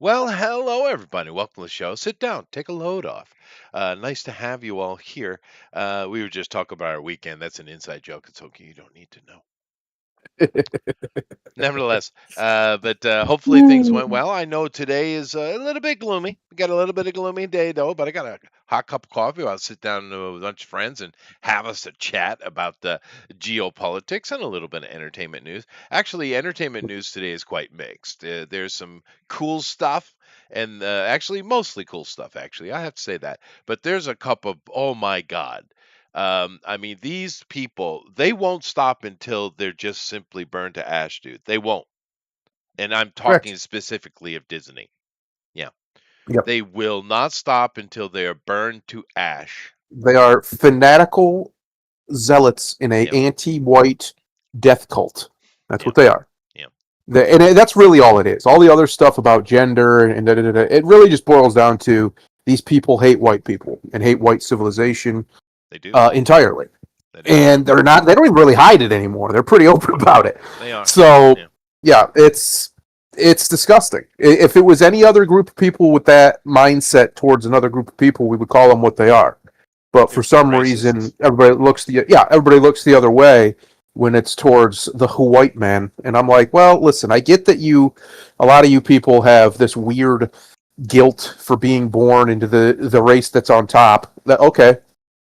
Well, hello everybody. Welcome to the show. Sit down, take a load off. Nice to have you all here. We were just talking about our weekend. That's an inside joke. It's okay. You don't need to know. Nevertheless, but hopefully things went Mm. well. I know today is a little bit gloomy. We got a little bit of gloomy day though, but I got a hot cup of coffee. I'll sit down with a bunch of friends and have us a chat about the geopolitics and a little bit of entertainment news. Actually, entertainment news today is quite mixed. There's some cool stuff. And actually, mostly cool stuff. Actually, I have to say that. But there's a couple of oh my god, I mean, these people, they won't stop until they're just simply burned to ash, dude. They won't. And I'm talking Correct. specifically of Disney. Yeah. Yep. They will not stop until they are burned to ash. They are fanatical zealots in a Yeah. anti-white death cult. That's Yeah. what they are. Yeah. That's really all it is. All the other stuff about gender and da, da, da, da, it really just boils down to these people hate white people and hate white civilization They do. entirely. That is true. And they're not. They don't even really hide it anymore. They're pretty open about it. They are. So Yeah. yeah, it's disgusting. If it was any other group of people with that mindset towards another group of people, we would call them what they are. But for some reason, Racists. everybody looks the other way when it's towards the white man. And I'm like, well, listen, I get that a lot of you people have this weird guilt for being born into the race that's on top. That okay,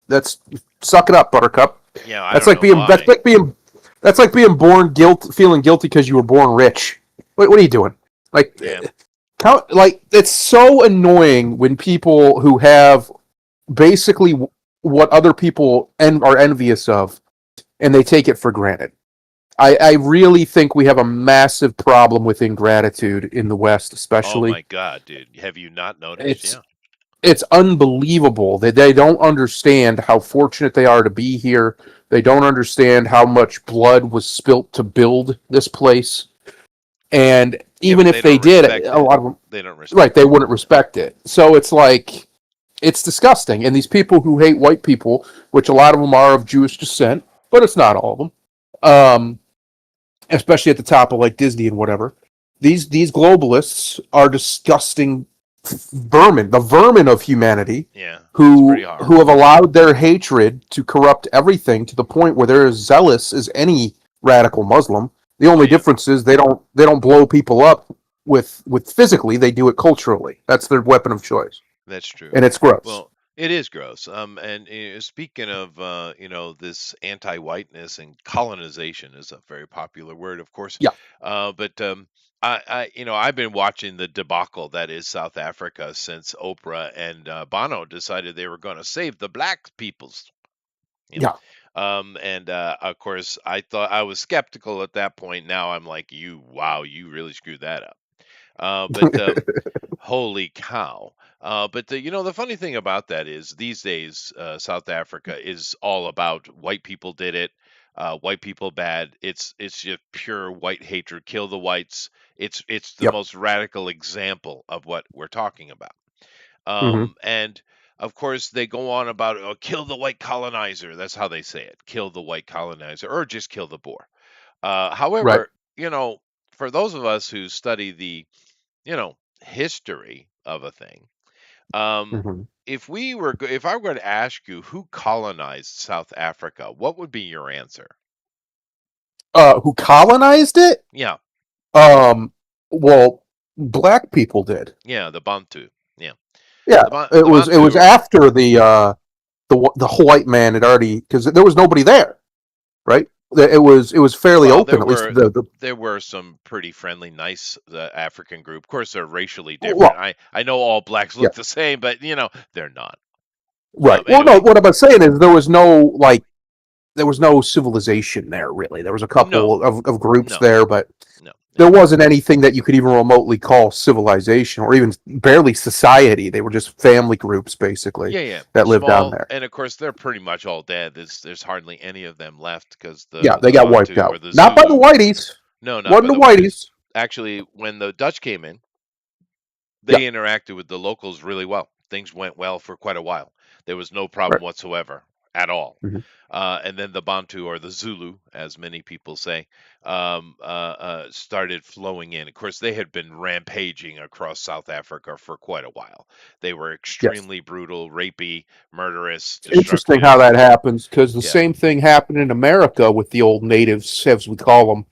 that's suck it up, Buttercup. Yeah, I That's don't like know being why. that's like being feeling guilty because you were born rich. What are you doing? Like, Yeah. it's so annoying when people who have basically what other people are envious of, and they take it for granted. I really think we have a massive problem with ingratitude in the West, Oh especially. my God, dude. Have you not noticed? It's Yeah. it's unbelievable that they don't understand how fortunate they are to be here. They don't understand how much blood was spilt to build this place. And Yeah, even but they if they don't did, respect a it. lot of them, They don't right, respect they it. wouldn't respect it. So it's like, it's disgusting. And these people who hate white people, which a lot of them are of Jewish descent, but it's not all of them, especially at the top of like Disney and whatever. These globalists are disgusting vermin, the vermin of humanity, Yeah. It's pretty who have horrible. allowed their hatred to corrupt everything to the point where they're as zealous as any radical Muslim. The Oh only yeah. difference is they don't blow people up with physically, they do it culturally. That's their weapon of choice. That's true. And it's gross. Well, it is gross. And speaking of, this anti-whiteness and colonization is a very popular word, of course. Yeah. But I've been watching the debacle that is South Africa since Oprah and Bono decided they were going to save the black peoples. You Yeah. know, and of course, I thought I was skeptical at that point. Now I'm like, wow, you really screwed that up. But holy cow. But the funny thing about that is these days, South Africa is all about white people did it, white people bad. It's just pure white hatred. Kill the whites. It's the Yep. most radical example of what we're talking about. Hmm. And of course, they go on about kill the white colonizer. That's how they say it. Kill the white colonizer, or just kill the Boer. Right. However, for those of us who study the history of a thing. Um, Hmm. if I were going to ask you who colonized South Africa, what would be your answer? Who colonized it? Yeah, Um, well, black people did. yeah, the Bantu. Yeah, Yeah, the it was Bantu. after the white man had already, because there was nobody there, right? It was fairly Well, open, at least the there were some pretty friendly, nice African group. Of course, they're racially different. well, I know all blacks yeah, look the same, but they're not. right. Well, no, Anyway, what I'm saying is there was no civilization there really. There was a no, couple of groups no, there, but no, there yeah, wasn't anything that you could even remotely call civilization or even barely society. They were just family groups basically yeah, yeah. that lived down Small, there. and of course they're pretty much all dead. There's hardly any of them left because Yeah, the they got wiped Bantu or out. the Not by the Zulu. whiteys. No, not by Wasn't the the whiteys. whiteys. Actually, when the Dutch came in, Yeah. they interacted with the locals really well. Things went well for quite a while. There was no problem Right. whatsoever at all. Mhm. And then the Bantu, or the Zulu, as many people say, started flowing in. Of course, they had been rampaging across South Africa for quite a while. They were Yes. extremely brutal, rapey, murderous, It's interesting how destructive. that happens because the Yeah, same thing happened in America with the old natives, as we call them.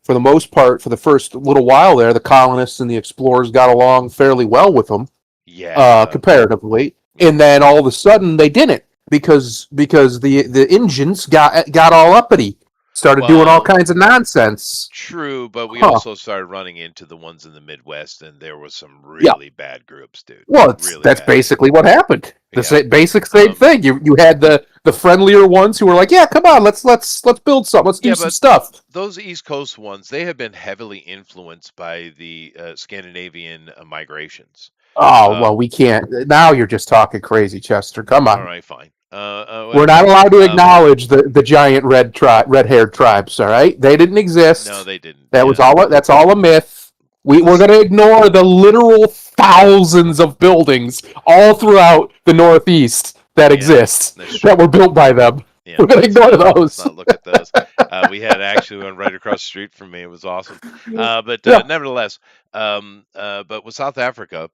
For the most part, for the first little while there, the colonists and the explorers got along fairly well with them, yeah, comparatively. yeah. And then all of a sudden, they didn't because the Indians got all uppity, started doing all Well, kinds of nonsense. true, but we Huh? also started running into the ones in the Midwest, and there was some Yeah. really bad groups, dude. Well, Really that's bad. basically what happened. The Yeah. basic same Um, thing. You had the friendlier ones who were like, yeah, come on, let's build something, let's do yeah, some but stuff. those East Coast ones, they have been heavily influenced by the Scandinavian migrations. Oh Uh, well, we can't. Now you're just talking crazy, Chester. Come all on. right, fine. We're not Whatever. allowed to Um, acknowledge the giant red haired tribes. All right, they didn't no, exist. they didn't. That was Yeah, all. but That's all a myth. We're this, going to ignore the literal thousands of buildings all throughout the Northeast that yeah, exist that's that true. were built by them. Yeah, We're going to ignore let's those. not look at those. We had actually one right across the street from me. It was awesome. But Yeah. nevertheless, but with South Africa,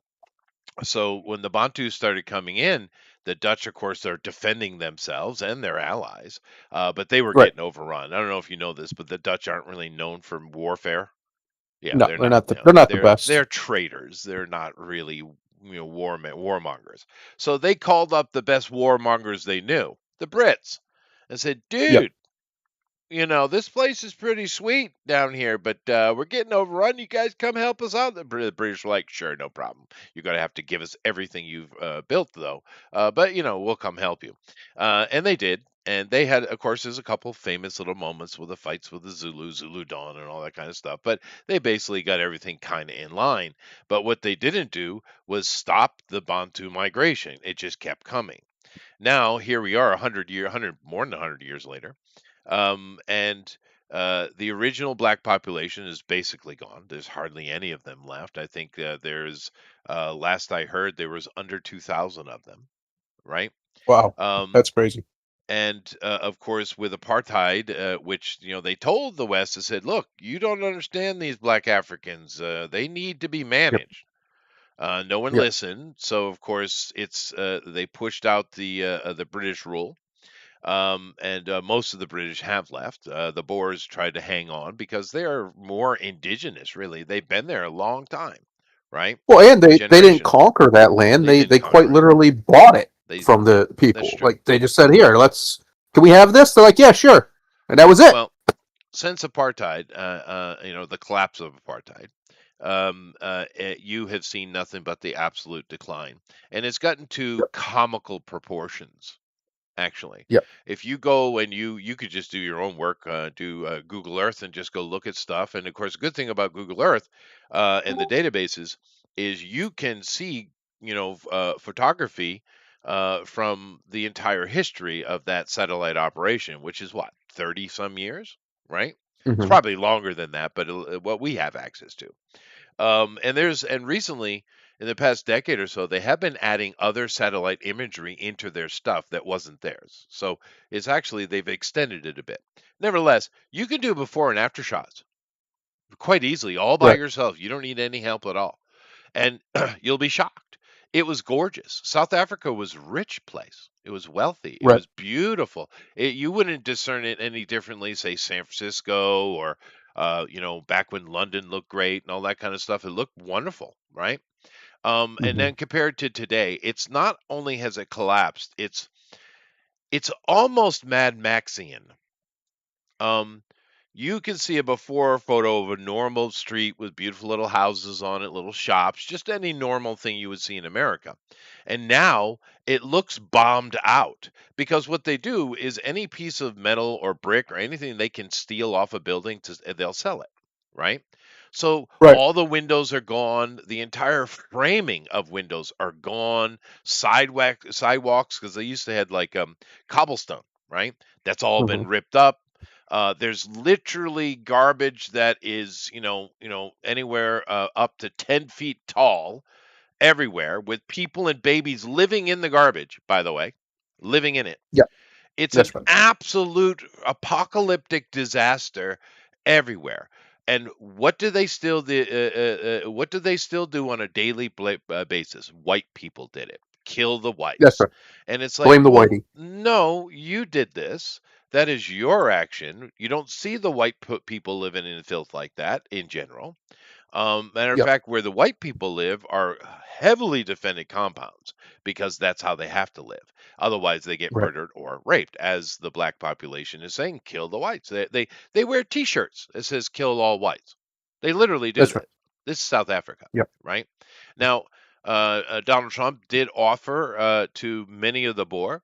so when the Bantus started coming in, the Dutch, of course, are defending themselves and their allies, but they were Right. getting overrun. I don't know if you know this, but the Dutch aren't really known for warfare. Yeah, No, they're they're not. not. You know, They're not the they're best. traitors. They're not really warmongers. So they called up the best warmongers they knew, the Brits, and said, Yep. "Dude, this place is pretty sweet down here, but we're getting overrun. You guys come help us out." The British were like, "Sure, no problem. You're going to have to give us everything you've built, though. But, we'll come help you." And they did. And they had, of course, there's a couple famous little moments with the fights with the Zulu Dawn, and all that kind of stuff. But they basically got everything kind of in line. But what they didn't do was stop the Bantu migration. It just kept coming. Now, here we are, 100 more than 100 years later, and the original black population is basically gone. There's hardly any of them left. I think last I heard, there was under 2,000 of them, right? Wow. Um, That's crazy. and of course, with apartheid, which they told the West, they said, "Look, you don't understand these black Africans. They need to be Yep. managed." No one Yep. listened, so of course they pushed out the British rule, and most of the British have left. The Boers tried to hang on because they are more indigenous, really. They've been there a long time, right? Well, and they didn't Generations. conquer that land. They didn't They quite conquer it. literally bought it from Yeah, the that's people. true. Like they just said, "Here, let's. Can we have this?" They're like, "Yeah, sure," and that was it. Well, since apartheid, the collapse of apartheid, you have seen nothing but the absolute decline, and it's gotten to Yep. comical proportions. Actually, Yep. if you go and you could just do your own work, do Google Earth, and just go look at stuff. And of course, the good thing about Google Earth and the databases is you can see photography from the entire history of that satellite operation, which is what, 30 some years, right? It's Hmm. probably longer than that, but what we have access to. And recently, in the past decade or so, they have been adding other satellite imagery into their stuff that wasn't theirs. So it's actually, they've extended it a bit. Nevertheless, you can do before and after shots quite easily, all by Right. yourself. You don't need any help at all, and you'll be shocked. It was gorgeous. South Africa was a rich place. It was wealthy. It Right. was beautiful. You wouldn't discern it any differently, say San Francisco, or back when London looked great and all that kind of stuff. It looked wonderful, right? And Hmm. then compared to today, it's not only has it collapsed, it's almost Mad Maxian. Um, you can see a before photo of a normal street with beautiful little houses on it, little shops, just any normal thing you would see in America. And now it looks bombed out because what they do is any piece of metal or brick or anything they can steal off a building, they'll sell it, right? So Right. all the windows are gone, the entire framing of windows are gone, sidewalks, because they used to have like cobblestone, right? That's all Hmm. been ripped up. There's literally garbage that is, anywhere up to 10 feet tall everywhere, with people and babies living in the garbage, by the way, living in it. Yeah. It's an That's right. absolute apocalyptic disaster everywhere. And what do they still do on a daily basis? White people did it. Kill the That's whites. right. And it's like, Blame the well, whitey. no, you did this. That is your action. You don't see the white people living in filth like that in general. Matter of Yep. fact, where the white people live are heavily defended compounds because that's how they have to live. Otherwise, they get Right. murdered or raped, as the black population is saying, "Kill the whites." They wear T-shirts that says "Kill all whites." They literally do That's right. this. This is South Africa, Yep. right? Now, Donald Trump did offer to many of the Boer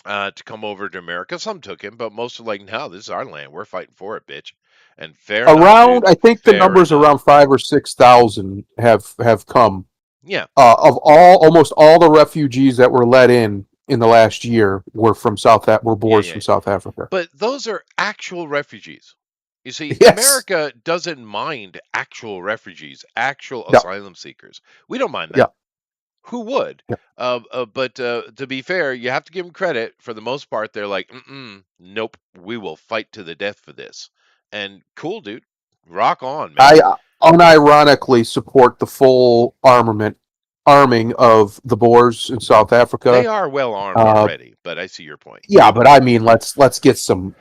to come over to America. Some took him, but most are like, "No, this is our land. We're fighting for it, bitch." And fair enough, Around, dude. I think the Fair numbers enough. around 5 or 6,000 have come Yeah, of almost all the refugees that were let in the last year were from were yeah, Boers yeah. from South Africa. But those are actual refugees. You see, Yes. America doesn't mind actual refugees, actual Yeah. asylum seekers. We don't mind Yeah. that. Who would? Yeah. But to be fair, you have to give them credit. For the most part, they're like, mm-mm, nope, we will fight to the death for this. And cool, dude. Rock on, man. I unironically support the full arming of the Boers in South They Africa. are well armed Uh, already, but I see your point. yeah, but I mean, let's get some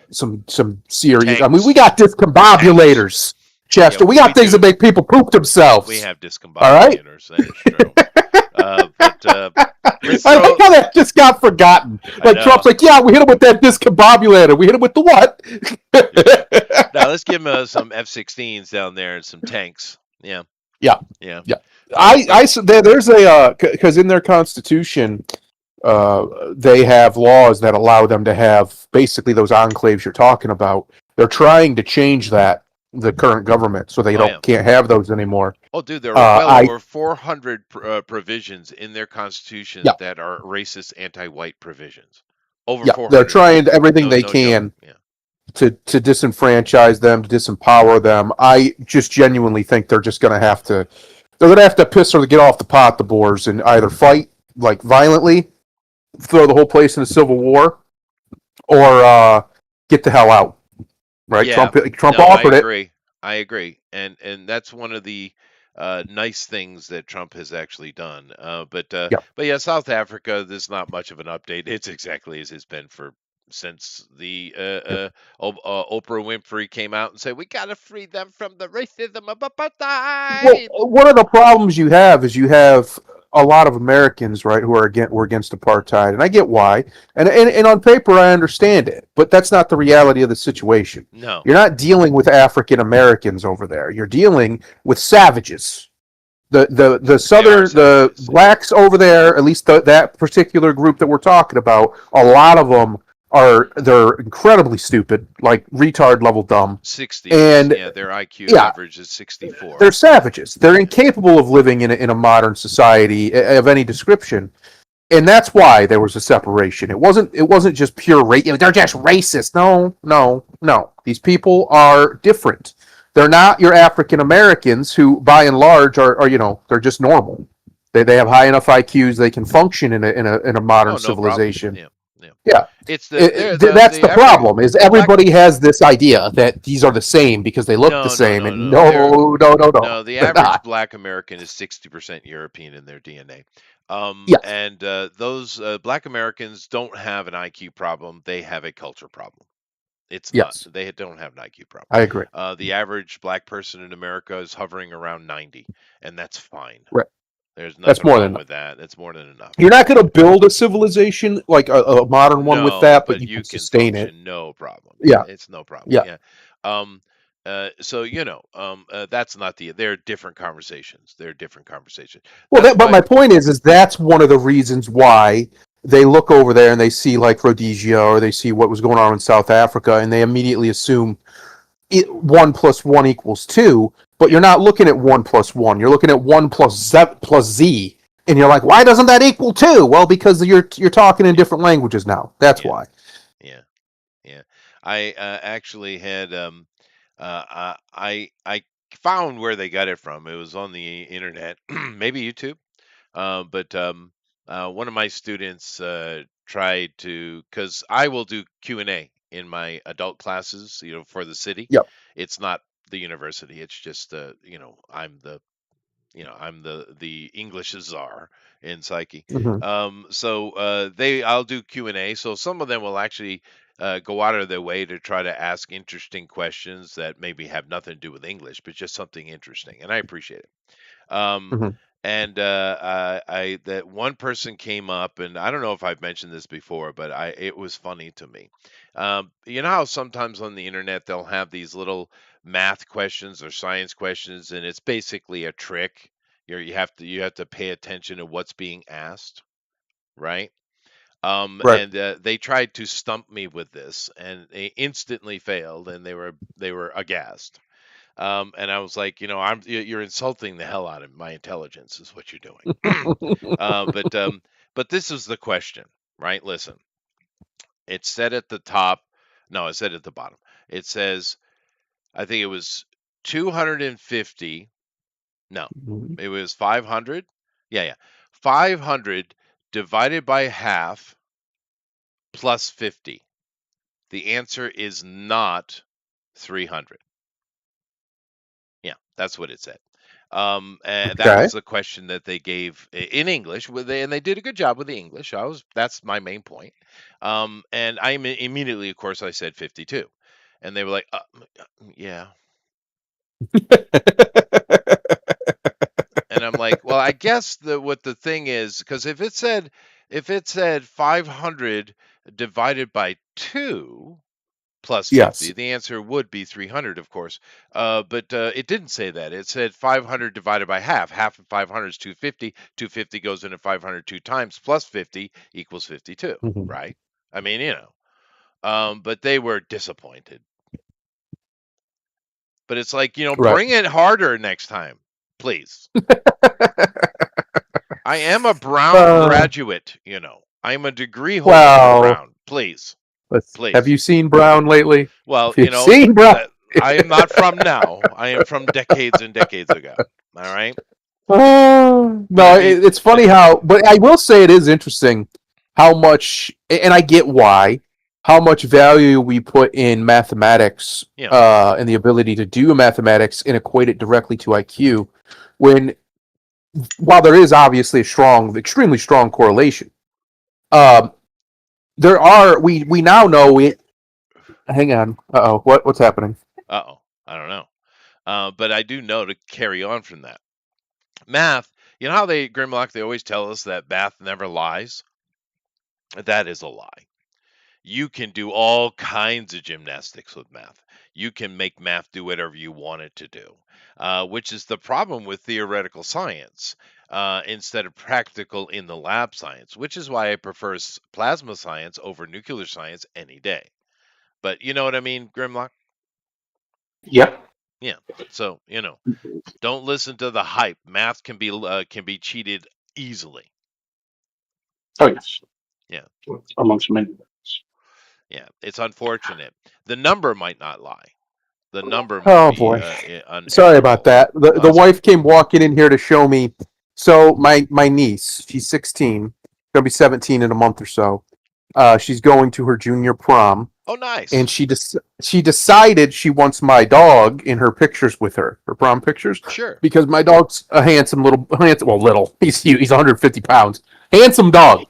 serious. I mean, we Tanks, got tanks. discombobulators, Yeah, Chester. We we got things that do. make people poop We themselves. have All right. discombobulators. That is true. But let's I like throw. how that just got forgotten. I Like Trump's know. like, yeah, we hit him with that discombobulator. We hit him with the what? Yeah. Now let's give him some F-16s down there and some tanks. Yeah, Yeah, yeah. yeah. But There's a because in their constitution, they have laws that allow them to have basically those enclaves you're talking about. They're trying to change that the current government so they oh yeah. don't can't have those anymore. Oh, dude, there are well I over 400 provisions in their constitution Yeah, that are racist, anti-white provisions. Over yeah. They're 400, dude. trying everything No, they no joke. can Yeah. to disenfranchise them, to disempower them. I just genuinely think they're just going to have to. They're going to have to piss or get off the pot, the Boers, and either fight like violently, throw the whole place in a civil war, or get the hell out. Right? Yeah. Trump No, I offered it. agree. I agree. And that's one of the nice things that Trump has actually done. Yeah. But yeah, South Africa, there's not much of an update. It's exactly as it's been for since the Yeah. Oprah Winfrey came out and said we got to free them from the racism of Well, apartheid. one of the problems you have is you have a lot of Americans, right, who were against apartheid, and I get why. And on paper, I understand it, but that's not the reality of the situation. No. You're not dealing with African Americans over there. You're dealing with savages. They are The savages. Yeah. blacks over there, at least that particular group that we're talking about, a lot of them they're incredibly stupid, like retard level dumb, 60s. and Yeah, their IQ yeah, average is 64. they're savages. They're Yeah. incapable of living in a modern society of any description, and that's why there was a separation. It wasn't just pure race. They're just racist. No, no, no. These people are different. They're not your African Americans who, by and large, are they're just normal. They have high enough IQs. They can function in a modern Oh, no problem. civilization. Yeah. Yeah. Yeah, It's the they're that's the the average problem. Is the black everybody has this idea that these are the same because they look the no, no, same, no, and no. They're no, no, no, no, no, the they're average not. black American is 60% European in their DNA. Yes, And those black Americans don't have an IQ problem, they have a culture problem. It's not. yes, They don't have an IQ problem. I agree. The average black person in America is hovering around 90, and that's fine. Right, There's that's nothing more than wrong enough. with that. That's more than enough. You're not going to build a civilization like a modern one with No, that, but but you can you can sustain it. function, no problem. Yeah, Yeah, it's no problem. yeah. Yeah. Um, so that's not they're different conversations. They're different conversations. Well, That's but why, my point is that's one of the reasons why they look over there and they see like Rhodesia or they see what was going on in South Africa, and they immediately assume 1 plus 1 equals 2, but yeah, you're not looking at 1 plus 1. You're looking at 1 plus z, and you're like, why doesn't that equal 2? Well, because you're talking in yeah, different languages now. That's yeah, why. yeah, yeah. I actually had I found where they got it from. It was on the internet, maybe YouTube. But one of my students tried to, because I will do Q&A in my adult classes, for the city. Yep. It's not the university. It's just I'm the English czar in psyche. Hmm. So I'll do Q&A. So some of them will actually go out of their way to try to ask interesting questions that maybe have nothing to do with English, but just something interesting, and I appreciate it. Um, Hmm. and I that one person came up, and I don't know if I've mentioned this before, but it was funny to me. You know how sometimes on the internet they'll have these little math questions or science questions, and it's basically a trick. You have to pay attention to what's being asked, right? Right. And they tried to stump me with this, and they instantly failed, and they were aghast. And I was like, you're insulting the hell out of my intelligence, is what you're doing. But this is the question, right? Listen, it said at the top. No, it said at the bottom. It says, I think it was 250. No, Mhm. it was 500. Yeah, yeah. 500 divided by half plus 50. The answer is not 300. Yeah, that's what it said. And that Okay. was the question that they gave in English, and they did a good job with the English. That's my main point. And immediately, of course, I said 52, and they were like, yeah. And I'm like, well, I guess what the thing is, because if it said 500 divided by 2 plus 50, Yes. the answer would be 300, of course. But it didn't say that. It said 500 divided by half. Half of 500 is 250. 250 goes into 500 two times, plus 50 equals 52, Hmm. right? I mean, but they were disappointed. But it's like, Right. bring it harder next time, please. I am a Brown Uh, graduate. I'm a degree holder from well, Brown. Please, have please. you seen Brown lately? Well, Have you seen Brown? that I am not from now. I am from decades and decades ago. All right. But No, it's funny how, but I will say it is interesting how much, and I get why, how much value we put in mathematics you know, and the ability to do mathematics and equate it directly to IQ. When, while there is obviously a strong, extremely strong correlation, um, there are we now know we. Hang on. Oh, what's happening? uh-oh, I don't know. But I do know to carry on from that. Math, how Grimlock, they always tell us that math never lies. That is a lie. You can do all kinds of gymnastics with math. You can make math do whatever you want it to do, which is the problem with theoretical science instead of practical in the lab science, which is why I prefer plasma science over nuclear science any day. But you know what I mean, Grimlock? Yep. Yeah. So don't listen to the hype. Math can be cheated easily. Oh yes, Yeah. amongst many others. Yeah. It's unfortunate. The number might not lie. The number might Oh be boy. Sorry about unerrable. that. The Well, the that's okay. wife came walking in here to show me. So my niece, she's 16, gonna be 17 in a month or so. She's going to her junior prom, Oh, nice. and she decided she wants my dog in her pictures with her prom pictures, Sure. because my dog's a handsome well, little. He's 150 pounds, handsome dog.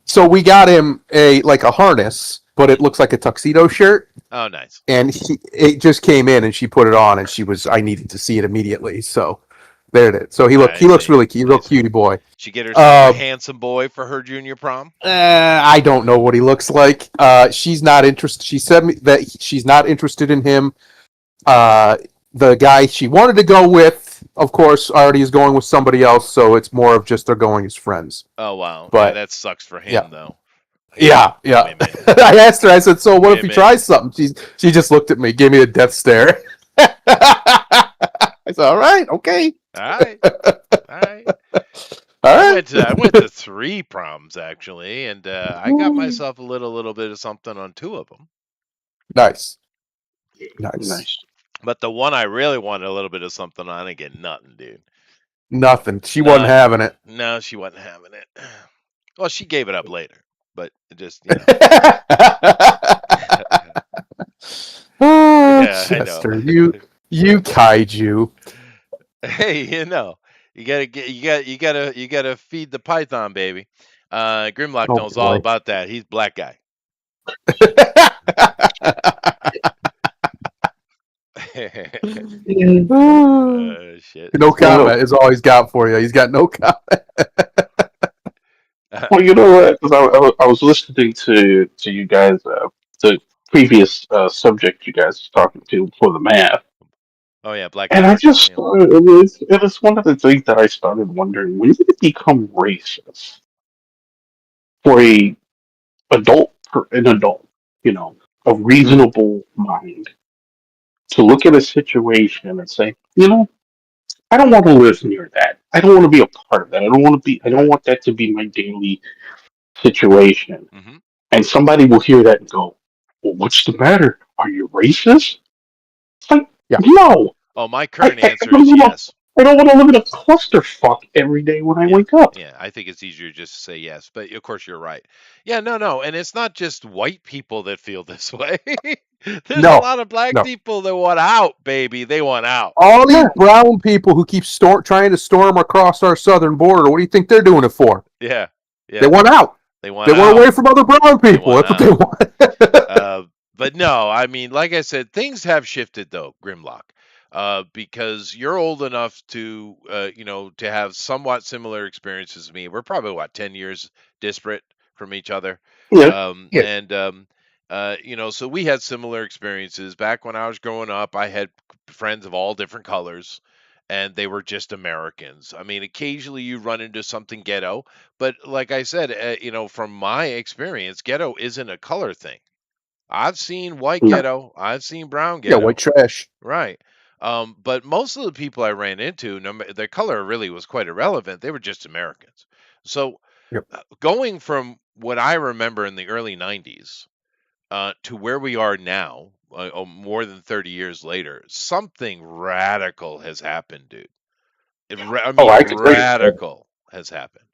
So we got him a harness, but it looks like a tuxedo shirt, Oh, nice. and it just came in and she put it on and I needed to see it immediately. So there it is. So he I looks see. really cute. He's a real I see. cutie boy. She get herself a Uh, handsome boy for her junior prom? I don't know what he looks like. She's not interested. She said that she's not interested in him. Uh, the guy she wanted to go with, of course, already is going with somebody else. So it's more of just they're going as friends. Oh, wow. Yeah, But that sucks for yeah, him, though. yeah, yeah. Wait a minute. I asked her. I said, "So what Wait if a he minute. tries something?" She just looked at me, gave me a death stare. I said, "All right, okay, All right. All right. all I right." went to I went to 3 proms actually, and I got myself a little bit of something on 2 of them. Nice, nice. Nice. But the one I really wanted a little bit of something on, I get nothing, dude. Nothing. She wasn't Nothing. having it. No, she wasn't having it. Well, she gave it up later, but just you know. Oh, Yeah, I know. Chester, you kaiju. Hey, you gotta feed the python, baby. Grimlock Oh knows all boy. about that. He's black guy. Shit. No Well, comment is all he's got for you. He's got no comment. well, you know what? 'Cause I was listening to you guys, the previous subject you guys were talking to for the math, Oh yeah, Black and I America. just Yeah. started. It is one of the things that I started wondering: when did it become racist for an adult, you know, a Mm, reasonable mind, to look at a situation and say, you know, I don't want to live near that. I don't want to be a part of that. I don't want to be. I don't Right. want that to be my daily situation. Hmm. And somebody will hear that and go, "Well, what's the matter? Are you racist?" It's like, yeah. no, Oh, my I, current I, I answer don't is want to. yes. I don't want to live in a clusterfuck every day when I Yeah. wake up. Yeah, I think it's easier just to say yes, but of course you're right. Yeah, no, no, and it's not just white people that feel this way. There's a No, lot of black no. people that want out, baby. They want out. All these Yeah, brown people who keep trying to storm across our southern border, what do you think they're doing it for? Yeah, They yeah, want out. they want They want out. away from other brown They people. want That's what they out. want. But no, I mean, like I said, things have shifted though, Grimlock, because you're old enough to, to have somewhat similar experiences as me. We're probably what 10 years disparate from each other, yeah, Yeah. and so we had similar experiences back when I was growing up. I had friends of all different colors. And they were just Americans. I mean, occasionally you run into something ghetto, but like I said, from my experience, ghetto isn't a color thing. I've seen white no, ghetto, I've seen brown Yeah, white ghetto, trash. right? But most of the people I ran into, their color really was quite irrelevant. They were just Americans. So Yep. going from what I remember in the early '90s to where we are now, more than 30 years later, something radical has happened, dude. I oh, mean, I can tell you, radical has happened.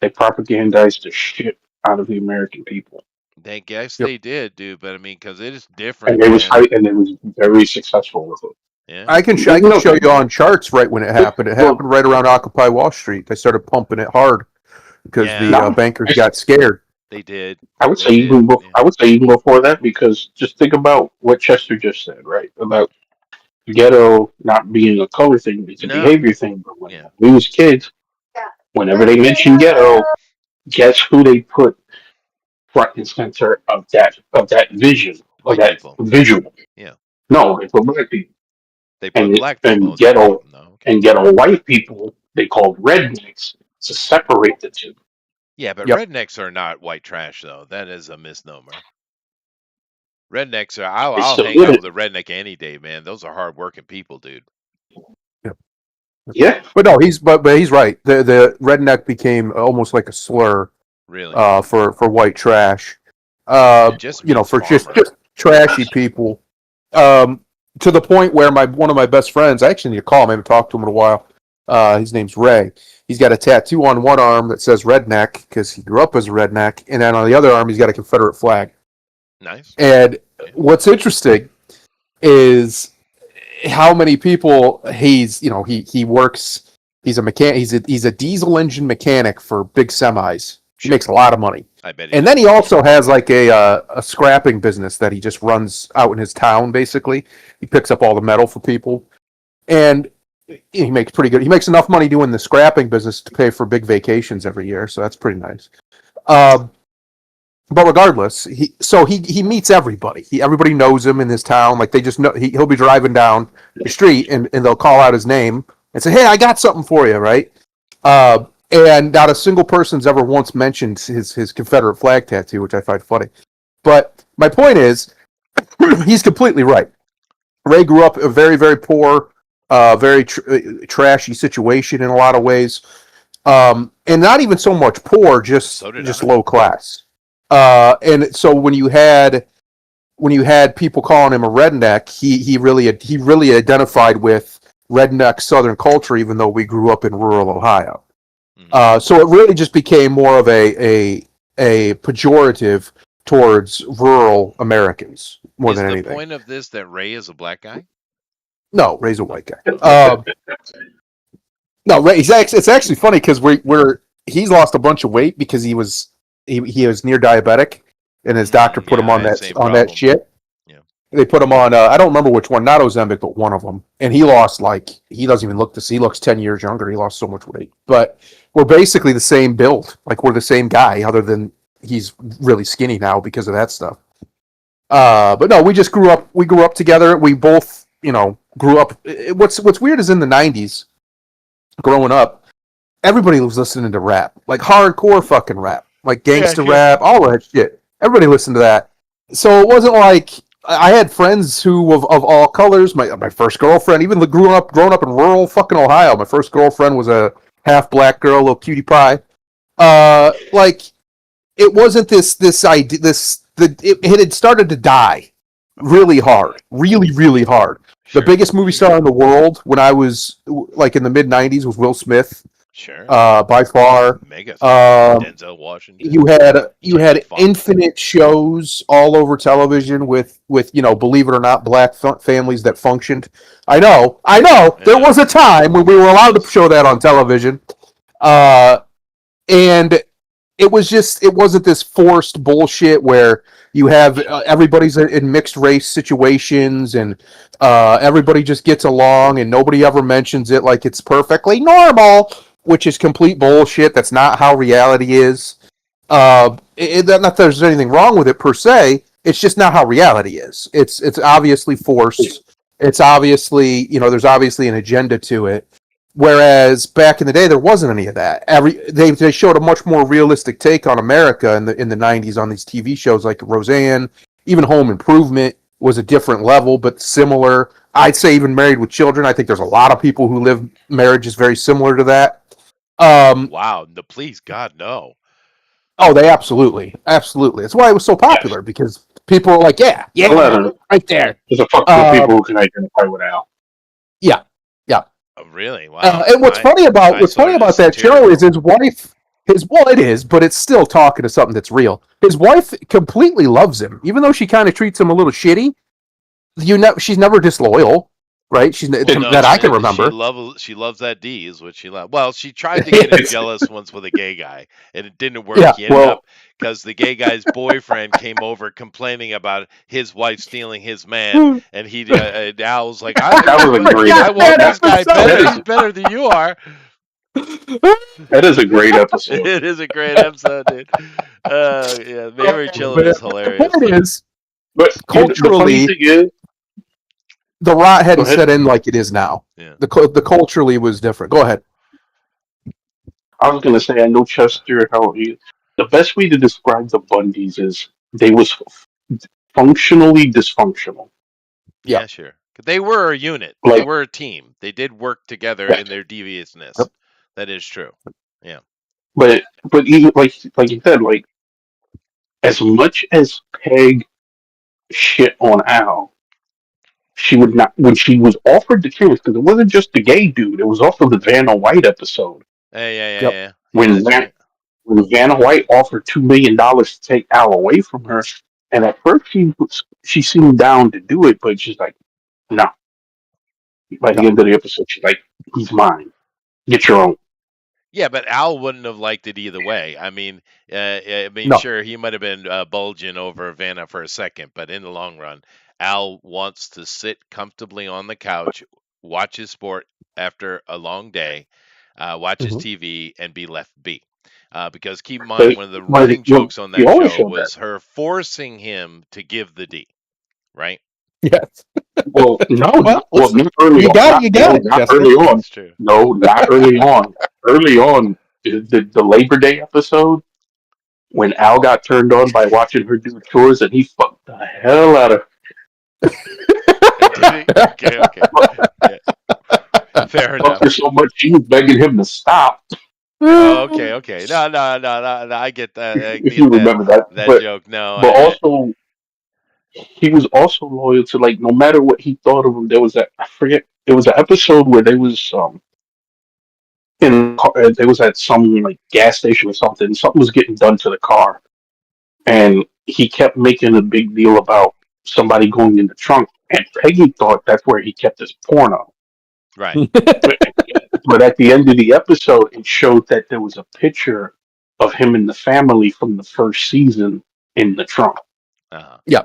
they propagandized the shit out of the American people, They guess Yep. they did, dude. But I mean, because it is and different, they was man. and they was very successful with it. Yeah. I You can know, show you on charts right when it happened. It well, happened right around Occupy Wall Street. They started pumping it hard because the Yeah, no, bankers got scared. they did. I would They say did. even Yeah. I would say even before that, because just think about what Chester just said, right? About ghetto not being a color thing, it's a No. behavior thing. But when Yeah. we was kids, whenever they mentioned ghetto, guess who they put front and center of that vision, of White that people. visual? Yeah. No, they put black people. They put And black people and instead. ghetto No. Okay. and ghetto white people they called rednecks to separate the two. Yeah, but Yep. rednecks are not white trash, though. That is a misnomer. Rednecks are. I'll, They I'll still hang did out it. with a redneck any day, man. Those are hardworking people, dude. Yep. Yeah. But no, but he's right. The redneck became almost like a slur Really. for white trash. It just means For farmer. just trashy people. Um, to the point where my one of my best friends, I actually need to call him. I haven't talked to him in a while. His name's Ray. He's got a tattoo on one arm that says redneck because he grew up as a redneck, and then on the other arm he's got a Confederate flag. Nice. And Yeah. what's interesting is how many people he works. He's a mechanic. He's a diesel engine mechanic for big semis. He Sure. makes a lot of money. I bet he And then does. he also has like a scrapping business that he just runs out in his town. Basically, he picks up all the metal for people, and he makes pretty good. He makes enough money doing the scrapping business to pay for big vacations every year. So that's pretty nice. Um, but regardless, he meets everybody. Everybody knows him in his town. Like they just know he'll be driving down the street and they'll call out his name and say, "Hey, I got something for you," right? And not a single person's ever once mentioned his Confederate flag tattoo, which I find funny. But my point is, he's completely right. Ray grew up a very very poor, very trashy situation in a lot of ways, and not even so much poor, So did just I. low class. And so when you had people calling him a redneck, he really identified with redneck Southern culture, even though we grew up in rural Ohio. Hmm. So it really just became more of a pejorative towards rural Americans more Is than the anything. point of this that Ray is a black guy? No, Ray's a white guy. Oh, okay. No, Ray. It's actually funny because we're he's lost a bunch of weight because he was near diabetic, and his doctor put Yeah, him I had the same on that problem. shit. Yeah. They put him on I don't remember which one, not Ozempic, but one of them, and he lost like he doesn't even look this. He looks 10 years younger. He lost so much weight, but we're basically the same build. Like we're the same guy, other than he's really skinny now because of that stuff. But no, we just grew up. We grew up together. We both, grew up. What's weird is in the '90s, growing up, everybody was listening to rap, like hardcore fucking rap, like Yeah, gangster sure. rap, all that shit. Everybody listened to that. So it wasn't like I had friends who of all colors. My first girlfriend, even growing up in rural fucking Ohio. My first girlfriend was a half black girl, little cutie pie. Like it wasn't this idea. It had started to die really hard, really hard. The Sure. biggest movie star in the world when I was like in the mid '90s was Will Smith, Sure. by far. Megastar. Um, Denzel Washington. you had Jamie Foxx. infinite shows all over television with believe it or not, black families that functioned. I know. There Yeah. was a time when we were allowed to Yes. show that on television, uh, and it wasn't this forced bullshit where you have Sure. everybody's in mixed race situations and everybody just gets along and nobody ever mentions it like it's perfectly normal, which is complete bullshit. That's not how reality is. Not that there's anything wrong with it per se. It's just not how reality is. It's obviously forced. It's obviously there's obviously an agenda to it. Whereas back in the day, there wasn't any of that. They showed a much more realistic take on America in the '90s on these TV shows like Roseanne, even Home Improvement was a different level but similar. I'd say even Married with Children. I think there's a lot of people who live marriages very similar to that. Um, Wow. No, please, God, no. oh, they absolutely. That's why it was so Yes. popular because people were like, yeah, A lot yeah, of right there. there's a fuck ton of Um, people who can identify with Al. yeah, yeah. Oh, really? Wow. And I what's saw funny it as about that show is satirical. his wife. Well, it is, but it's still talking to something that's real. His wife completely loves him, even though she kind of treats him a little shitty. She's never disloyal, right? That I No, can remember. she loves that D is what she loves. Well, she tried to get him It's, jealous once with a gay guy, and it didn't work. Yeah, He ended up well, because the gay guy's boyfriend came over complaining about his wife stealing his man, and Al was like, that was a great I want that this guy that better. episode. He's better than you are." that is a great episode. It is a great episode, dude. Yeah, Married with Oh, Children man. is But the point hilarious. is, But the funny culturally, thing is, the rot go hadn't ahead. set in like it is now. Yeah. The culturally was different. Go ahead. I was gonna say I know Chester. How he, the best way to describe the Bundys is they was functionally dysfunctional. Yeah. Yeah, sure. They were a unit. They Like, were a team. They did work together yeah. in their deviousness. That is true. Yeah. But even like you said, like as much as Peg shit on Al, she would not when she was offered the chance because it wasn't just the gay dude. It was also the Vanna White episode Hey, yeah, yeah, Yep. yeah. Yeah, when that's right. when Vanna White offered $2 million to take Al away from her, and at first she seemed down to do it, but she's like, no. By the No. end of the episode, she's like, he's mine. Get your own. Yeah, but Al wouldn't have liked it either way. No. Sure, he might have been bulging over Vanna for a second, but in the long run, Al wants to sit comfortably on the couch, watch his sport after a long day, watch his Hmm. TV, and be left be. Because keep in mind, But one of the but running well, jokes on he that always show showed that. was her forcing him to give the D, right? Yes. Well, no, Well, well, listen, not early on. you No, got it, not Chester. early on. That's true. No, not early on. Early on, the Labor Day episode when Al got turned on by watching her do chores, and he fucked the hell out of Did he? Okay, okay. Yeah, fair fucked enough. her so much she was begging him to stop. Oh, okay, okay. No, no, no, no, no. I get that. I If you get that. remember that, That joke. No, but also he was also loyal to like no matter what he thought of him. There was that I forget. It was an episode where they was in the car. They was at some like gas station or something. Something was getting done to the car, and he kept making a big deal about somebody going in the trunk. And Peggy thought that's where he kept his porno. Right. But at the end of the episode, it showed that there was a picture of him and the family from the first season in the trunk, Uh-huh. Yeah,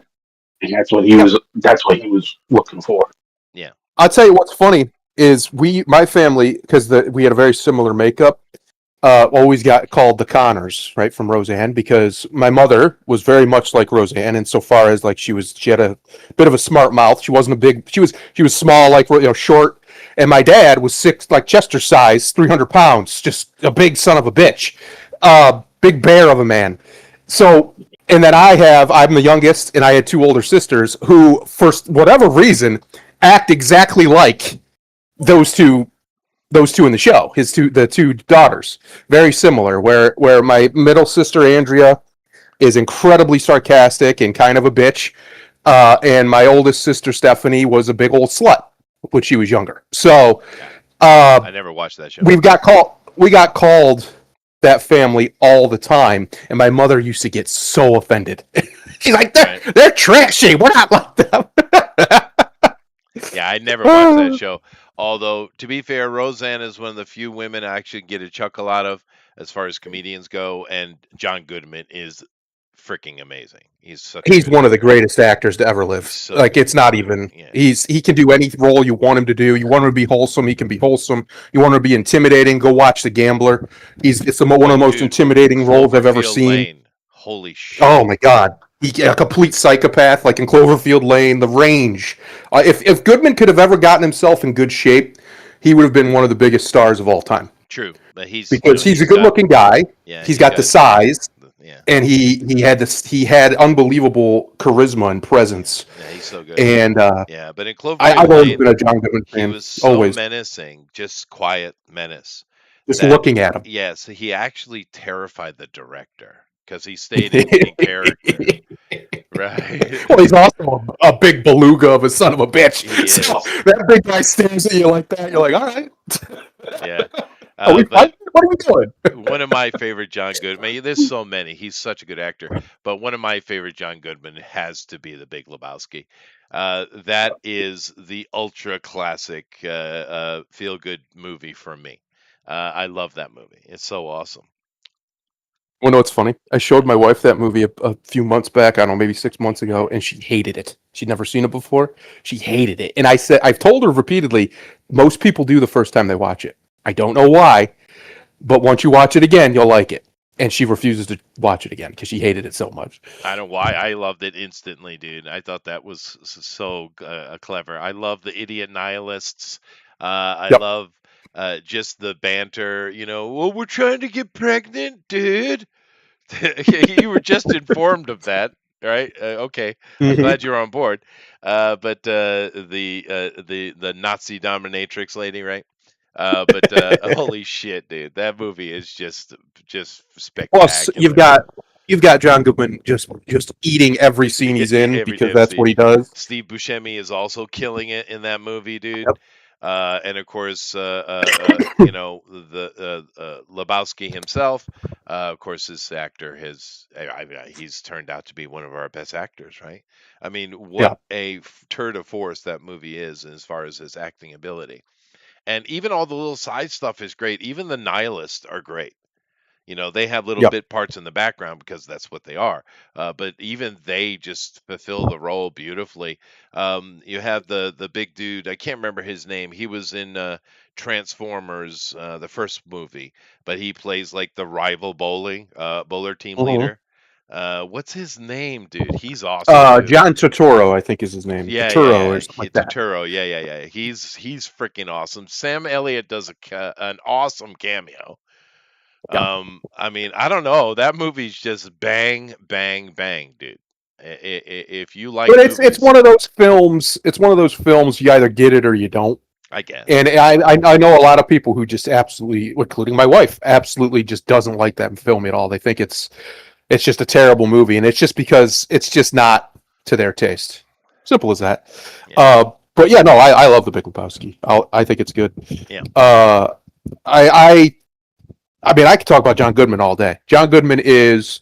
and that's what he yeah. was. That's what he was looking for. Yeah. I'll tell you what's funny is my family, because we had a very similar makeup, always got called the Connors, right, from Roseanne, because my mother was very much like Roseanne insofar as like she had a bit of a smart mouth. She wasn't a big, she was small, like, short, and my dad was six, like Chester size, 300 pounds, just a big son of a bitch, big bear of a man. So, and then I'm the youngest, and I had two older sisters who, for whatever reason, act exactly like those two in the show. The two daughters, very similar. Where my middle sister Andrea is incredibly sarcastic and kind of a bitch, and my oldest sister Stephanie was a big old slut when she was younger. So Yeah. uh, I never watched that show. we got called that family all the time, and my mother used to get so offended. She's like, Right. they're trashy. We're not like them. Yeah, I never watched that show. Although, to be fair, Roseanne is one of the few women I actually get a chuckle out of as far as comedians go, and John Goodman is freaking amazing. He's such a He's good one of the actor. greatest actors to ever He's live. so Like, good. it's not even. Yeah. He can do any role you want him to do. You want him to be wholesome, he can be wholesome. You want him to be intimidating, go watch The Gambler. It's one of the Oh, most dude, intimidating roles I've ever Cloverfield seen. Lane. Holy Oh shit. my god, a complete psychopath, like in Cloverfield Lane. The range. If Goodman could have ever gotten himself in good shape, he would have been one of the biggest stars of all time. True, but he's, Because he's a good-looking guy. yeah, He's he's got the got, size, yeah, and he had unbelievable charisma and yeah, presence. yeah, he's so good. And Yeah, but in I've Cloverfield always Lane, been a John Goodman he fan. was so Always, menacing, just quiet menace just that, looking at him. yes, he actually terrified the director because he stayed in character, right? Well, he's also a big beluga of a son of a bitch. He So is, that big guy stares at you like that. You're like, all right, yeah. are we But fighting? What are we doing? one of my favorite John Goodman. There's so many. He's such a good actor. But one of my favorite John Goodman has to be The Big Lebowski. That is the ultra classic feel good movie for me. I love that movie. It's so awesome. Well, no, it's funny. I showed my wife that movie a few months back. I don't know, maybe 6 months ago, and she hated it. She'd never seen it before. She hated it, and I've told her repeatedly, most people do the first time they watch it. I don't know why, but once you watch it again, you'll like it. And she refuses to watch it again because she hated it so much. I don't know why I loved it instantly, dude. I thought that was so clever. I love the idiot nihilists. I Yep. love just the banter. Well, we're trying to get pregnant, dude. You were just informed of that, right? Okay, I'm Mm-hmm. glad you're on board. But the Nazi dominatrix lady, right? But holy shit, dude, that movie is just Plus, spectacular. you've got John Goodman just eating every scene he's in Every because damn that's what scene. he does. Steve Buscemi is also killing it in that movie, dude. Yep. And of course, the Lebowski himself. Of course, this actor he's turned out to be one of our best actors, right? I mean, what Yeah. a tour de force that movie is as far as his acting ability. And even all the little side stuff is great. Even the nihilists are great. They have little Yep. bit parts in the background because that's what they are. But even they just fulfill the role beautifully. You have the big dude. I can't remember his name. He was in Transformers, the first movie, but he plays like the rival bowler team Mhm. leader. What's his name, dude? He's awesome too. John Turturro, I think is his name. Yeah, yeah, Turturro or yeah. something like It's a that. Turo. Yeah, yeah, yeah. He's freaking awesome. Sam Elliott does an awesome cameo. Yeah. I mean, I don't know. That movie's just bang, bang, bang, dude. If you like But it's movies, one of those films. It's one of those films you either get it or you don't. I guess. And I know a lot of people who just absolutely, including my wife, absolutely just doesn't like that film at all. They think it's just a terrible movie, and it's just because it's just not to their taste. Simple as that. Yeah, But yeah, no, I love The Big Lebowski. I think it's good. yeah. Uh, I, I, I mean, I could talk about John Goodman all day. John Goodman is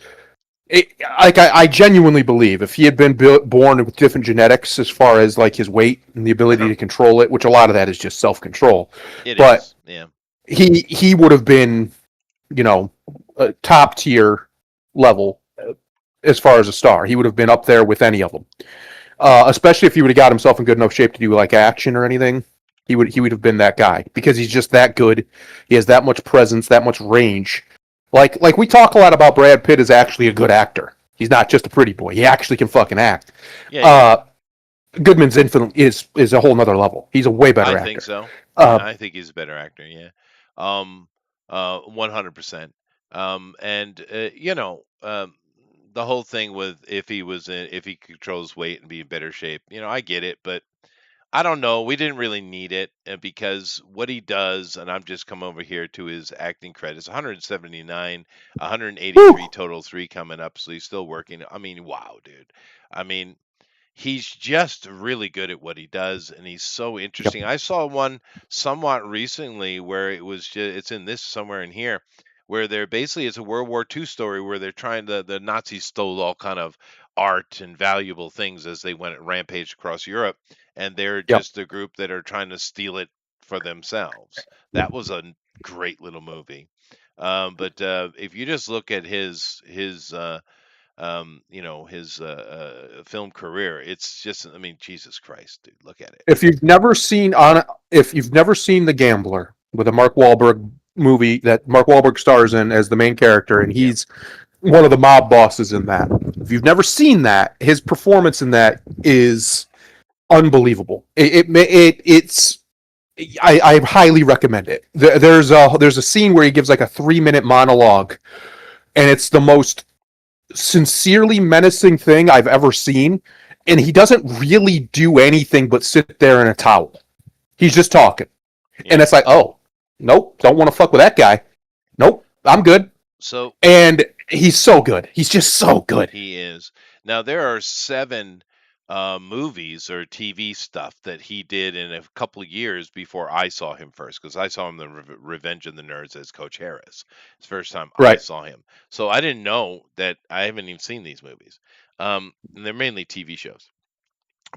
like I genuinely believe if he had been born with different genetics as far as like his weight and the ability to control it, which a lot of that is just self control, It but is, yeah. he would have been, you know, a top tier level as far as a star. He would have been up there with any of them. Especially if he would have got himself in good enough shape to do like action or anything. He would have been that guy because he's just that good. He has that much presence, that much range. Like we talk a lot about Brad Pitt as actually a good actor. He's not just a pretty boy. He actually can fucking act. Yeah, yeah. Uh, Goodman's infinite is a whole nother level. He's a way I better think actor. so. Uh, I think he's a better actor. Yeah. 100%. And the whole thing with if he controls weight and be in better shape, I get it, but I don't know. We didn't really need it because what he does, and I'm just come over here to his acting credits: 179, 183 whew, total, three coming up. So he's still working. I mean, wow, dude. I mean, he's just really good at what he does, and he's so yep, interesting. I saw one somewhat recently where it's in this somewhere in here, where they're basically it's a World War II story where they're trying to the Nazis stole all kind of art and valuable things as they went rampage across Europe, and they're yep. just a group that are trying to steal it for themselves. That was a great little movie. But if you just look at his film career. It's just, I mean, Jesus Christ, dude, look at it. If you've never seen on, if you've never seen The Gambler with a Mark Wahlberg movie that Mark Wahlberg stars in as the main character, and Yeah, he's one of the mob bosses in that. If you've never seen that, his performance in that is unbelievable. It's I highly recommend it. There's a scene where he gives like a 3 minute monologue, and it's the most sincerely menacing thing I've ever seen. And he doesn't really do anything but sit there in a towel. He's just talking, and yeah. it's like, oh, nope, don't want to fuck with that guy. Nope, I'm good. So And he's so good. He's just so good. he is. Now there are seven movies or TV stuff that he did in a couple of years before I saw him first, because I saw him in Revenge of the Nerds as Coach Harris. It's the first time I Right. saw him. So I didn't know that. I haven't even seen these movies. And they're mainly TV shows.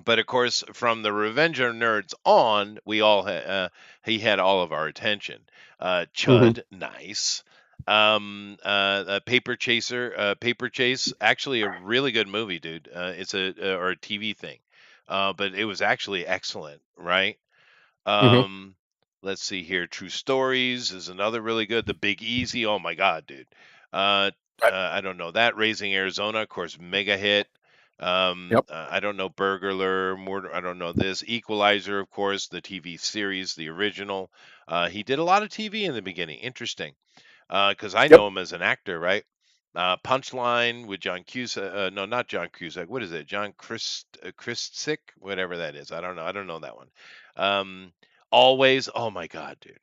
But of course, from the Revenger Nerds on, he had all of our attention. Mm-hmm. Chud, nice. Paper Chase, actually a really good movie, dude. It's or a TV thing, but it was actually excellent, right? Mm-hmm. Um, let's see here. True Stories is another really good. The Big Easy, oh my God, dude. Uh, Right. I don't know that. Raising Arizona, of course, mega hit. Yep. I don't know Burglar, Murder. I don't know this. Equalizer, of course, the TV series, the original. He did a lot of TV in the beginning. Interesting, because I know Yep. him as an actor, right? Punchline with John Cusack. No, not John Cusack. What is it? John Christsick, whatever that is. I don't know. I don't know that one. Um, Always. Oh my God, dude.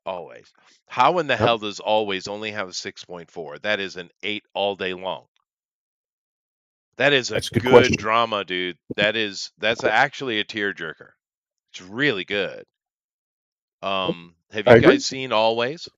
Always. How in the Yep. hell does Always only have a 6.4? That is an 8 all day long. That is a That's a good good question. drama, dude. That's actually a tearjerker. It's really good. Have I you agree. guys seen Always?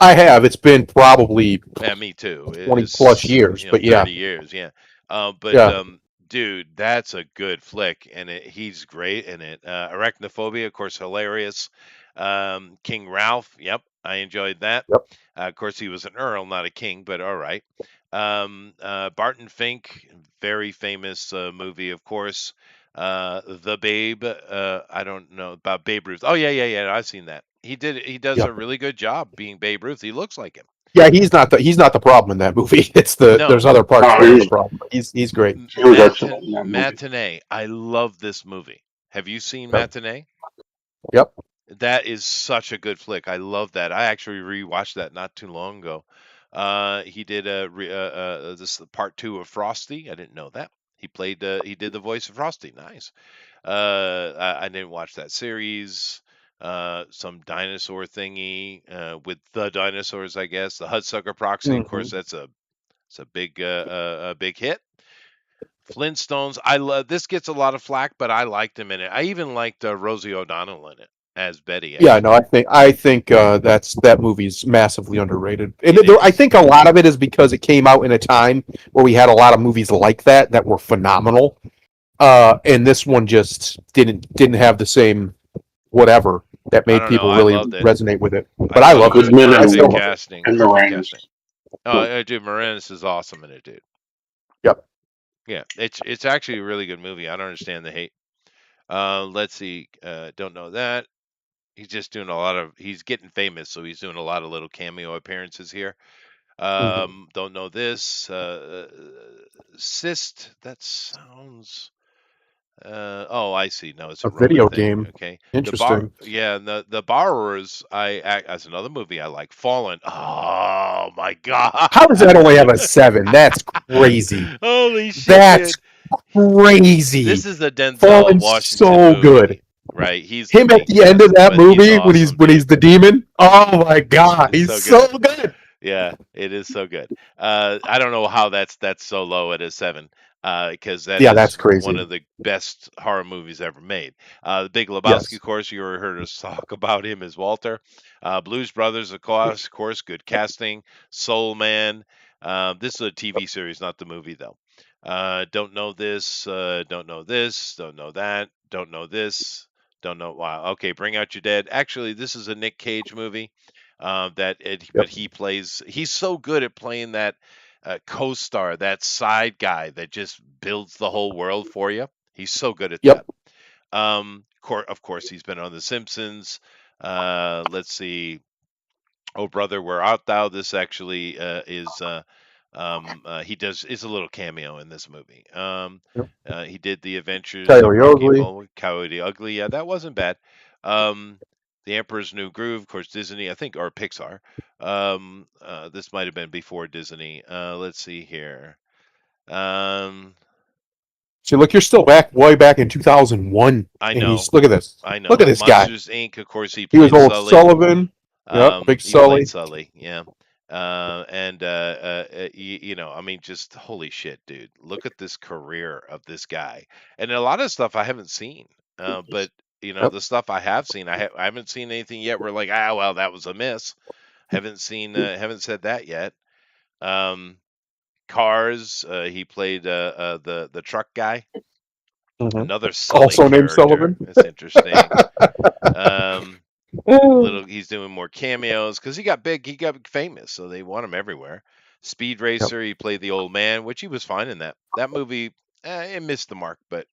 I have. It's been probably Yeah, me too. 20 plus It's years, but yeah. 30 years, yeah. But Yeah. dude, that's a good flick, and he's great in it. Arachnophobia, of course, hilarious. King Ralph, yep, I enjoyed that. Yep. Of course, he was an earl, not a king, but all right. Barton Fink, very famous movie, of course. The Babe, I don't know about Babe Ruth. Oh yeah, yeah, yeah, I've seen that. He does Yeah. a really good job being Babe Ruth. He looks like him. Yeah, he's not the problem in that movie. It's there's No, other parts No, that are the problem. He's great. he was excellent in that movie. Matinee. I love this movie. Have you seen Yep. Matinee? Yep. That is such a good flick. I love that. I actually rewatched that not too long ago. He did this part two of Frosty. I didn't know that. He did the voice of Frosty. Nice. I didn't watch that series. Some dinosaur thingy with the dinosaurs, I guess. The Hudsucker Proxy, of Hmm. course, it's a big hit. Flintstones. I love this. Gets a lot of flack, but I liked him in it. I even liked Rosie O'Donnell in it. as Betty. Yeah, no, Actually, I think that movie's massively underrated, and it I is. think a lot of it is because it came out in a time where we had a lot of movies like that were phenomenal, and this one just didn't have the same whatever that I made don't know. people I really loved it. resonate with it. I But I thought it loved was it. Goodman I perfect still love it. casting. and Perfect Moranis. casting. Oh, dude, Moranis is awesome in it, dude. Yep. Yeah, it's actually a really good movie. I don't understand the hate. Let's see. Don't know that. He's just doing a lot of. He's getting famous, so he's doing a lot of little cameo appearances here. Mhm. Don't know this. Cyst. That sounds. Oh, I see. No, it's a A Roman video thing. game. Okay. Interesting. Yeah, and the borrowers. That's another movie I like. Fallen. Oh my god. How does that only have a 7? That's crazy. Holy shit, That's dude. This crazy. is a Denzel Fallen's Washington so good. movie, right? He's the Him at main the end of cast, that but he's movie awesome, when he's dude. the demon. Oh my god, It's he's so so good. good. Yeah, it is so good. I don't know how that's so low at a 7, because that Yeah, is that's one crazy. of the best horror movies ever made. The Big Lebowski, Yes. of course, you already heard us talk about him as Walter. Blues Brothers, of course, good casting. Soul Man. This is a TV series, not the movie though. Don't know this. Don't know this. Don't know that. Don't know this. Don't know. Wow. Okay, Bring Out Your Dead. Actually, this is a Nick Cage movie. But Yep. he plays. He's so good at playing that co-star, that side guy that just builds the whole world for you. He's so good at Yep. that. Of course, he's been on The Simpsons. Let's see. Oh brother, where art thou? This actually is. He does is a little cameo in this movie. Yep. He did the Adventures of Coyote Rocky and Ugly. Bullwinkle, Coyote Ugly. Yeah, that wasn't bad. Um, the Emperor's New Groove, of course, Disney, I think, or Pixar. This might have been before Disney. Let's see here. Um, See, look, you're still way back in 2001, I and know, he's look at this. I Look at know. this guy. Monsters Inc. Of course, he He was played old Sully. Sullivan. Yep. Big He played Sully. Sully, yeah. I mean, just holy shit, dude. Look at this career of this guy. And a lot of stuff I haven't seen. But Yep. the stuff I have seen, I haven't seen anything yet where like, well, that was a miss. Haven't said that yet. Um, Cars, he played the truck guy, hmm another Sully Also named character. Sullivan. That's interesting. Um, Oh. little he's doing more cameos because he got big, he got famous, so they want him everywhere. Speed Racer, he played the old man, which he was fine in that movie. It missed the mark, but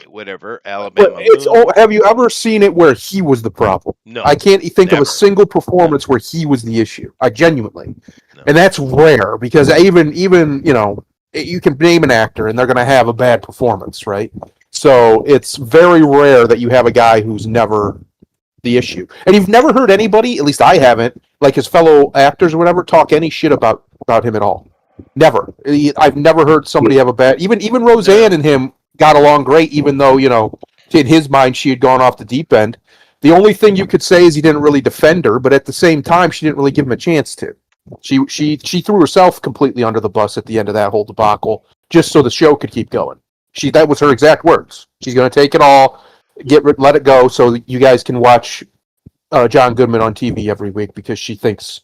whatever. But Alabama it's Moon. have you ever seen it where he was the problem? No, I can't think of a never. single performance where he was the issue. I genuinely, No. and that's rare because even you can name an actor and they're going to have a bad performance, right? So it's very rare that you have a guy who's never the issue, and you've never heard anybody, at least I haven't, like his fellow actors or whatever, talk any shit about him at all. Never. I've never heard somebody have a bad. Even Roseanne No. and him got along great, even though in his mind she had gone off the deep end. The only thing you could say is he didn't really defend her, but at the same time she didn't really give him a chance to. She threw herself completely under the bus at the end of that whole debacle, just so the show could keep going. That was her exact words. She's going to take it all, let it go, so that you guys can watch John Goodman on TV every week because she thinks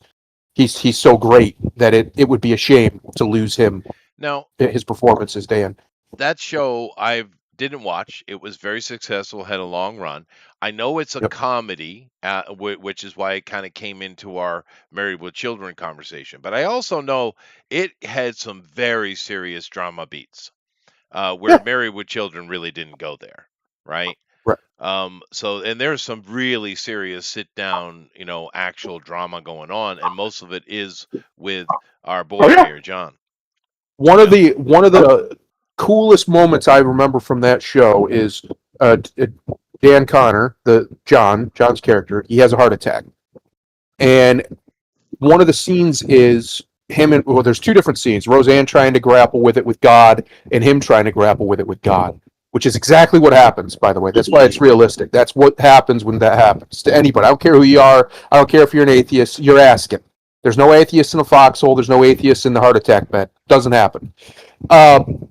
he's so great that it would be a shame to lose him Now, his performances, Dan. that show I didn't watch. It was very successful, had a long run. I know it's a Yep. comedy, which is why it kind of came into our Married with Children conversation. But I also know it had some very serious drama beats, where Yeah. Married with Children really didn't go there, right? Right. And there's some really serious sit down, actual drama going on, and most of it is with our Oh boy yeah. here, John. One You of know, the coolest moments I remember from that show is Dan Connor, John's character. He has a heart attack, and one of the scenes is him and well, there's two different scenes. Roseanne trying to grapple with it with God, and him trying to grapple with it with God, which is exactly what happens. By the way, that's why it's realistic. That's what happens when that happens to anybody. I don't care who you are. I don't care if you're an atheist. You're asking. There's no atheist in a foxhole. There's no atheist in the heart attack bed. Doesn't happen. Um,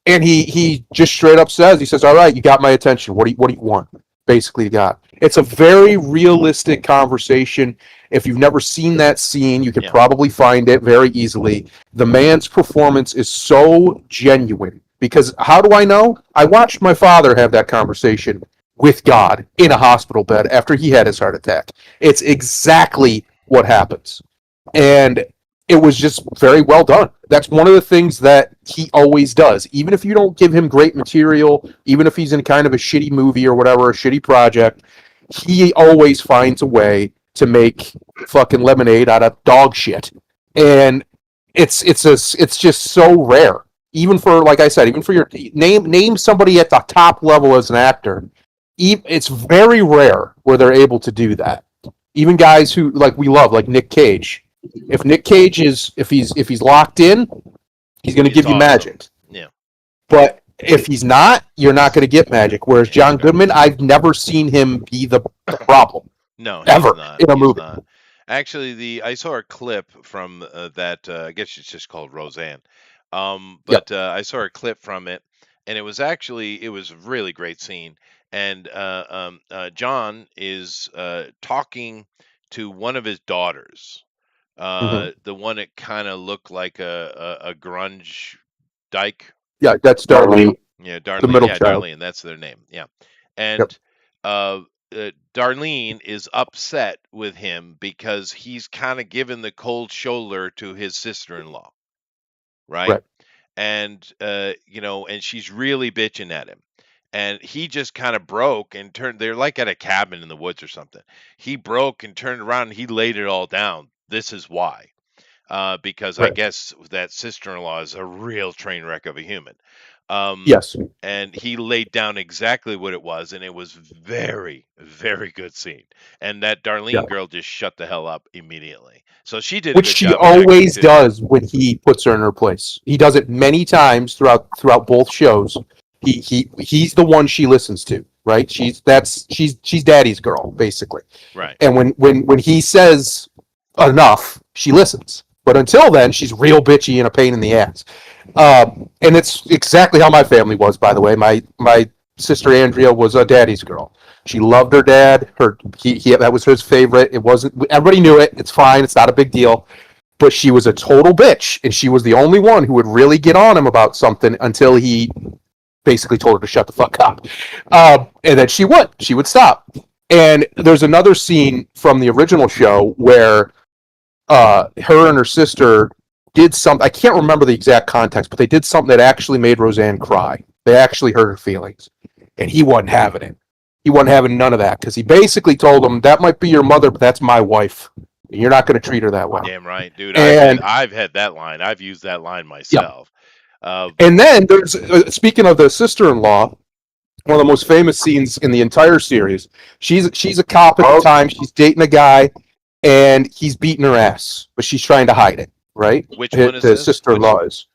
and he just straight up says, he says, "All right, you got my attention. What do you want?" basically to God. It's a very realistic conversation. If you've never seen that scene, you could Yeah. probably find it very easily. The man's performance is so genuine because how do I know? I watched my father have that conversation with God in a hospital bed after he had his heart attack. It's exactly what happens. And it was just very well done. That's one of the things that he always does. Even if you don't give him great material, even if he's in kind of a shitty movie or whatever, a shitty project, he always finds a way to make fucking lemonade out of dog shit. And it's just so rare. Even for, like I said, even for your name somebody at the top level as an actor, it's very rare where they're able to do that. Even guys who like we love, like Nick Cage. If Nick Cage is if he's locked in, he's going to He's give you awesome. magic. Yeah. But if he's not, you're not going to get magic. Whereas Yeah, John you're not. Goodman, I've never seen him be the problem No, he's ever not. in a He's movie. not. Actually, the I saw a clip from that. I guess it's just called Roseanne. Yep. But I saw a clip from it, and it was a really great scene. And John is talking to one of his daughters, Hmm. the one that kind of looked like a grunge dyke. Yeah, that's Darlene, Darlene. Yeah, the Darlene. middle Yeah, child. Darlene. That's their name. Yeah, Yep. and uh, Darlene is upset with him because he's kind of given the cold shoulder to his sister-in-law, right? Right. And and she's really bitching at him. And he just kind of broke and turned. They're like at a cabin in the woods or something. He broke and turned around and he laid it all down. This is why. Because I Right. guess that sister-in-law is a real train wreck of a human. Um, Yes. and he laid down exactly what it was, and it was very, very good scene. And that Yeah. Darlene girl just shut the hell up immediately. So she did a Which good she job of acting always too. does when he puts her in her place. He does it many times throughout both shows. He's the one she listens to, right? She's daddy's girl basically. Right. And when he says enough, she listens. But until then, she's real bitchy and a pain in the ass. And it's exactly how my family was, by the way. My sister Andrea was a daddy's girl. She loved her dad. He that was his favorite. It wasn't everybody knew it. It's fine. It's not a big deal. But she was a total bitch, and she was the only one who would really get on him about something until he basically told her to shut the fuck up. And then she would stop. And there's another scene from the original show where her and her sister did something. I can't remember the exact context, but they did something that actually made Roseanne cry. They actually hurt her feelings, and he wasn't having it. He wasn't having none of that because he basically told them that might be your mother, but that's my wife. You're not going to treat her that well. Damn right, dude. And I've had that line. I've used that line yeah, myself. Uh, and then there's speaking of the sister-in-law, one of the most famous scenes in the entire series. She's a cop at the Oh, time. She's dating a guy, and he's beating her ass, but she's trying to hide it. Right? which one is The this? Which sister-in-law is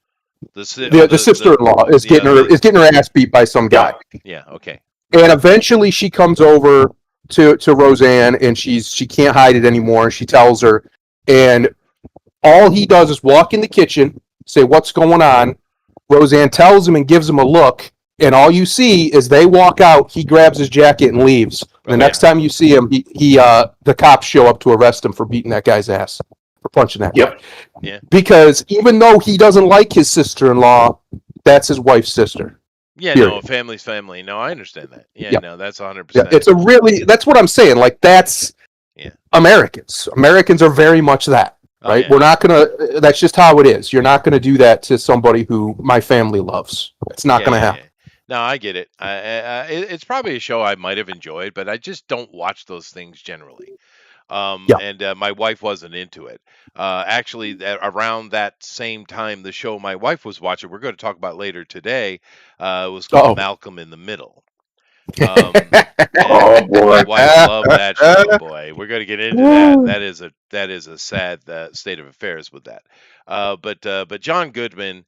the the sister-in-law is yeah getting her ass beat by some yeah. guy, yeah, okay. and eventually she comes over to Roseanne, and she can't hide it anymore. And she tells her, and all he does is walk in the kitchen, say what's going on. Roseanne tells him and gives him a look, and all you see is they walk out. He grabs his jacket and leaves. And the Oh next yeah. time you see him, the cops show up to arrest him for beating that guy's ass, for punching that guy. Yep. Yeah. Because even though he doesn't like his sister-in-law, that's his wife's sister. Yeah, no, Period. family's family. No, I understand that. Yeah, Yeah, no, that's yeah. 100% It's it. a really that's what I'm saying. Like that's Yeah. Americans. Americans are very much that. Oh Right? yeah. We're not gonna. That's just how it is. You're not gonna do that to somebody who my family loves. It's not Yeah, gonna yeah, happen. yeah. No, I get it. It's probably a show I might have enjoyed, but I just don't watch those things generally. Yeah. And my wife wasn't into it. Actually, around that same time, the show my wife was watching, we're going to talk about later today, was called Oh. Malcolm in the Middle. Um, and Oh my boy. wife loved that show. Boy, we're going to get into that. That is a sad state of affairs with that. But John Goodman,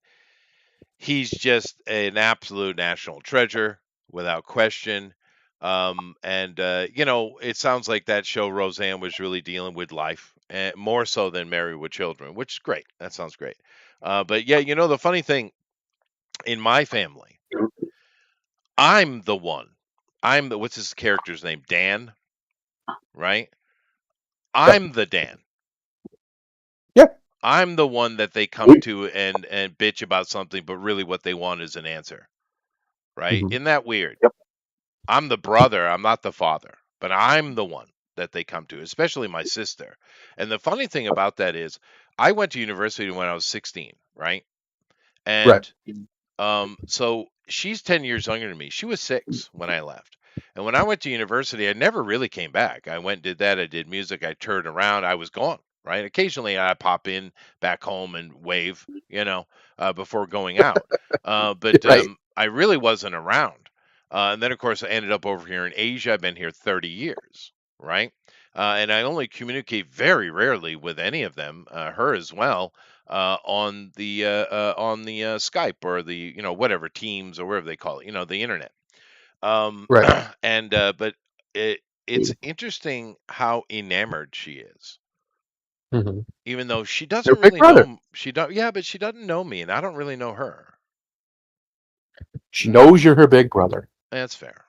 he's just an absolute national treasure without question. And it sounds like that show Roseanne was really dealing with life, more so than Married with Children, which is great. That sounds great. But yeah, the funny thing in my family, I'm the one. I'm the what's his character's name? Dan, right? Yep. I'm the Dan. Yeah. I'm the one that they come to and bitch about something, but really what they want is an answer, right? Hmm. Isn't that weird? Yep. I'm the brother, I'm not the father, but I'm the one that they come to, especially my sister. And the funny thing about that is I went to university when I was 16, right? Right. And so she's 10 years younger than me. She was 6 when I left. And when I went to university, I never really came back. I went and did that. I did music. I turned around. I was gone, right? Occasionally I pop in back home and wave, before going out. But Right. I really wasn't around. And then, of course, I ended up over here in Asia. I've been here 30 years, right? And I only communicate very rarely with any of them, her as well, on the Skype or the whatever Teams or whatever they call it, the internet. Right. And but it's interesting how enamored she is, Hmm. even though she Your doesn't big really brother. know. She don't, yeah, but she doesn't know me, and I don't really know her. She knows you're her big brother. That's fair.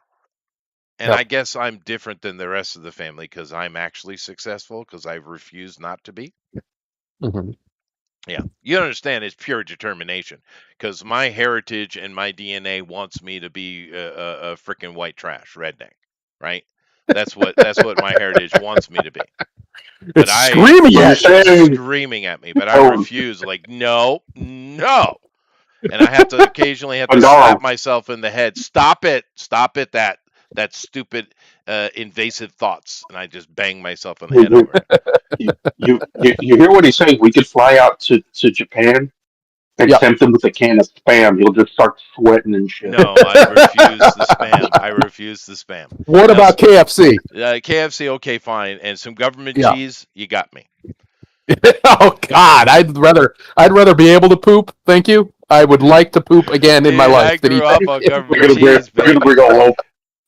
And I Yep. guess I'm different than the rest of the family because I'm actually successful because I refuse not to be. Hmm. Yeah, you understand it's pure determination because my heritage and my DNA wants me to be a freaking white trash redneck, right? That's what my heritage wants me to be. But It's I screaming So you're at you. saying, screaming at me, but I oh, refuse. Like no, no, and I have to occasionally have to slap no, myself in the head. Stop it. That stupid invasive thoughts, and I just bang myself in the head you, over it. you hear what he's saying? We could fly out to Japan and Yep. tempt him with a can of spam. He'll just start sweating and shit. No, I refuse the spam. I refuse the spam. What Now, about KFC? KFC, okay, fine, and some government Yeah. cheese, you got me. Oh God, I'd rather be able to poop. Thank you. I would like to poop again in my Dude, I life than grew eat that up on shit. We're government gonna bring, cheese, we're gonna baby. bring a loaf.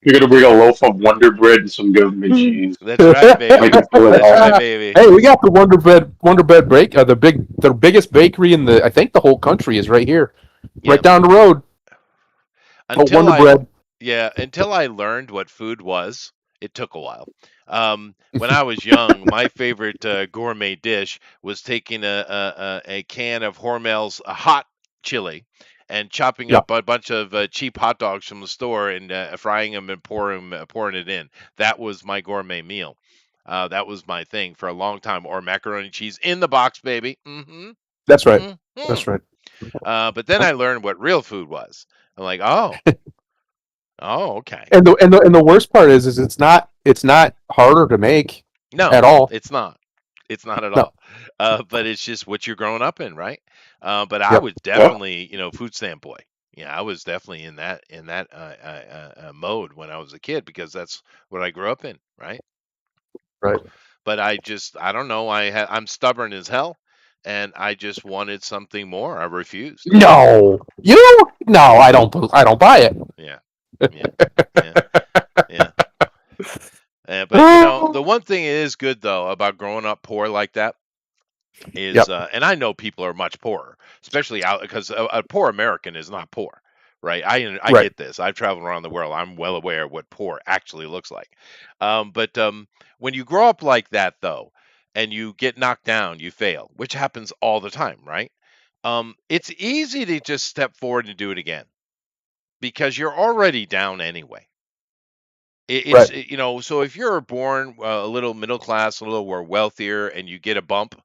We're gonna bring a loaf of Wonder Bread and some government cheese. That's right, Make baby. him feel at That's right, home. baby. Hey, we got the Wonder Bread bake. The biggest bakery in I think the whole country is right here, Yeah. right down the road. Oh, Until Wonder I Bread. Yeah, until I learned what food was, it took a while. When I was young, my favorite gourmet dish was taking a can of Hormel's hot chili and chopping Yeah, up a bunch of cheap hot dogs from the store and frying them and pouring it in. That was my gourmet meal. That was my thing for a long time. Or macaroni cheese in the box, baby. Mm-hmm. that's right. Mm-hmm. That's right. But then I learned what real food was. I'm like, oh, okay. And the worst part is it's not harder to make No, at all. it's not. It's not at No. all. But it's just what you're growing up in, right? But I Yep. was Yeah. definitely, food stamp boy. Yeah, I was definitely in that mode when I was a kid because that's what I grew up in, right? Right. But I don't know. I'm stubborn as hell, and I just wanted something more. I refused. No, you? No, I don't. I don't buy it. Yeah, yeah, yeah, yeah. But the one thing is good though about growing up poor like that is Yep. and I know people are much poorer, especially out because a poor American is not poor, right? I Right. get this. I've traveled around the world. I'm well aware of what poor actually looks like. But when you grow up like that though, and you get knocked down, you fail, which happens all the time, right? It's easy to just step forward and do it again because you're already down anyway. Right. So if you're born a little middle class, a little more wealthier, and you get a bump,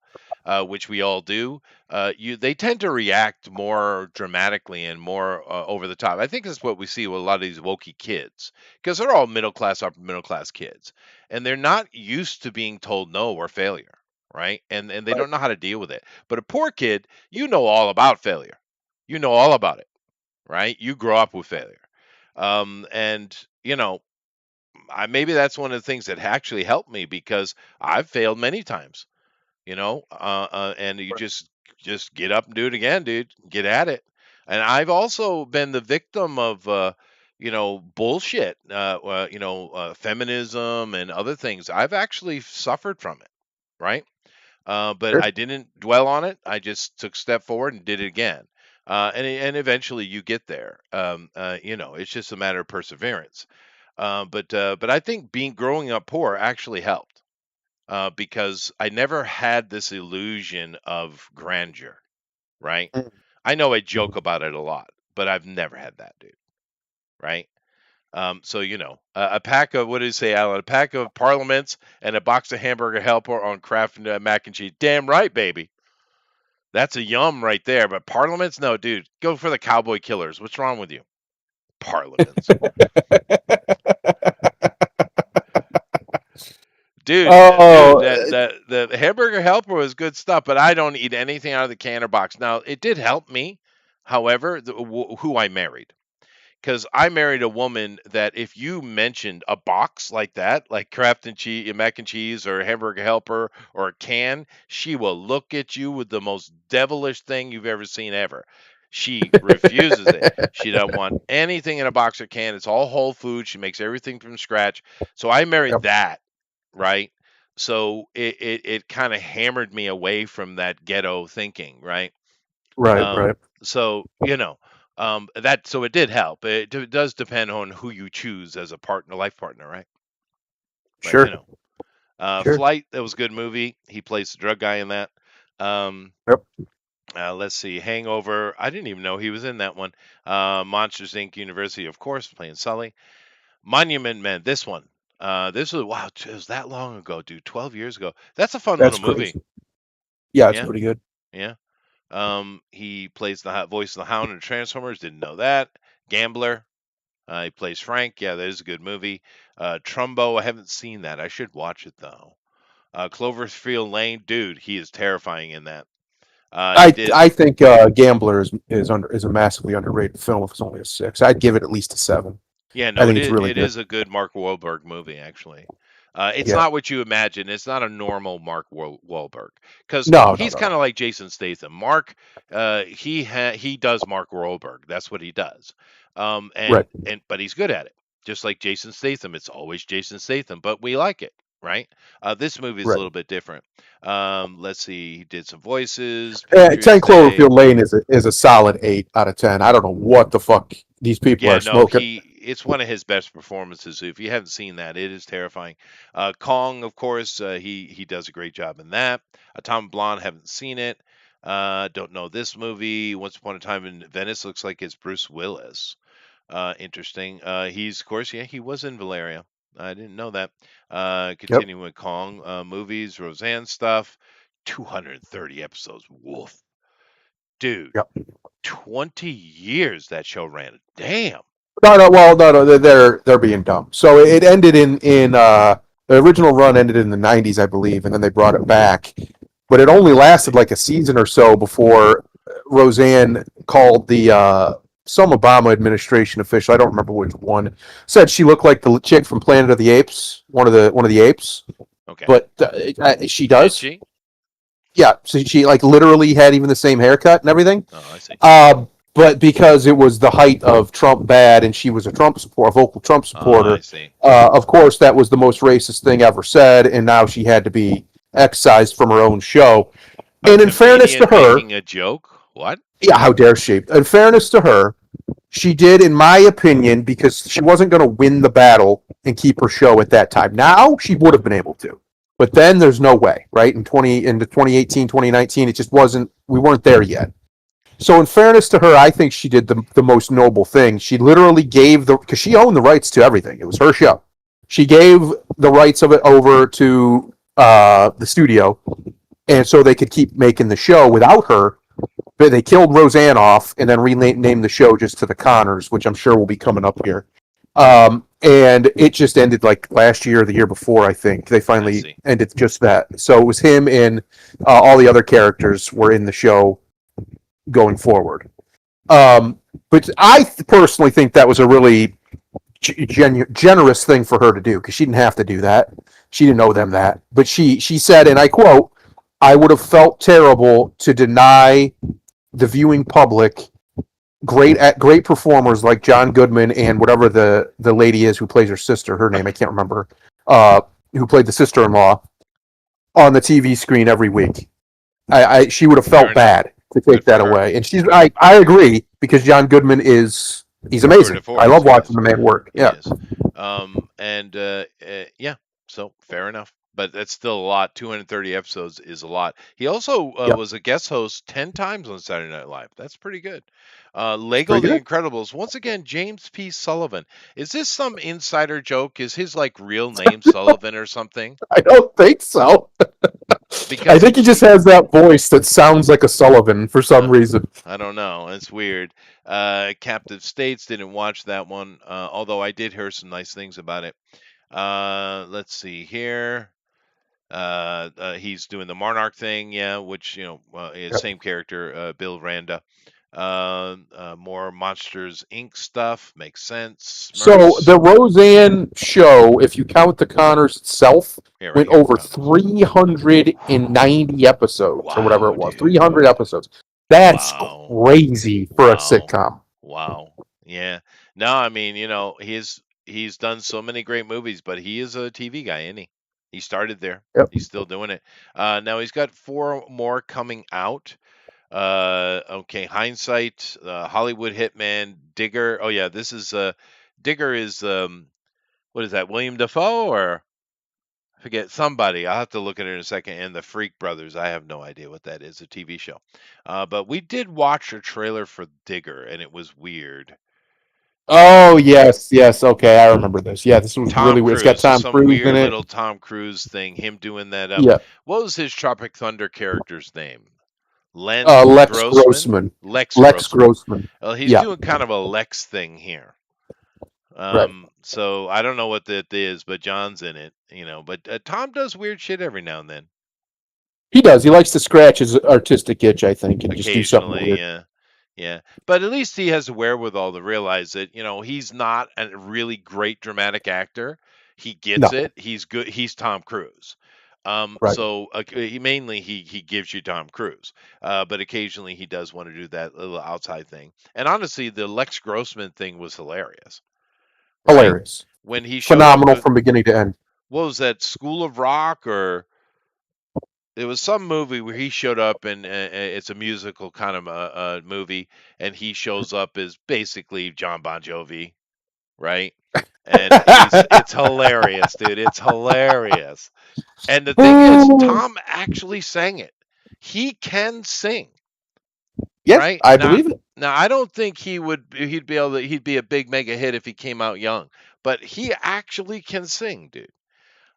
which we all do, they tend to react more dramatically and more over the top. I think that's what we see with a lot of these wokey kids because they're all middle class, upper middle class kids, and they're not used to being told no or failure, right? And they Right. don't know how to deal with it. But a poor kid, you know all about failure, you know all about it, right? You grow up with failure, and maybe that's one of the things that actually helped me because I've failed many times, and you just get up and do it again, dude. Get at it. And I've also been the victim of bullshit, feminism and other things. I've actually suffered from it, right? But Sure. I didn't dwell on it. I just took a step forward and did it again. And eventually you get there. It's just a matter of perseverance. But I think being growing up poor actually helped because I never had this illusion of grandeur, right? I know I joke about it a lot, but I've never had that, dude. Right? So a pack of what did you say, Alan? A pack of Parliaments and a box of hamburger helper on Kraft and mac and cheese. Damn right, baby. That's a yum right there. But Parliaments, no, dude. Go for the Cowboy Killers. What's wrong with you? Parliaments, dude. Dude, Oh, that the hamburger helper was good stuff. But I don't eat anything out of the can or box. Now it did help me. However, who I married. Because I married a woman that if you mentioned a box like that, like Kraft and cheese, mac and cheese, or hamburger helper, or a can, she will look at you with the most devilish thing you've ever seen ever. She refuses it. She doesn't want anything in a box or can. It's all whole food. She makes everything from scratch. So I married yep, that, right? So it kind of hammered me away from that ghetto thinking, right? right, Um, right. so that so it did help. It does depend on who you choose as a partner, life partner, right? But Sure, sure. Flight, that was a good movie. He plays the drug guy in that. Um, Yep. let's see, Hangover. I didn't even know he was in that one. Monsters Inc. University, of course, playing Sully. Monument Men. This one. This was wow. It was that long ago, dude. 12 years ago. That's a fun little That's movie. crazy. Yeah, it's Yeah, pretty good. yeah. He plays the voice of the Hound in Transformers. Didn't know that. Gambler. He plays Frank. Yeah, that is a good movie. Trumbo. I haven't seen that. I should watch it though. Cloverfield Lane. Dude, he is terrifying in that. He did. I think Gambler is a massively underrated film. If it's only a 6, I'd give it at least a 7. Yeah, I no, it think it's is. really It good. is a good Mark Wahlberg movie, actually. It's Yeah. not what you imagine. It's not a normal Mark Wahlberg because No, no, he's no, kind no. of like Jason Statham. Mark, he does Mark Wahlberg. That's what he does. Right, And but he's good at it, just like Jason Statham. It's always Jason Statham, but we like it, right? This movie is a right. little bit different. Let's see. He did some voices. 10 Patriots Day. Cloverfield Lane is a solid 8 out of 10. I don't know what the fuck these people Yeah, are no, smoking. it's one of his best performances. If you haven't seen that, it is terrifying. Kong, of course, he does a great job in that. Tom Blonde, haven't seen it. Don't know this movie. Once Upon a Time in Venice looks like it's Bruce Willis. Interesting. He's of course, yeah, he was in Valeria. I didn't know that. Yep, Continuing with Kong movies, Roseanne stuff. 230 episodes. Woof, dude. yep. 20 years that show ran. Damn. No, no. Well, no, no. They're being dumb. So it ended in the original run ended in the '90s, I believe, and then they brought it back. But it only I lasted see. like a season or so before Roseanne called the some Obama administration official. I don't remember which one. Said she looked like the chick from Planet of the Apes, one of the apes. Okay. But she Did does. she? Yeah, so she like literally had even the same haircut and everything. Oh, I see. But because it was the height of Trump bad and she was a Trump supporter, a vocal Trump Oh, I supporter, see. of course that was the most racist thing ever said, and now she had to be excised from her own show. A And in fairness to comedian her, making a joke? What? yeah, how dare she? In fairness to her, she did, in my opinion, because she wasn't going to win the battle and keep her show at that time. Now she would have been able to. But then there's no way, right? Into 2018, 2019, it just wasn't, we weren't there yet. So in fairness to her, I think she did the most noble thing. She literally gave because she owned the rights to everything. It was her show. She gave the rights of it over to the studio, and so they could keep making the show without her. But they killed Roseanne off and then renamed the show just to the Connors, which I'm sure will be coming up here. And it just ended like last year or the year before, I think. They I finally see. ended just that. So it was him and all the other characters were in the show going forward. But I personally think that was a really generous thing for her to do because she didn't have to do that. She didn't owe them that. But she said, and I quote, "I would have felt terrible to deny the viewing public great performers like John Goodman and whatever the lady is who plays her sister. Her name I can't remember. Who played the sister-in-law on the TV screen every week. She would have Fair felt enough. bad to Good take for that her. away. And I agree because John Goodman is He's tour amazing. de I love force. watching Yes, the man work. he Yeah, is. Yeah, so fair enough. But that's still a lot. 230 episodes is a lot. He also yeah, was a guest host 10 times on Saturday Night Live. That's pretty good. it's Lego pretty The good. Incredibles. Once again, James P. Sullivan. Is this some insider joke? Is his like real name Sullivan or something? I don't think so. I Because think he just has that voice that sounds like a Sullivan for some uh, reason. I don't know. It's weird. Captive States, didn't watch that one, although I did hear some nice things about it. Let's see here. He's doing the Monarch thing, yeah, which is Yep. same character, Bill Randa. More Monsters Inc. stuff makes sense. So Smurfs. the Roseanne show, if you count the Connors itself, Here, right went here, over Connors. 390 episodes or whatever Wow, it was. dude. 300 episodes. That's Wow. crazy for a Wow. sitcom. Wow. Yeah. No, I mean, he's done so many great movies, but he is a TV guy, isn't he? He started there. Yep. He's still doing it. Now he's got four more coming out. Okay, Hindsight, Hollywood Hitman, Digger. Oh yeah, this is Digger is what is that? William Dafoe or I forget somebody. I'll have to look at it in a second. And the Freak Brothers. I have no idea what that is. A TV show. But we did watch a trailer for Digger, and it was weird. Oh yes, yes. Okay, I remember this. Yeah, this was Tom really weird. It's got Cruise. There's Tom some Cruise in weird it. little Tom Cruise thing. Him doing that. Yeah. What was his Tropic Thunder character's name? Len Lex Grossman. Grossman. Lex Lex Grossman. Grossman. He's Yeah. doing kind of a Lex thing here. Right. So I don't know what that is, but John's in it. But Tom does weird shit every now and then. He does. He likes to scratch his artistic itch, I think, and just do something Occasionally, weird. yeah. Yeah. But at least he has the wherewithal to realize that, he's not a really great dramatic actor. He gets No. it. He's good. He's Tom Cruise. Right. So he gives you Tom Cruise, but occasionally he does want to do that little outside thing. And honestly, the Lex Grossman thing was hilarious, right? Hilarious. When he showed up Phenomenal with from beginning to end. what was that, School of Rock, or it was some movie where he showed up, and it's a musical kind of a movie, and he shows up as basically John Bon Jovi, right? And it's hilarious, dude. It's hilarious. And the thing is, Tom actually sang it. He can sing, Yeah, right? I Now, believe it. I don't think he'd be a big mega hit if he came out young, but he actually can sing, dude.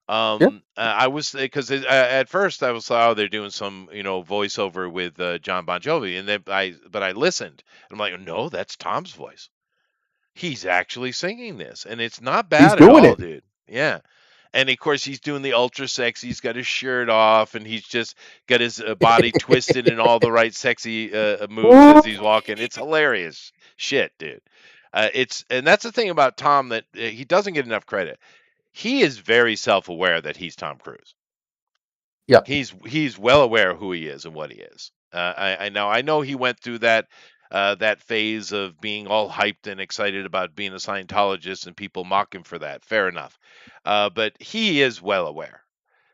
Yeah. I was because at first I was like, oh, they're doing some voiceover with John Bon Jovi, and then I listened, and I'm like, no, that's Tom's voice. He's actually singing this, and it's not He's bad at doing all, it. dude. Yeah. And of course, he's doing the ultra sexy. He's got his shirt off, and he's just got his body twisted in all the right sexy moves as he's walking. It's hilarious shit, dude. And that's the thing about Tom, that he doesn't get enough credit. He is very self-aware that he's Tom Cruise. Yeah. He's well aware of who he is and what he is. I know he went through that phase of being all hyped and excited about being a Scientologist, and people mock him for that. Fair enough, but he is well aware.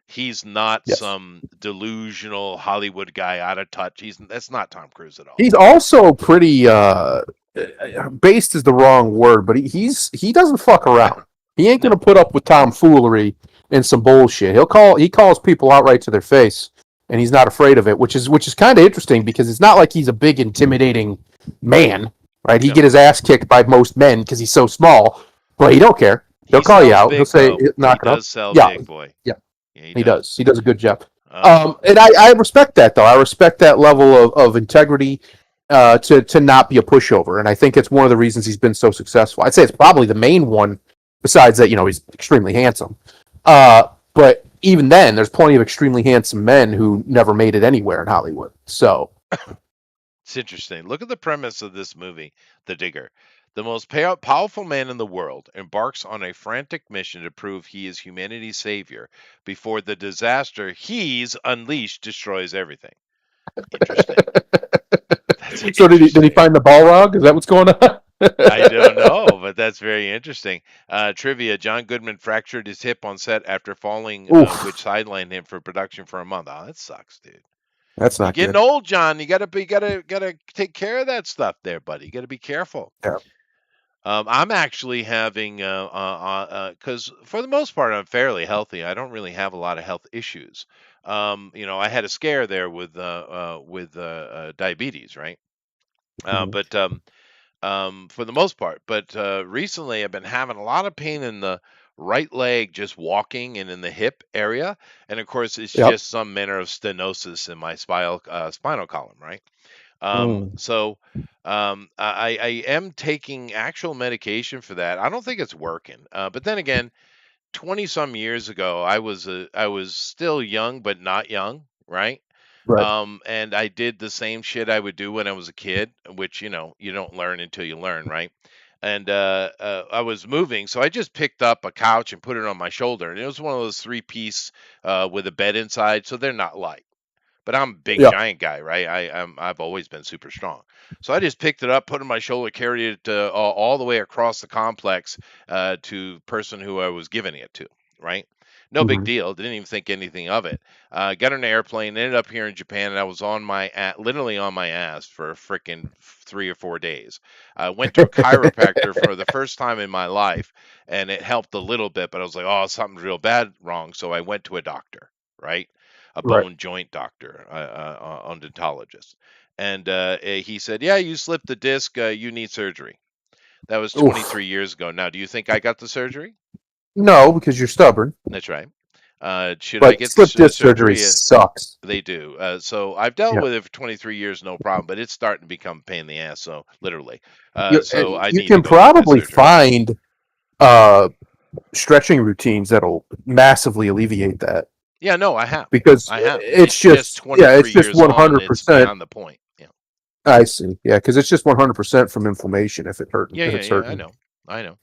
He's not Yes. some delusional Hollywood guy out of touch. That's not Tom Cruise at all. He's also pretty based is the wrong word, but he doesn't fuck around. He ain't No, gonna put up with tomfoolery and some bullshit. He calls people outright to their face, and he's not afraid of it, which is kind of interesting because it's not like he's a big intimidating man, right? He no. get his ass kicked by most men because he's so small, but he don't care. He'll He call you sells out. He'll big say though. He knock it up. does sell Yeah, big, boy. yeah. Yeah, he He does. does. He does a good job. Um, And I respect that though. I respect that level of integrity to not be a pushover, and I think it's one of the reasons he's been so successful. I'd say it's probably the main one. Besides that, he's extremely handsome. But even then, there's plenty of extremely handsome men who never made it anywhere in Hollywood. So It's interesting. Look at the premise of this movie, The Digger. The most powerful man in the world embarks on a frantic mission to prove he is humanity's savior before the disaster he's unleashed destroys everything. Interesting. That's so did he interesting. find the Balrog? Is that what's going on? I don't know, but that's very interesting. Trivia: John Goodman fractured his hip on set after falling, which Oof, sidelined him for production for a month. Oh, that sucks, dude. that's You're not getting good. old, John. You gotta take care of that stuff there, buddy. You gotta be careful. Yeah. I'm actually having, because for the most part, I'm fairly healthy. I don't really have a lot of health issues. I had a scare there with diabetes, right? Mhm. But for the most part. But recently, I've been having a lot of pain in the right leg, just walking, and in the hip area. And of course, it's Yep. just some manner of stenosis in my spinal column, right? Mm. So I am taking actual medication for that. I don't think it's working. But then again, 20 some years ago, I was still young but not young, right? Right. And I did the same shit I would do when I was a kid, which you don't learn until you learn, right? And I was moving, so I just picked up a couch and put it on my shoulder, and it was one of those three-piece with a bed inside, so they're not light. But I'm a big Yeah. giant guy, right? I've always been super strong. So I just picked it up, put it on my shoulder, carried it all the way across the complex to the person who I was giving it to, right? No big Hmm. deal. Didn't even think anything of it. Got on an airplane, ended up here in Japan, and I was literally on my ass for a freaking 3 or 4 days. I went to a chiropractor for the first time in my life, and it helped a little bit, but I was like, oh, something's real bad wrong. So I went to a doctor, right? A Right. bone joint doctor, odontologist. And he said, yeah, you slipped the disc. You need surgery. That was Oof. 23 years ago. Now, do you think I got the surgery? No, because you're stubborn. That's right. Should I But get the slip disc surgery surgery? sucks. They do. So I've dealt Yeah. with it for 23 years, no problem, but it's starting to become a pain in the ass. So literally, so I You need to can go get that probably surgery. find uh, stretching routines that'll massively alleviate that Yeah, no, I have. because I have. it's It's just just, yeah, it's 23 just years on. It's 100%. beyond the point. Yeah. I see. Yeah, because it's just 100% from inflammation Yeah, if yeah, it's yeah. I hurting. know, I know.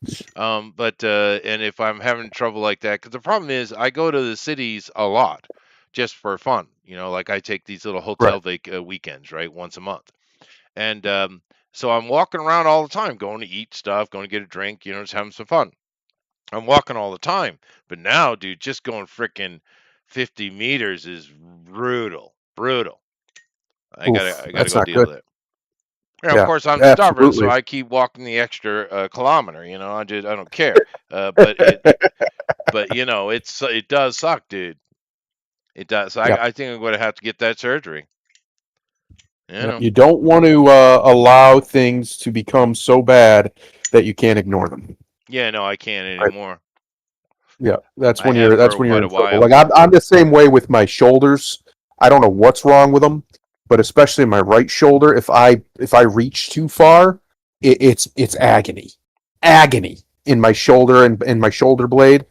But and if I'm having trouble like that, because the problem is I go to the cities a lot, just for fun. Like I take these little Right. weekends, right, once a month, and so I'm walking around all the time, going to eat stuff, going to get a drink, just having some fun. I'm walking all the time, but now, dude, just going freaking 50 meters is brutal, brutal. Oof, I gotta that's go not deal good. with it. Yeah, of Yeah, course I'm stubborn, so absolutely. I keep walking the extra kilometer. I don't care. But it does suck, dude. It does. So Yep. I think I'm going to have to get that surgery. You Yep. know. You don't want to allow things to become so bad that you can't ignore them. Yeah, no, I can't Right. anymore. Yeah, I have that's for when you're quite in a trouble. while. Like I'm the same way with my shoulders. I don't know what's wrong with them, but especially my right shoulder, if I reach too far, it's agony in my shoulder and in my shoulder blade.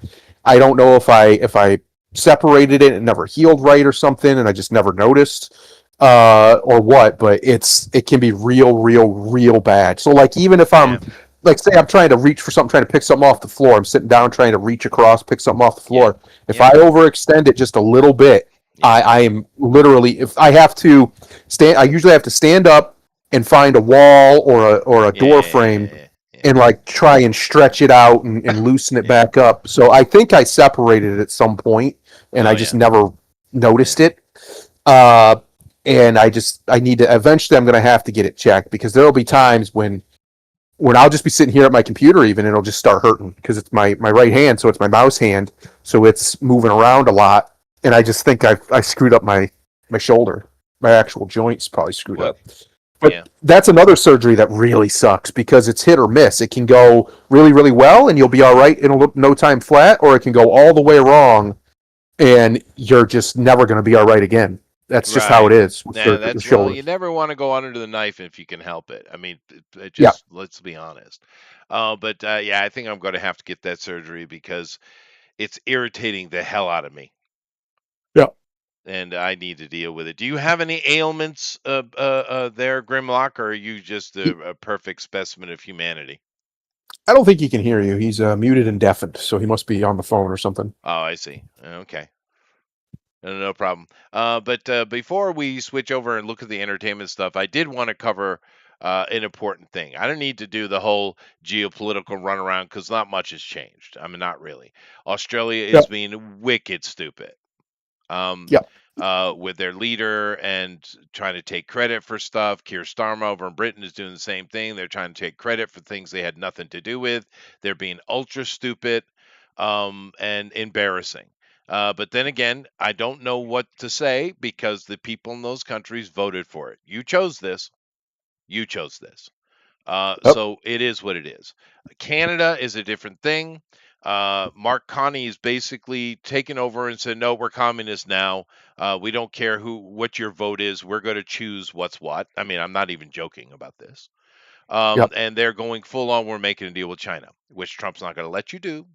I don't know if I separated it and never healed right or something, and I just never noticed, or what. But it can be real bad. So like even if I'm Yeah, like say I'm trying to reach for something, trying to pick something off the floor. I'm sitting down trying to reach across, pick something off the yeah, floor. If I yeah, overextend it just a little bit, yeah, I am literally if I have to stand, I usually have to stand up and find a wall or a yeah, door yeah, yeah, frame yeah, yeah, and like try and stretch it out and loosen it yeah. back up. So I think I separated it at some point and I Oh just yeah, never yeah, noticed it. Uh, and I need to eventually I'm going to have to get it checked because there'll be yeah, times when I'll just be sitting here at my computer even and it'll just start hurting because it's my right hand, so it's my mouse hand, so it's moving around a lot, and I just think I screwed up my shoulder. My actual joints probably screwed well, up. But yeah, that's another surgery that really sucks because it's hit or miss. It can go really well and you'll be all right in no time flat, or it can go all the way wrong and you're just never going to be all right again. That's just how right. it is with, Nah, with that's well. You shoulders. never want to go under the knife if you can help it. I mean, it Yeah, just let's be honest. But yeah, I think I'm going to have to get that surgery because it's irritating the hell out of me, yeah. and I need to deal with it. Do you have any ailments there, Grimlock, or are you just a perfect specimen of humanity? I don't think he can hear you. He's muted and deafened, so he must be on the phone or something. Oh, I see. Okay. No problem. But before we switch over and look at the entertainment stuff, I did want to cover an important thing. I don't need to do the whole geopolitical runaround because not much has changed. I mean, not really. Australia Yeah, is being wicked stupid. Um, yeah. with their leader and trying to take credit for stuff. Keir Starmer over in Britain is doing the same thing. They're trying to take credit for things they had nothing to do with. They're being ultra stupid and embarrassing. But then again, I don't know what to say because the people in those countries voted for it. You chose this. You chose this. Yep. So it is what it is. Canada is a different thing. Mark Carney is basically taken over and said, "No, we're communists now. We don't care what your vote is. We're going to choose what's what." I mean, I'm not even joking about this. Yep. And they're going full on. We're making a deal with China, which Trump's not going to let you do.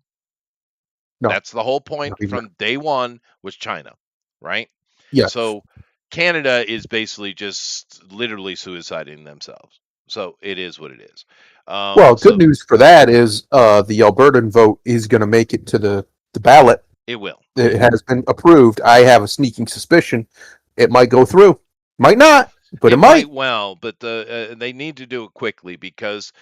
No. That's the whole Not point even. from day one was China, right? Yes. So Canada is basically just literally suiciding themselves. So it is what it is. Well, good So news for that is the Albertan vote is going to make it to the ballot. it will. It has been approved. I have a sneaking suspicion it might go through. Might not, but it It might might. well, but they need to do it quickly because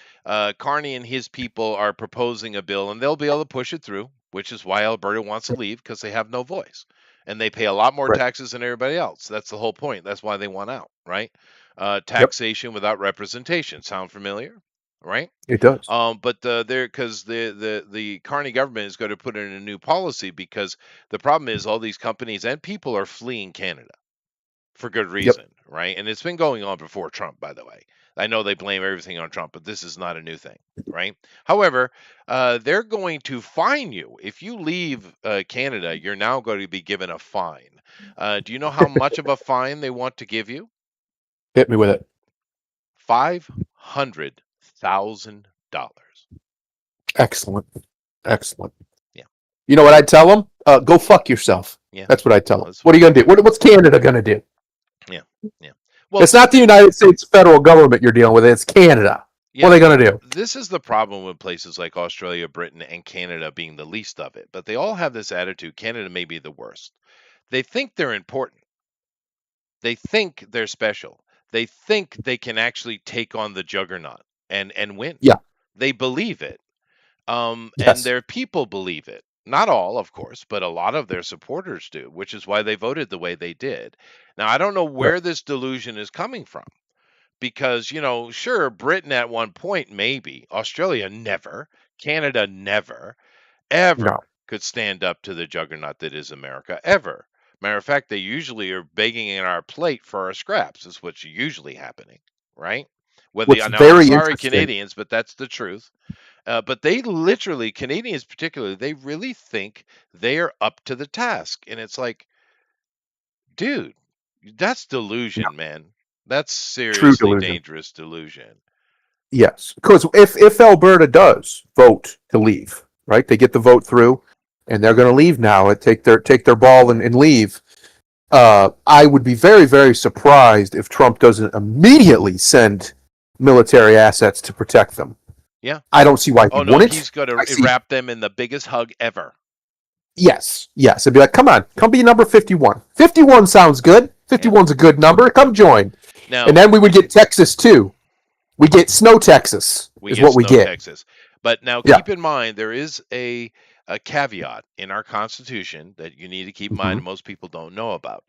Carney and his people are proposing a bill, and they'll be able to push it through, which is why Alberta wants to leave because they have no voice, and they pay a lot more Right. taxes than everybody else. That's the whole point. That's why they want out, right? Yep. Taxation without representation. Sound familiar? Right? It does. But there because the Carney government is going to put in a new policy because the problem is all these companies and people are fleeing Canada for good Yep. reason, right? And it's been going on before Trump, by the way. I know they blame everything on Trump, but this is not a new thing, right? However, they're going to fine you if you leave Canada. You're now going to be given a fine. Do you know how much of a fine they want to give you? Hit me with it. $500,000. Excellent. Excellent. Yeah, You know what I'd tell them? Go fuck yourself. yeah. That's what I'd tell Well, them. that's What are you going to do? What's Canada going to do? yeah, yeah. Well, It's not the United States federal government you're dealing with. It's Canada. What yeah, are they going to do? this is the problem with places like Australia, Britain, and Canada being the least of it. But they all have this attitude. Canada may be the worst. They think they're important. They think they're special. They think they can actually take on the juggernaut and win. Yeah. They believe it. And Yes. their people believe it. Not all, of course, but a lot of their supporters do, which is why they voted the way they did. Now, I don't know Right. where this delusion is coming from because, sure, Britain at one point, maybe, Australia never, Canada never, No. ever could stand up to the juggernaut that is America, ever. Matter of fact, they usually are begging in our plate for our scraps, is what's usually happening, right? Whether What's now, I'm very sorry, interesting. Canadians, but that's the truth. But they literally, Canadians particularly, they really think they are up to the task. And it's like, dude, that's Yeah. delusion, man. That's True seriously delusion. dangerous delusion. Yes. Because if Alberta does vote to leave, right? They get the vote through, and they're going to leave now. And take their ball and leave. I would be very, very surprised if Trump doesn't immediately send military assets to protect them. Yeah. I don't see why he Oh, no, wouldn't. he's going I to see. wrap them in the biggest hug ever. Yes. Yes. It'd be like, come on, come be number 51. 51 sounds good. Yeah. 51's a good number. Come join. Now, And then we would get Texas too. We get Snow Texas we is get what we Snow, get. Texas. But now Yeah. keep in mind, there is a caveat in our Constitution that you need to keep in mind, Mm-hmm. and most people don't know about.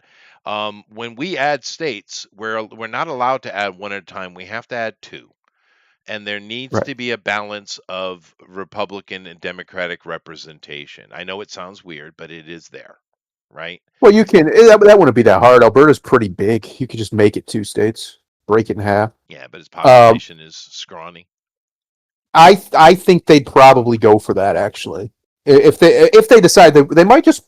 When we add states, we're not allowed to add one at a time. We have to add two. And there needs Right. to be a balance of Republican and Democratic representation. I know it sounds weird, but it is there, right? Well, you can. That wouldn't be that hard. Alberta's pretty big. You could just make it 2 states, break it in half. Yeah, but its Um, population is scrawny. I think they'd probably go for that actually. If they decide they might just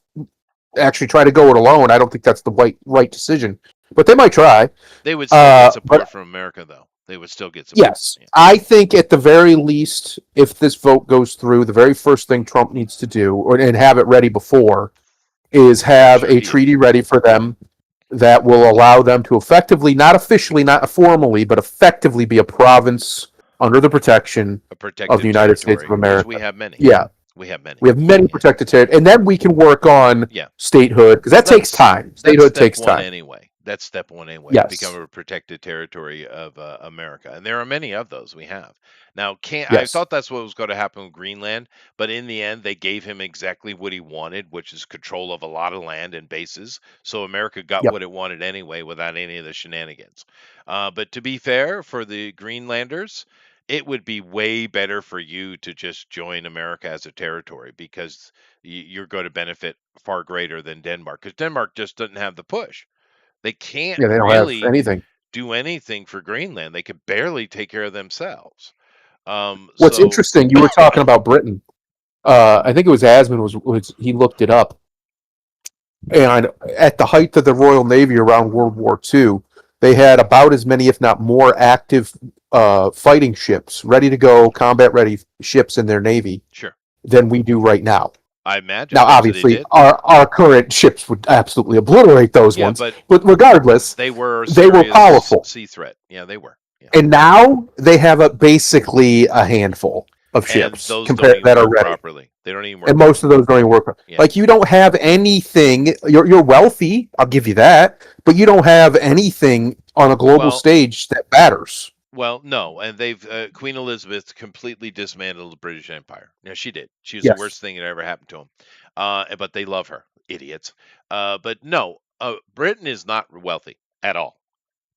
actually try to go it alone. I don't think that's the right decision, but they might try. They would still get support But from America, though. They would still get support. yes, Yeah. I think at the very least, if this vote goes through, the very first thing Trump needs to do, and have it ready before, is have Sure a he is. treaty ready for them that will allow them to effectively, not officially, not formally, but effectively be a province under the protection A of protected the United States of territory, which we America. have many. Yeah, We have many. we have many Yeah. protected territories, and then we can work on Yeah. statehood because that takes time. That's Statehood step takes one time. anyway. That's step one anyway, to become Yes. a protected territory of America. And there are many of those we have. Now, can't I Yes. thought that's what was going to happen with Greenland, but in the end, they gave him exactly what he wanted, which is control of a lot of land and bases. So America got Yep. what it wanted anyway without any of the shenanigans. But to be fair, for the Greenlanders, it would be way better for you to just join America as a territory because you're going to benefit far greater than Denmark because Denmark just doesn't have the push. They can't Yeah, they don't have really anything. do anything for Greenland. They could barely take care of themselves. What's So interesting, you were talking about Britain. I think it was Asman was he looked it up, and at the height of the Royal Navy around World War II, they had about as many, if not more, active fighting ships, ready to go, combat ready ships in their navy sure, than we do right now. I Now, bet you they obviously, did. our current ships would absolutely obliterate those Yeah, ones, but but regardless, they were a they were serious powerful. sea threat. Yeah, they were. Yeah, And now they have basically a handful of and ships those don't compared even that are work ready, properly. They don't even work and most of properly. those don't even work. Yeah. Like you don't have anything. You're wealthy, I'll give you that, but you don't have anything on a global Well, stage that matters. no, and they've Queen Elizabeth completely dismantled the British Empire. Yeah, she did. She was the Yes. worst thing that ever happened to them. But they love her, idiots. But no, Britain is not wealthy at all.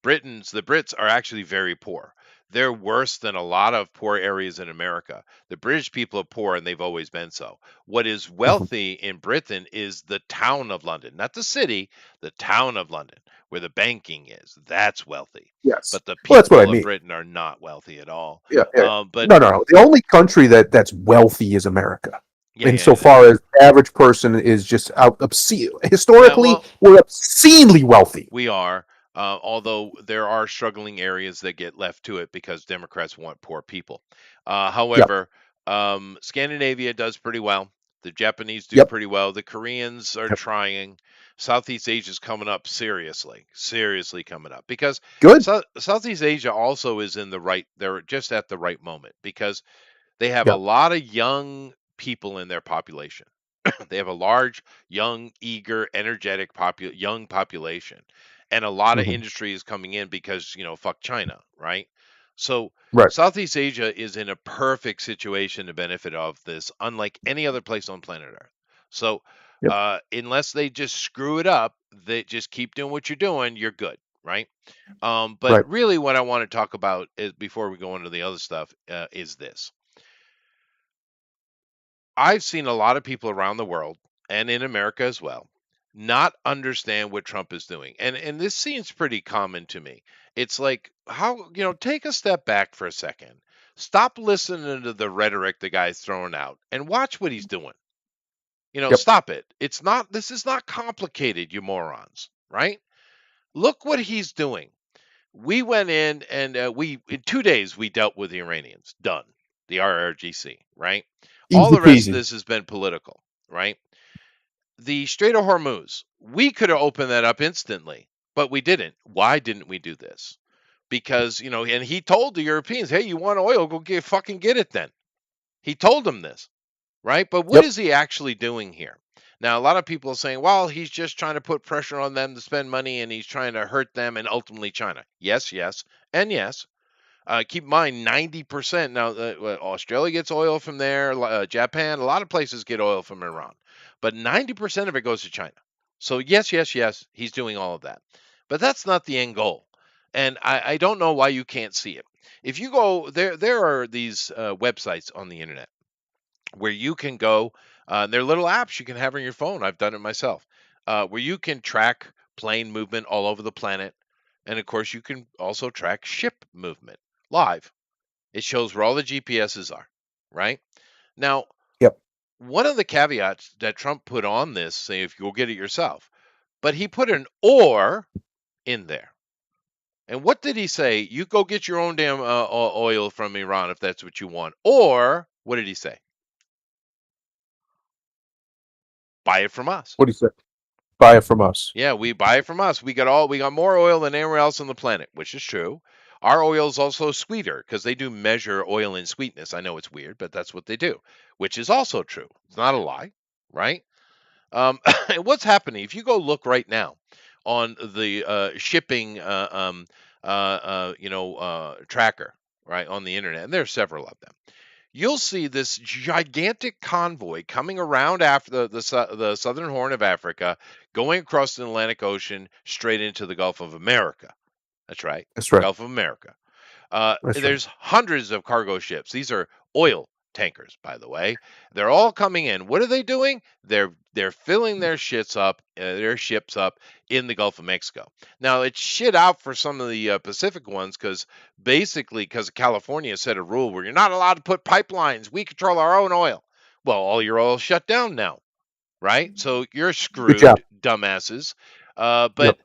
The Brits are actually very poor. They're worse than a lot of poor areas in America. The British people are poor and they've always been so. What is Mhm. wealthy in Britain is the town of London, not the city, the town of London, where the banking is. That's wealthy. Yes. But the Well, that's what I people of mean. Britain are not wealthy at all. Yeah, yeah. But No, no, no. The only country that's wealthy is America. yeah, yeah, it Insofar is. as the average person is just out obscene. Yeah, Historically, well, we're obscenely wealthy. we are, although there are struggling areas that get left to it because Democrats want poor people. Yep. However, Scandinavia does pretty well. The Japanese do Yep. pretty well. The Koreans are Yep. trying. Southeast Asia is coming up seriously, seriously coming up because Good. Southeast Asia also is in the right. They're just at the right moment because they have a Yep. lot of young people in their population. They have a large, young, eager, energetic young population, and a lot of Hmm. industry is coming in because fuck China, right? So Right. Southeast Asia is in a perfect situation to benefit of this, unlike any other place on planet Earth. So Yep. unless they just screw it up, they just keep doing what you're doing, you're good, right? But Right. really, what I want to talk about is before we go into the other stuff is this. I've seen a lot of people around the world and in America as well not understand what Trump is doing. And this seems pretty common to me. It's like take a step back for a second. Stop listening to the rhetoric the guy's throwing out and watch what he's doing. Yep. Stop it. This is not complicated, you morons, right? Look what he's doing. We went in and in 2 days we dealt with the Iranians. Done. The RRGC, right? All Easy the rest of peasy. this has been political, right? The Strait of Hormuz, we could have opened that up instantly, but we didn't. Why didn't we do this? Because, and he told the Europeans, hey, you want oil, go fucking get it then. He told them this, right? But what Yep. is he actually doing here? Now, a lot of people are saying, well, he's just trying to put pressure on them to spend money and he's trying to hurt them and ultimately China. Yes, yes, and yes. Keep in mind, 90% now. Australia gets oil from there. Japan, a lot of places get oil from Iran, but 90% of it goes to China. So yes, yes, yes, he's doing all of that, but that's not the end goal. And I don't know why you can't see it. If you go there are these websites on the internet where you can go. They're little apps you can have on your phone. I've done it myself, where you can track plane movement all over the planet, and of course you can also track ship movement live. It shows where all the GPSs are, right? Now, Yep. one of the caveats that Trump put on this, say if you'll get it yourself, but he put an or in there. And what did he say? You go get your own damn oil from Iran if that's what you want. Or what did he say? Buy it from us. What do you say? Buy it from us. Yeah, we buy it from us. We got more oil than anywhere else on the planet, which is true. Our oil is also sweeter because they do measure oil in sweetness. I know it's weird, but that's what they do, which is also true. It's not a lie, right? And what's happening? If you go look right now on the shipping tracker, right, on the internet, and there's several of them, you'll see this gigantic convoy coming around after the southern horn of Africa, going across the Atlantic Ocean straight into the Gulf of America. That's right, That's right. Gulf of America. That's right. There's hundreds of cargo ships. These are oil tankers, by the way. They're all coming in. What are they doing? They're filling their ships up in the Gulf of Mexico. Now it's shit out for some of the Pacific ones because California set a rule where you're not allowed to put pipelines. We control our own oil. Well, all your oil's shut down now, right? So you're Good job. screwed, dumbasses. Yep.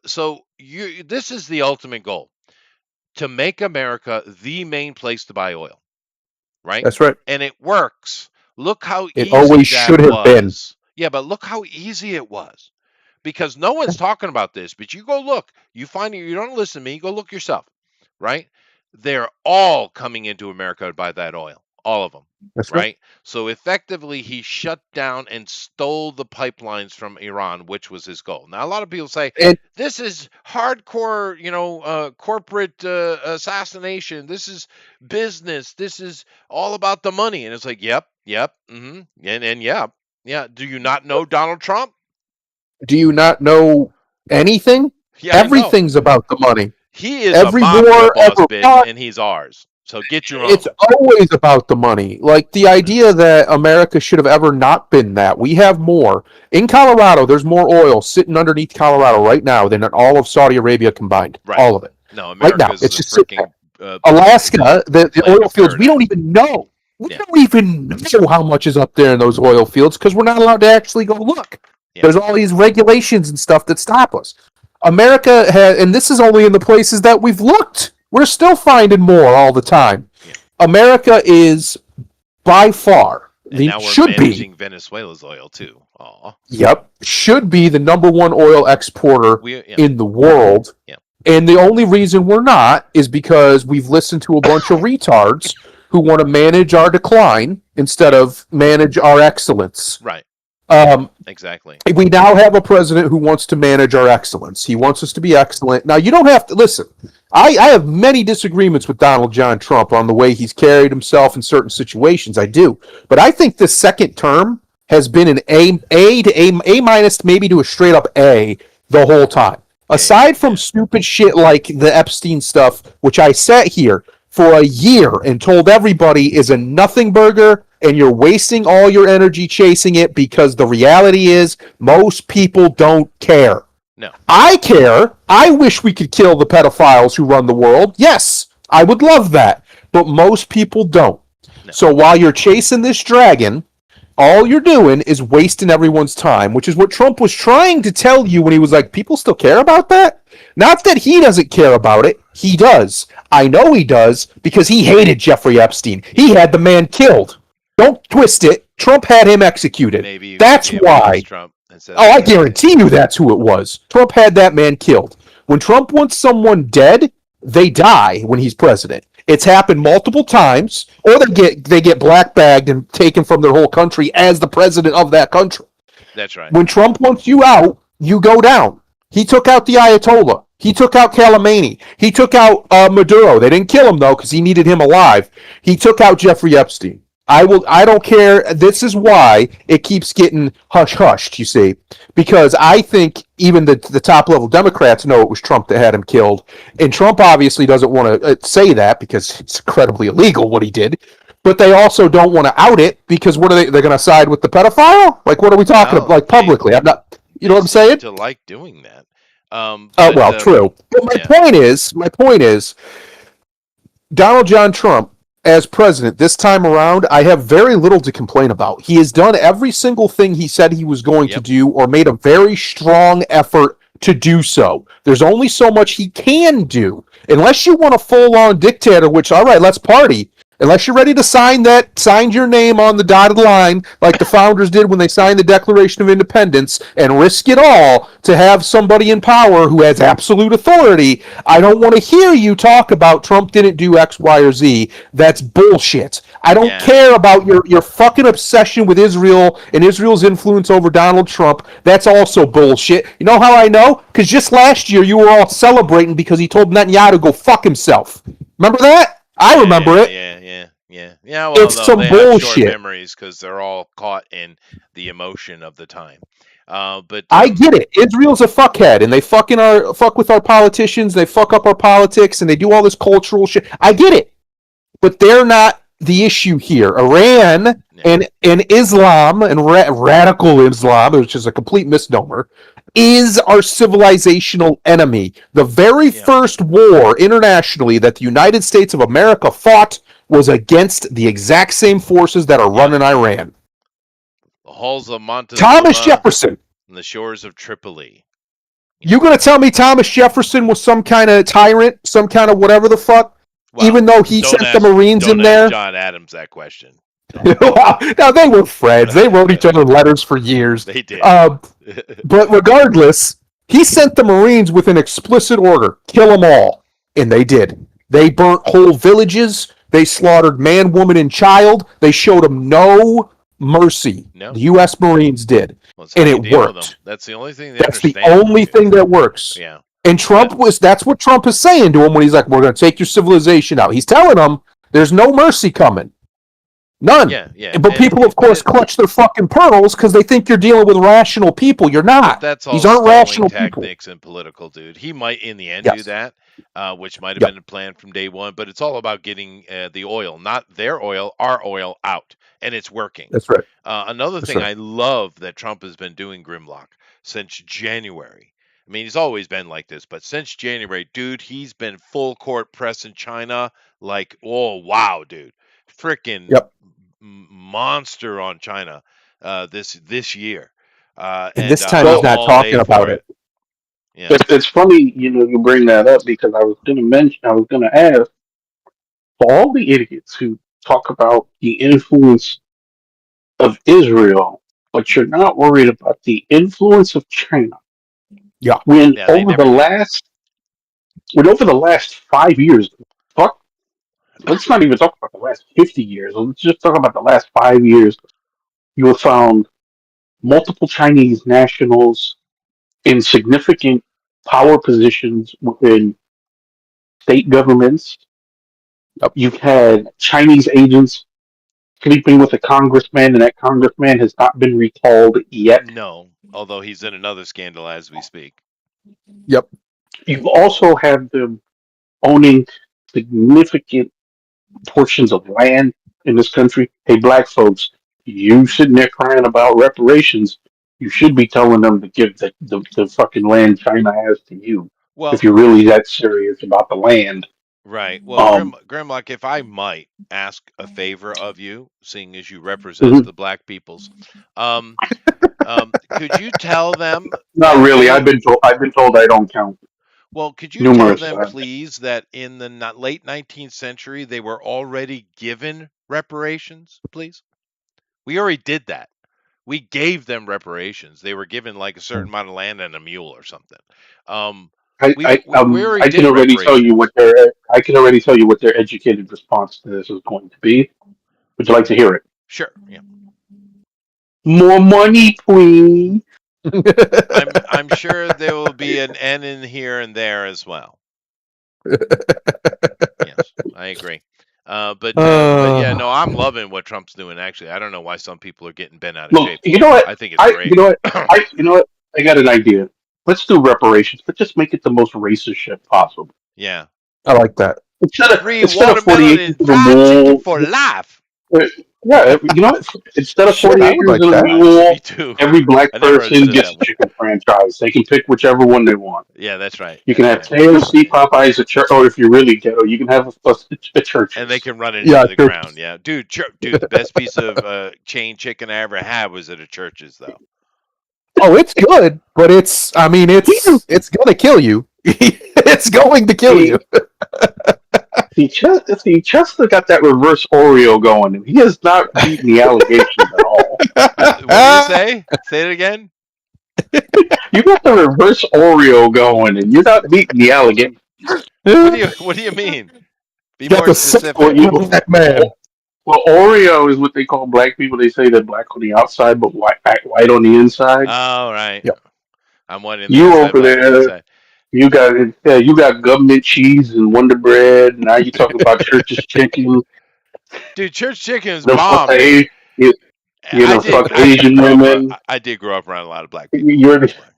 So you this is the ultimate goal, to make America the main place to buy oil, right? That's right. And it works. Look how It easy always that should have been. was. Yeah, but look how easy it was. Because no one's talking about this, but you go look. You find you don't listen to me, go look yourself, right? They're all coming into America to buy that oil. All of them, That's right. right? So effectively, he shut down and stole the pipelines from Iran, which was his goal. Now, a lot of people say And this is hardcore, corporate assassination. This is business. This is all about the money. And it's like, yep, and yeah, yeah. Do you not know Donald Trump? do you not know anything? Yeah, I know. Everything's about the money. He is a Every mafia war boss ever bitch, fought, and he's ours. So get your own. it's always about the money. Like the idea that America should have ever not been that. We have more. In Colorado, there's more oil sitting underneath Colorado right now than in all of Saudi Arabia combined. Right. All of it. No, Right now. America's It's the just sitting freaking there. Alaska, the land oil of fields, we paradise. don't even know. We Yeah. don't even know how much is up there in those oil fields because we're not allowed to actually go look. Yeah. There's all these regulations and stuff that stop us. America has, and this is only in the places that we've looked. We're still finding more all the time. Yeah. America is by far And now we're should managing be. Venezuela's oil too. Aw. Yep, should be the number one oil exporter in the world. Yeah. And the only reason we're not is because we've listened to a bunch of retards who want to manage our decline instead of manage our excellence. Right. Um, Exactly. we now have a president who wants to manage our excellence. He wants us to be excellent. Now, you don't have to listen. I have many disagreements with Donald John Trump on the way he's carried himself in certain situations. I do, but I think this second term has been an A to A minus, maybe to a straight up A the whole time. Aside from stupid shit like the Epstein stuff, which I sat here for a year and told everybody is a nothing burger and you're wasting all your energy chasing it because the reality is most people don't care. No. I care. I wish we could kill the pedophiles who run the world. Yes, I would love that. But most people don't. No. So while you're chasing this dragon, all you're doing is wasting everyone's time, which is what Trump was trying to tell you when he was like, people still care about that? Not that he doesn't care about it. He does. I know he does because he hated Jeffrey Epstein. He had the man killed. Don't twist it. Trump had him executed. Maybe That's why. Trump I guarantee you that's who it was. Trump had that man killed. When Trump wants someone dead, they die when he's president. It's happened multiple times, or they get black bagged and taken from their whole country as the president of that country. That's right. When Trump wants you out, you go down. He took out the Ayatollah. He took out Khamenei. He took out Maduro. They didn't kill him though because he needed him alive. He took out Jeffrey Epstein. I don't care. This is why it keeps getting hushed, you see, because I think even the top level Democrats know it was Trump that had him killed. And Trump obviously doesn't want to say that because it's incredibly illegal what he did. But they also don't want to out it because what are they're going to side with the pedophile? Like, what are we talking about? Like, publicly? I'm not, you know what I'm saying? To like doing that. True. But my point is, Donald John Trump, as president this time around, I have very little to complain about. He has done every single thing he said he was going to do or made a very strong effort to do so. There's only so much he can do. Unless you want a full-on dictator, which, all right, let's party. Unless you're ready to sign your name on the dotted line, like the founders did when they signed the Declaration of Independence, and risk it all to have somebody in power who has absolute authority, I don't want to hear you talk about Trump didn't do X, Y, or Z. That's bullshit. I don't Yeah. care about your fucking obsession with Israel and Israel's influence over Donald Trump. That's also bullshit. You know how I know? Because just last year you were all celebrating because he told Netanyahu to go fuck himself. Remember that? I Yeah, remember yeah, it. yeah, yeah, yeah. Yeah, well, It's no, some they have short bullshit. memories because they're all caught in the emotion of the time. But I get it. Israel's a fuckhead, and they fuck with our politicians. They fuck up our politics, and they do all this cultural shit. I get it, but they're not the issue here. Iran yeah, and Islam and radical Islam, which is a complete misnomer, is our civilizational enemy. The very yeah, first war internationally that the United States of America fought was against the exact same forces that are yeah. running Iran. The halls of Thomas Montezuma Jefferson. and the shores of Tripoli. Yeah. You gonna tell me Thomas Jefferson was some kind of tyrant, some kind of whatever the fuck, Well, even though he don't sent the ask Marines don't in ask there? John Adams that question. No. Wow. Now they were friends. They wrote each other letters for years. They did. Uh, but regardless, he sent the Marines with an explicit order: kill them all, and they did. They burnt whole villages. They slaughtered man, woman, and child. They showed them no mercy. No. The U.S. Marines did, Well, that's how and you it deal with them. worked. That's the only thing they That's the understand. only thing that works. Yeah. And That that's what Trump is saying to him when he's like, we're going to take your civilization out. He's telling them there's no mercy coming. None. yeah, yeah. But people, of course, clutch their fucking pearls because they think you're dealing with rational people. You're But not. that's all These aren't stalling rational people. tactics and political, dude. He might, in the end, do Yes. that, which might have Yep. been a plan from day one. But it's all about getting the oil, not their oil, our oil out, and it's working. That's right. Another That's thing right. I love that Trump has been doing, Grimlock, since January. I mean, he's always been like this, but since January, dude, he's been full court press in China. Like, oh wow, dude, freaking Yep. monster on China this year. And And this time he's So I'm not all A talking for about it. it. Yeah. it's funny, you bring that up because I was gonna ask for all the idiots who talk about the influence of Israel, but you're not worried about the influence of China. Yeah. When Yeah, they over the never do. last when over the last 5 years, fuck, let's not even talk about the last 50 years. Let's just talk about the last 5 years. You have found multiple Chinese nationals in significant power positions within state governments. Yep. You've had Chinese agents sleeping with a congressman, and that congressman has not been recalled yet. No, although he's in another scandal as we speak. Yep. You've also had them owning significant portions of land in this country. Hey, black folks, you sitting there crying about reparations, you should be telling them to give the fucking land China has to you if Well, you're really that serious about the land. right. Well, Um, Grimlock, if I might ask a favor of you, seeing as you represent mhm. the black peoples, um, could you tell them Not that really. they I've been told I don't count Well, could you tell numerous them, times. please, that in the late 19th century they were already given reparations, please? We already did that. We gave them reparations. They were given like a certain amount of land and a mule or something. Um, we already I can did already tell you reparations. I can already tell you what their educated response to this is going to be. Would you like to hear it? Sure, yeah. More money, please. I'm sure there will be an N in here and there as well. Yes, I agree. But yeah, no, I'm loving what Trump's doing. Actually, I don't know why some people are getting bent out of Look, shape you for know it. what? I think it's great. You know what? I got an idea. Let's do reparations, but just make it the most racist shit possible. Yeah, I like that. free Instead of watermelon 40 and acres of a fried chicken mule, for life. yeah, you know what? Instead of Shit, 40 I would acres like of a that. Nice, me mule, too. every black I never person understood gets that a one. chicken franchise. They can pick whichever one they want. Yeah, that's right. You can That's have right. KFC, Yeah. Popeyes, a church, or if you're really ghetto, you can have a And they churches. can run it Yeah, into the sure. ground. Yeah, dude, the best piece of chain chicken I ever had was at a church's, though. Oh, it's good, but I mean, it's gonna kill you. It's going to kill See, you. Chester got that reverse Oreo going, and he has not beaten the allegations at all. What do you say? Say it again. You got the reverse Oreo going, and you're not beating the allegations. What do you mean? Be You got more the sick Well, specific. you, black man. well, Oreo is what they call black people. They say they're black on the outside, but white on the inside. Oh, right. Yep. I'm white on the You outside, over black on the there, inside. you got government cheese and Wonder Bread. Now you talking about church's chicken, Dude, church chicken's the fuck bomb, dude. you, you I know, did. fuck Asian women. I did grow up around a lot of black people. Don't You're get me wrong.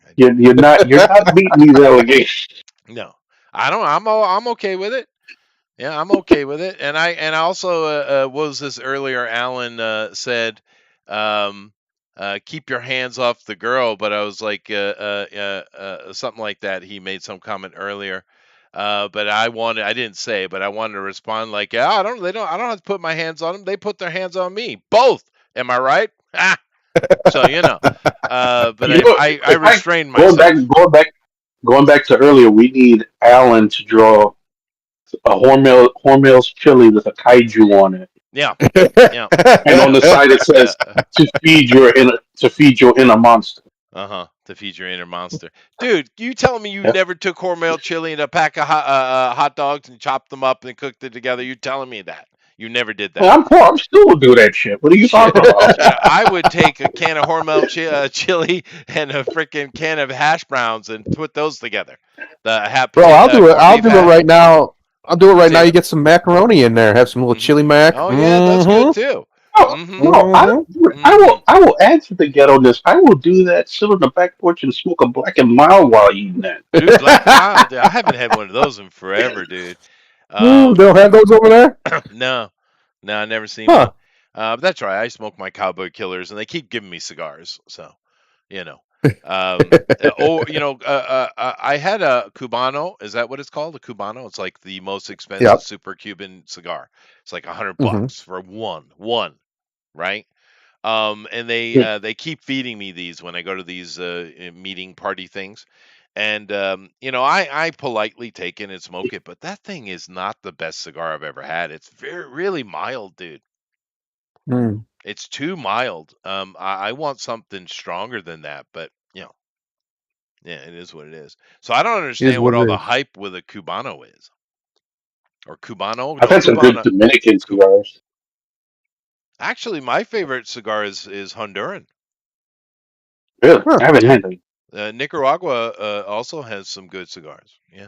I did. you're not beating these allegations. No, I don't. I'm okay with it. Yeah, I'm okay with it. And I also what was this earlier? Alan said, um, "Keep your hands off the girl," but I was like, something like that. He made some comment earlier. But I didn't say, but I wanted to respond like, yeah, I don't have to put my hands on them. They put their hands on me. Both. Am I right? Ah. So, but You know, I in fact, restrained going back, myself. going back, going back to earlier, we need Alan to draw a Hormel's chili with a kaiju on it, Yeah. Yeah. and on Yeah. the side it says to feed your inner monster. Uh-huh. To feed your inner monster. Dude, you telling me you Yeah. never took Hormel chili and a pack of hot dogs and chopped them up and cooked it together? You telling me that? You never did And that. I'm poor. I'm still will do that shit. What are you Shit. talking about? I would take a can of Hormel chili and a freaking can of hash browns and put those together. The Bro, I'll do it. corned I'll beef do it hash. right now. I'll do it right now. Say You that. get some macaroni in there. Have some little Hmm. chili mac. Oh yeah, that's good Mm-hmm. too. No, Hmm. no, Mm-hmm. Hmm. I will add to the ghetto this. I will do that. Sit on the back porch and smoke a black and mild while eating that. Dude, Black and Mild. I haven't had one of those in forever, dude. They don't have those over there? No, no, I never seen one. Huh. But that's right. I smoke my cowboy killers, and they keep giving me cigars. So, you know. I had a Cubano. Is that what it's called? A Cubano. It's like the most expensive Yep. super Cuban cigar. It's like Mm-hmm. $100 for one, right? And they keep feeding me these when I go to these meeting party things. And I politely take it and smoke it, but that thing is not the best cigar I've ever had. It's really mild, dude. Mm. It's too mild. I want something stronger than that, but yeah, it is what it is. So I don't It is understand what what all it the is. hype with a Cubano is. Or Cubano? I've No, had some good Cubana. Dominican Cu- cigars. Actually, my favorite cigar is Honduran. Really, Huh. I haven't Yeah. had them. Nicaragua also has some good cigars. Yeah.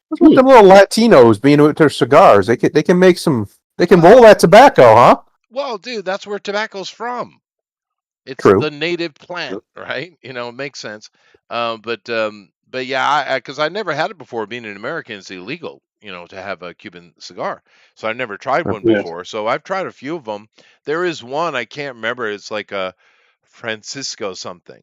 What's with Hmm. them little Latinos being with their cigars? They can make some. They can roll Well, that tobacco, huh? dude, that's where tobacco's from. It's True. the native plant, right? It makes sense. But yeah, because I never had it before. Being an American, it's illegal, to have a Cuban cigar. So I never tried one Yeah. before. So I've tried a few of them. There is one I can't remember. It's like a Francisco something,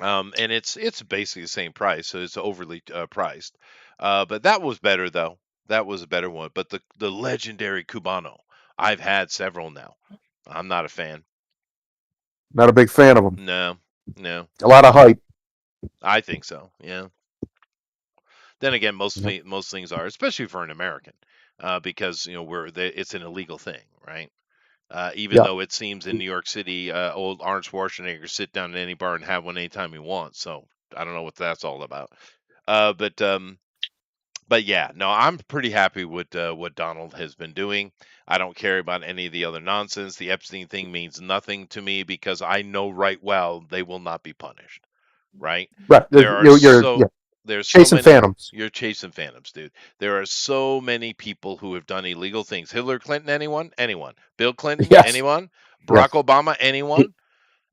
and it's basically the same price, so it's overly priced. But that was better though. That was a better one. But the legendary Cubano, I've had several now. I'm not a fan. Not a big fan of them. No, no. A lot of hype. I think so. Yeah. Then again, Yep. most things are, especially for an American, because it's an illegal thing, right? Even Yep. though it seems in New York City, old Arnold Schwarzenegger can sit down in any bar and have one anytime he wants. So I don't know what that's all about. Uh, but um, but yeah, no, I'm pretty happy with what Donald has been doing. I don't care about any of the other nonsense. The Epstein thing means nothing to me because I know right well they will not be punished. Right? Right. There are You're so yeah, there's so chasing many. phantoms. You're chasing phantoms, dude. There are so many people who have done illegal things. Hillary Clinton, anyone? Anyone. Bill Clinton, Yes. anyone? Barack Yes. Obama, anyone?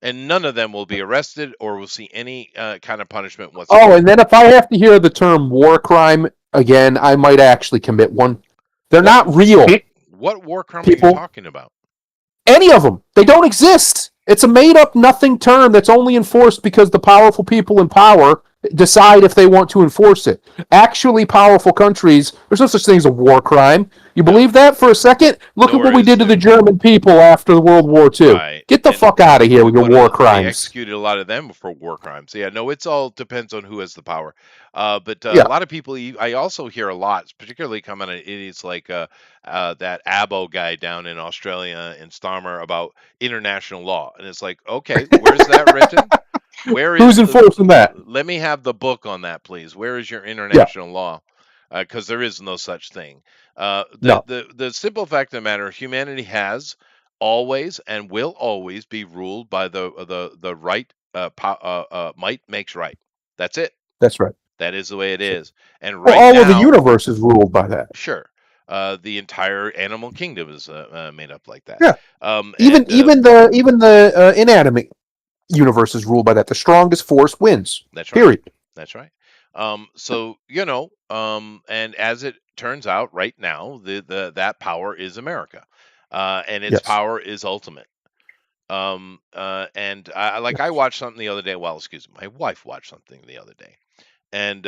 And none of them will be arrested or will see any kind of punishment Oh, whatsoever. and then if I have to hear the term war crime again, I might actually commit one. They're What not real, what war crime are you people. talking about? Any of them. They don't exist. It's a made up nothing term that's only enforced because the powerful people in power decide if they want to enforce it. Actually powerful countries, there's no such thing as a war crime. You No, believe that for a second? Look at nor what we is did to the there. German people after World War II. Right. Get the And fuck out of here we with your put war we crimes. executed a lot of them for war crimes. Yeah, no, it's all depends on who has the power. But a Yeah, lot of people, I also hear a lot, particularly coming at idiots like that Abo guy down in Australia and Starmer about international law, and it's like, okay, where's that written? Where who's is enforcing that? let me have the book on that, please. Where is your Yeah, international law? Because there is no such thing. no, The simple fact of the matter, humanity has always and will always be ruled by the right might makes right. That's it. that's right. That is the way it So, is. And well, right all of the now, universe is ruled by that. sure, the entire animal kingdom is made up like that. Yeah, even And even the inanimate universe is ruled by that. The strongest force wins. That's right. Period. That's right. So and as it turns out, right now, the that power is America, and its Yes. power is ultimate. And I Yes. watched something the other day. Well, excuse me, my wife watched something the other day, and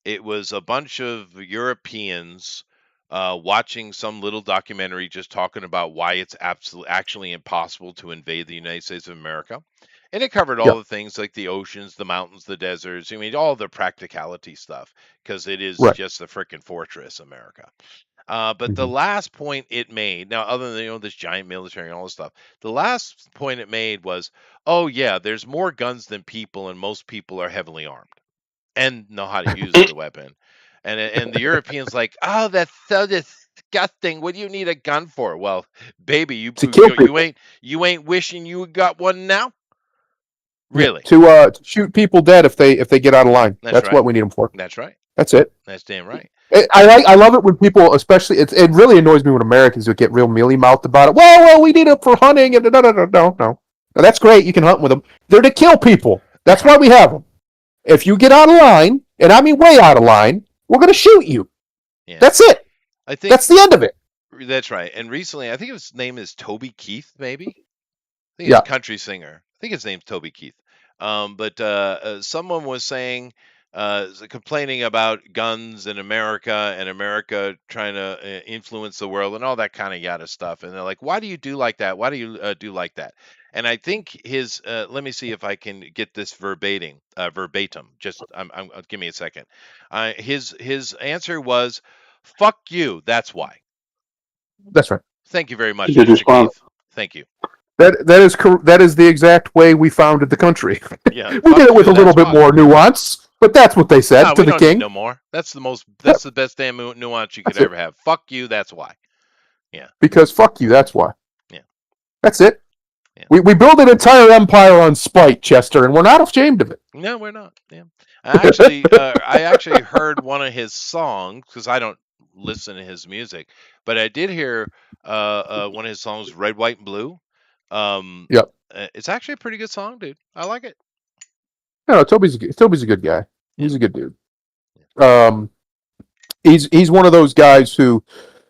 it was a bunch of Europeans watching some little documentary just talking about why it's actually impossible to invade the United States of America. And it covered Yeah. all the things like the oceans, the mountains, the deserts. I mean, all the practicality stuff because it is Right. just a freaking fortress, America. But the Hmm. last point it made, now other than this giant military and all this stuff, the last point it made was, oh yeah, there's more guns than people, and most people are heavily armed and know how to use the weapon. And the Europeans like, oh, that's so disgusting. What do you need a gun for? Well, baby, To kill people. you ain't wishing you got one now, Yeah. really? To shoot people dead if they get out of line. That's That's right. what we need them for. That's right. That's it. That's damn right. I love it when people, especially it really annoys me when Americans would get real mealy mouthed about it. Well, we need it for hunting and no. Now, that's great. You can hunt with them. They're to kill people. That's why we have them. If you get out of line, and I mean way out of line, we're going to shoot you. Yeah, That's it. I think That's the end of it. that's right. And recently, I think his name is Toby Keith, maybe. I think he's a Yeah. country singer. I think his name's Toby Keith. But someone was saying, complaining about guns in America and America trying to influence the world and all that kind of yada stuff. And they're like, why do you do like that? Why do you do like that? And I think let me see if I can get this verbatim. Just, give me a second. His answer was, fuck you. That's why. That's right. Thank you very It's a much, good Mr. response. Keith. Thank you. That is the exact way we founded the country. Yeah, We did fuck it with you. a little That's bit why. more nuance, but that's what they No, said to we the don't need king. no more. That's the most. Yeah, That's the best damn nuance you could that's it. ever have. Fuck you. That's why. Yeah, Because fuck you. That's why. yeah, That's it. yeah. We build an entire empire on spite, Chester, and we're not ashamed of No, we're not. Yeah, it. I actually heard one of his songs because I don't listen to his music, but I did hear one of his songs, "Red, White, and Blue." Um, Yep. it's actually a pretty good song, dude. I like it. No, Toby's a good guy. Yeah, He's a good dude. yeah, Um, he's one of those guys who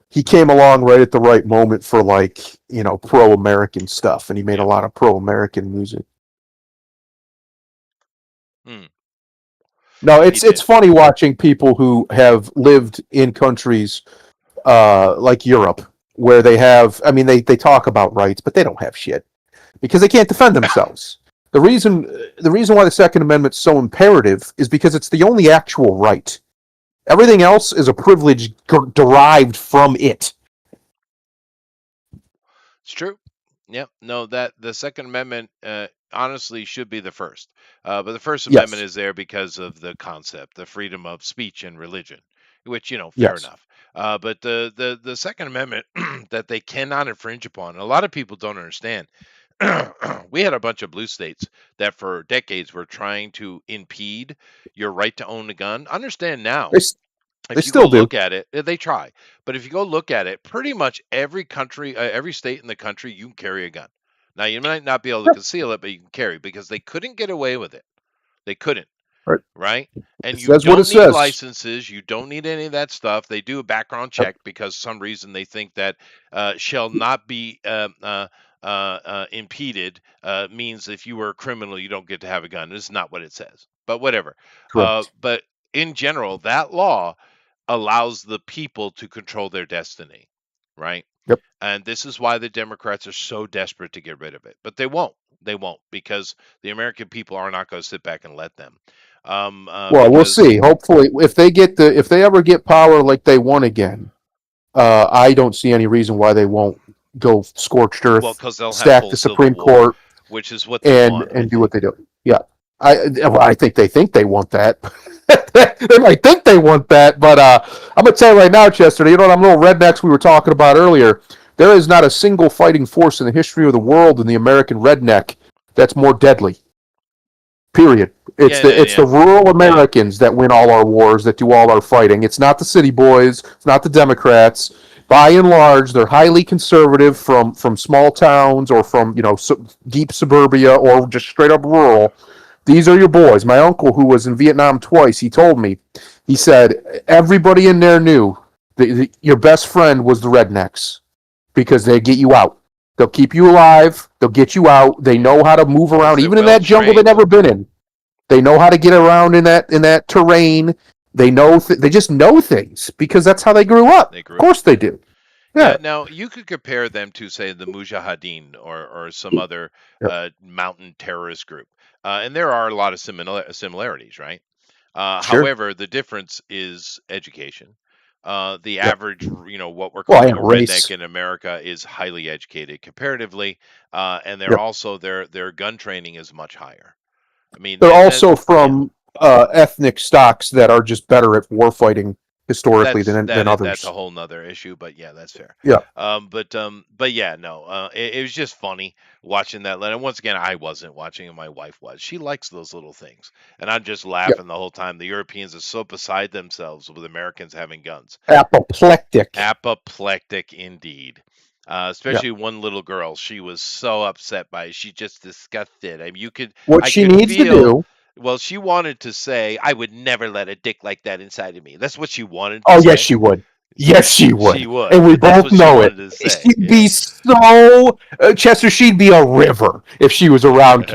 he came along right at the right moment for like pro American stuff, and he made a yeah. lot of pro American music. Hmm. No, Yeah, he it's did. funny watching people who have lived in countries like Europe where they have. I mean, they talk about rights, but they don't have shit because they can't defend themselves. The reason why the Second Amendment's so imperative is because it's the only actual right. Everything else is a privilege derived from it. It's true. Yep. No, that the Second Amendment honestly should be the first. But the First Amendment Yes. is there because of the concept, the freedom of speech and religion, which, fair Yes. enough. But the Second Amendment that they cannot infringe upon, a lot of people don't understand. We had a bunch of blue states that for decades were trying to impede your right to own a gun. Understand now, They they if you go still do. look at it, they try, but if you go look at it, pretty much every country, every state in the country, you can carry a gun. Now, you might not be able to Yeah. conceal it, but you can carry because they couldn't get away with it. They couldn't, Right. right? And It you says what it don't need says. licenses. You don't need any of that stuff. They do a background Yep. check because some reason they think that shall not be impeded means if you were a criminal, you don't get to have a gun. This is not what it says. but whatever. Correct. But in general, that law allows the people to control their destiny, right? Yep. And this is why the Democrats are so desperate to get rid of it. But they won't. They won't because the American people are not going to sit back and let them. Well, we'll Because see. Hopefully, if they ever get power like they won again, I don't see any reason why they won't go scorched well, earth, because they'll have stack full the civil Supreme war, Court, which is what they and want, I do what think. they do. Yeah, I think they want that. They might think they want that, but I'm gonna tell you right now, Chester. You know, them little rednecks we were talking about earlier. There is not a single fighting force in the history of the world in the American redneck that's more deadly. Period. Yeah, yeah, It's the yeah, rural yeah. Americans that win all our wars, that do all our fighting. It's not the city boys. It's not the Democrats. By and large, they're highly conservative from small towns or from deep suburbia or just straight up rural. These are your boys. My uncle, who was in Vietnam twice, he told me. He said everybody in there knew your best friend was the rednecks because they get you out. They'll keep you alive. They'll get you out. They know how to move Because around, they're even in well that jungle they've trained. never been in. They know how to get around in that terrain. They know they just know things because that's how they grew up. They Of grew up. course they Yeah. do. Yeah. Yeah. Now you could compare them to, say, the Mujahideen or some other Yep. mountain terrorist group, and there are a lot of similarities, right? Sure. However, the difference is education. The Yep. average, what we're Well, calling and a redneck race. in America is highly educated comparatively, and they're Yep. also their gun training is much higher. I mean, They're and also yeah, from ethnic stocks that are just better at war fighting historically than that's a others. whole nother issue, but yeah, that's fair. Yeah. But yeah, no, it was just funny watching that. And once again, I wasn't watching, and my wife was. She likes those little things, and I'm just Yep. laughing the whole time. The Europeans are so beside themselves with Americans having guns. Apoplectic. Apoplectic indeed. Yeah. Especially one little girl, she was so upset by it. She just disgusted. I mean, What I she could needs to feel. do. Well, she wanted to say, "I would never let a dick like that inside of me." That's what she wanted to Oh, yes, say. she would. Yes, she She would. would, And we but that's both what she know it. wanted to say. She'd Yeah. be so, Chester, she'd be a river if she was around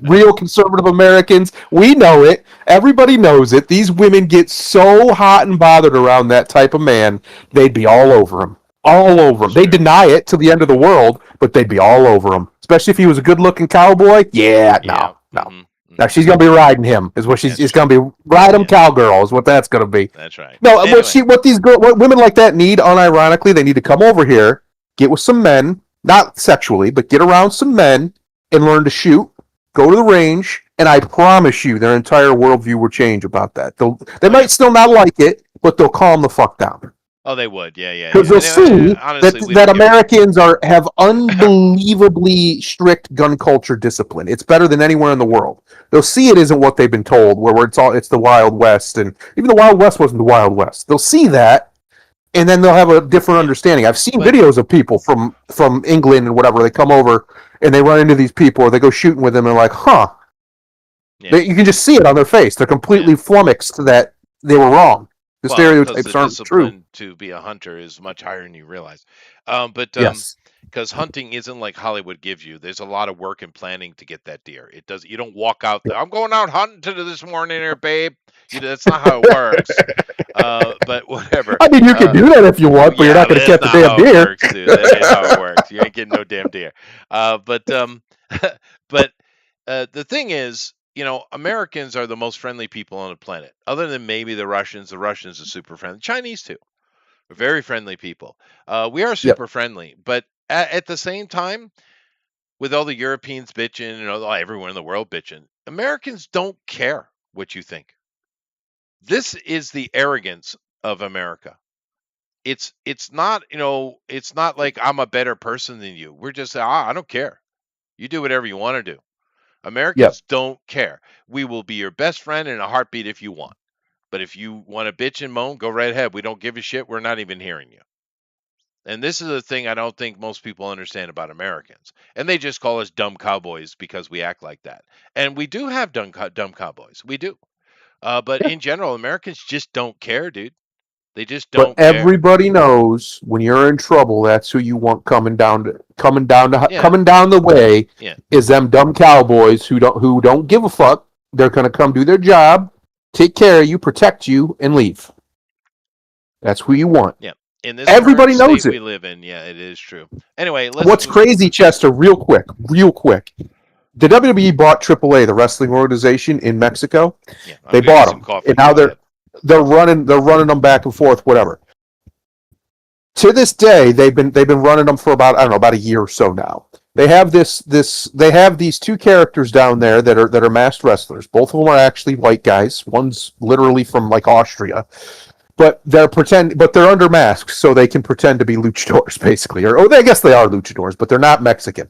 real conservative Americans. We know it. Everybody knows it. These women get so hot and bothered around that type of man, they'd be all over him. All over That's him. They'd true. deny it to the end of the world, but they'd be all over him. Especially if he was a good looking cowboy. Yeah, Yeah. no, no. Now Mhm. she's gonna be riding him. Is what That's she's true. gonna be ride him Yeah. cowgirl. Is what that's gonna be. That's right. No, Anyway. what women like that need, unironically, they need to come over here, get with some men, not sexually, but get around some men and learn to shoot, go to the range, and I promise you, their entire worldview will change about that. They Oh yeah. might still not like it, but they'll calm the fuck down Oh, they would. Yeah, yeah, because yeah. they'll And see honestly, we that don't give a. Americans have unbelievably strict gun culture discipline. It's better than anywhere in the world. They'll see it isn't what they've been told, where it's the Wild West, and even the Wild West wasn't the Wild West. They'll see that, and then they'll have a different Yeah. understanding. I've seen But videos of people from England and whatever. They come over and they run into these people, or they go shooting with them, and like, huh? yeah, You can just see it on their face. They're yeah. completely flummoxed that they were wrong. The Well, because the stereotypes aren't true. discipline to be a hunter is much higher than you realize. But Yes. because hunting isn't like Hollywood gives you. There's a lot of work and planning to get that deer. It does. You don't walk out there. I'm going out hunting this morning, here, babe. That's not how it works. But whatever. I mean, you can do that if you want, but you're Yeah, not but going to that's catch a not damn how it deer. works, dude. That ain't how it works. You ain't getting no damn deer. But but the thing is, Americans are the most friendly people on the planet, other than maybe the Russians. The Russians are super friendly. Chinese too, are very friendly people. We are Yep. super friendly, but at the same time, with all the Europeans bitching and everyone in the world bitching, Americans don't care what you think. This is the arrogance of America. It's not, it's not like I'm a better person than you. We're just, I don't care. You do whatever you want to do. Yep. Americans don't care. We will be your best friend in a heartbeat if you want. But if you want to bitch and moan, go right ahead. We don't give a shit. We're not even hearing you. And this is a thing I don't think most people understand about Americans. And they just call us dumb cowboys because we act like that. And we do have dumb cowboys. We do. But Yeah. in general, Americans just don't care, dude. They just But don't care. everybody knows when you're in trouble, that's who you want Yeah. coming down the way Yeah. is them dumb cowboys who don't give a fuck. They're going to come do their job, take care of you, protect you, and leave. That's who you want. Yeah. In this current Everybody state knows we it. live in, yeah, it is true. Anyway, let's What's move. crazy, Chester, real quick. The WWE bought AAA, the wrestling organization in Mexico. Yeah, I'm They gonna get bought some them, coffee. and now Go ahead. they're running them back and forth, whatever. To this day, they've been running them for about, I don't know, about a year or so now. They have they have these two characters down there that are masked wrestlers. Both of them are actually white guys. One's literally from like Austria, but they're under masks, so they can pretend to be luchadors basically, or I guess they are luchadors, but they're not Mexican.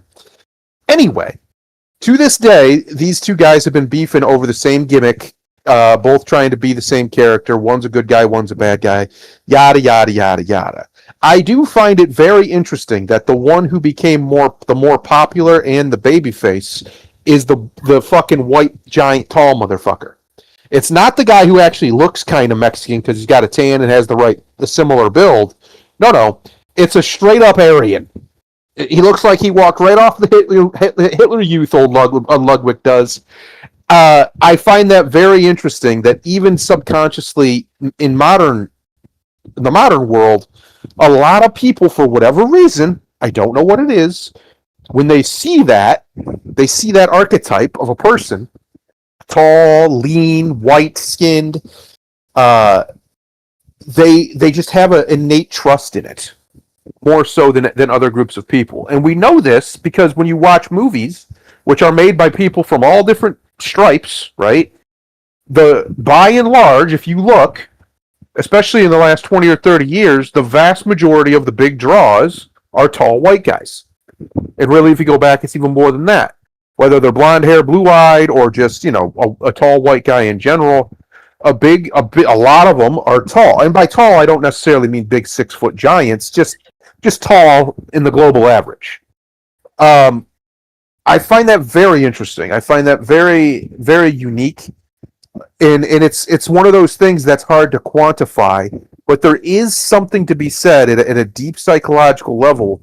Anyway, to this day, these two guys have been beefing over the same gimmick, both trying to be the same character. One's a good guy, one's a bad guy. Yada yada yada yada. I do find it very interesting that the one who became the more popular and the babyface is the fucking white giant tall motherfucker. It's not the guy who actually looks kind of Mexican because he's got a tan and has the similar build. No, it's a straight up Aryan. He looks like he walked right off the Hitler Youth. Old Ludwig does. I find that very interesting. That even subconsciously in the modern world, a lot of people, for whatever reason, I don't know what it is, when they see that archetype of a person, tall, lean, white skinned, uh, they just have an innate trust in it, more so than other groups of people. And we know this because when you watch movies, which are made by people from all different stripes, right? By and large, if you look, especially in the last 20 or 30 years, the vast majority of the big draws are tall white guys. And really, if you go back, it's even more than that. Whether they're blonde hair, blue eyed, or just, a tall white guy in general, a lot of them are tall. And by tall, I don't necessarily mean big 6 foot giants, just tall in the global average. I find that very interesting. I find that very, very unique. And it's one of those things that's hard to quantify, but there is something to be said at a deep psychological level.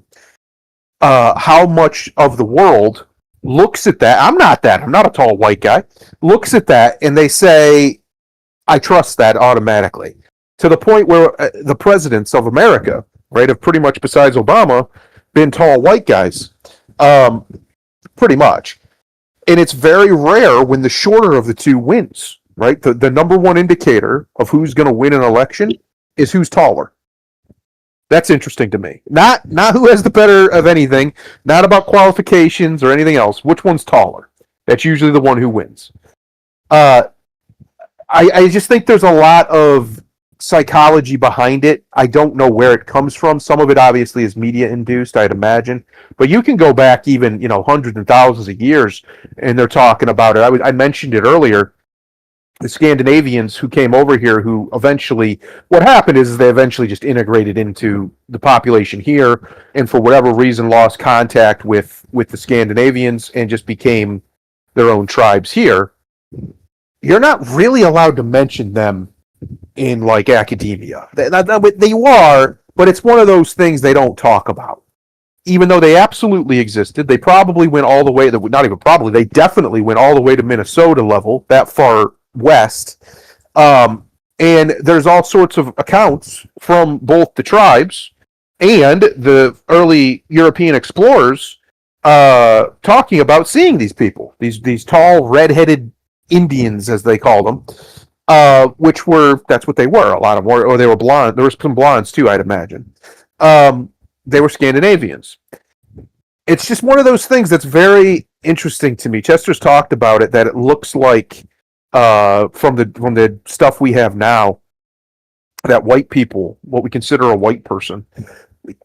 How much of the world looks at that? I'm not that. I'm not a tall white guy. Looks at that and they say, "I trust that automatically." To the point where the presidents of America, right, have pretty much, besides Obama, been tall white guys, pretty much. And it's very rare when the shorter of the two wins, right? The number one indicator of who's going to win an election is who's taller. That's interesting to me. Not who has the better of anything, not about qualifications or anything else. Which one's taller? That's usually the one who wins. I just think there's a lot of psychology behind it. I don't know where it comes from. Some of it obviously is media induced, I'd imagine. But you can go back even, hundreds and thousands of years, and they're talking about it. I mentioned it earlier. The Scandinavians who came over here, who eventually, what happened is they eventually just integrated into the population here, and for whatever reason lost contact with the Scandinavians and just became their own tribes here. You're not really allowed to mention them in like academia. They are, but it's one of those things they don't talk about. Even though they absolutely existed, they probably went all the way. Not even probably, they definitely went all the way to Minnesota level, that far west. And there's all sorts of accounts from both the tribes and the early European explorers talking about seeing these people, these tall, red-headed Indians, as they called them, that's what they were. A lot of them were, or they were blonde. There were some blondes too, I'd imagine. They were Scandinavians. It's just one of those things that's very interesting to me. Chester's talked about it, that it looks like from the stuff we have now, that white people, what we consider a white person,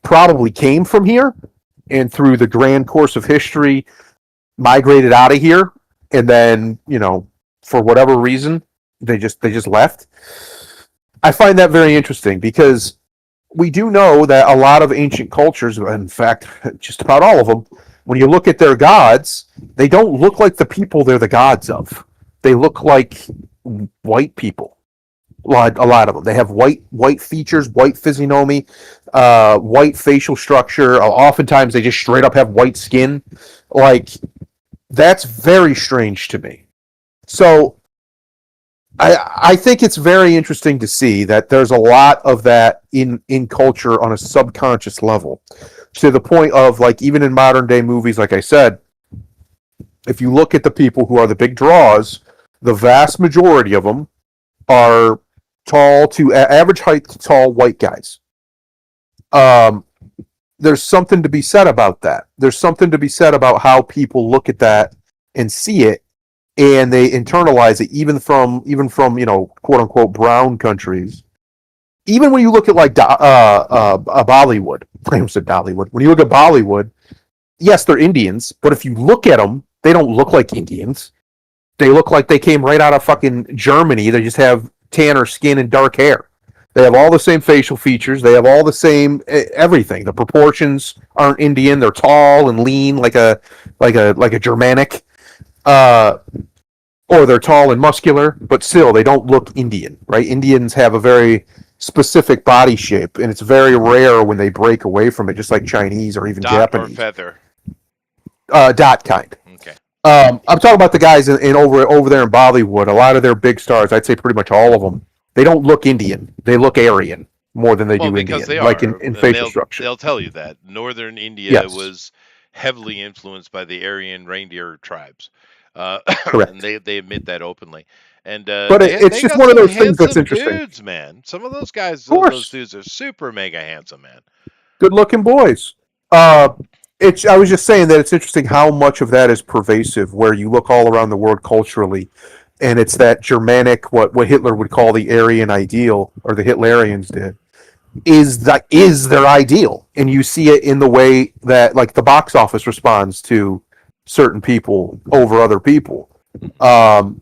probably came from here and through the grand course of history migrated out of here, and then for whatever reason they just left. I find that very interesting because we do know that a lot of ancient cultures, in fact, just about all of them, when you look at their gods, they don't look like the people they're the gods of. They look like white people. A lot of them. They have white features, white physiognomy, white facial structure. Oftentimes, they just straight up have white skin. Like, that's very strange to me. So I think it's very interesting to see that there's a lot of that in culture on a subconscious level, to the point of, like, even in modern day movies, like I said, if you look at the people who are the big draws, the vast majority of them are tall to average height to tall white guys. Um, there's something to be said about that. There's something to be said about how people look at that and see it, and they internalize it, even from quote unquote brown countries. Even when you look at, like, Bollywood, I almost said Dollywood. When you look at Bollywood, yes, they're Indians, but if you look at them, they don't look like Indians. They look like they came right out of fucking Germany. They just have tanner skin and dark hair. They have all the same facial features. They have all the same everything. The proportions aren't Indian. They're tall and lean, like a Germanic, uh, or they're tall and muscular, but still they don't look Indian, right? Indians have a very specific body shape, and it's very rare when they break away from it, just like Chinese or even Dot or Japanese. feather? Dot kind. Okay. I'm talking about the guys in over there in Bollywood. A lot of their big stars, I'd say pretty much all of them, they don't look Indian. They look Aryan more than they Well, do because Indian, they like are, in and facial they'll structure. they'll tell you that Northern India Yes, was heavily influenced by the Aryan reindeer tribes, uh, and correct. they admit that openly. And But it's they just got one of some those things that's handsome interesting. Of dudes, man. Some of those guys, those course, dudes are super mega handsome, man. good-looking boys. Uh, it's. I was just saying that it's interesting how much of that is pervasive, where you look all around the world culturally, and it's that Germanic, what Hitler would call the Aryan ideal, or the Hitlerians did, is their ideal, and you see it in the way that, like, the box office responds to certain people over other people. Mhm. Um,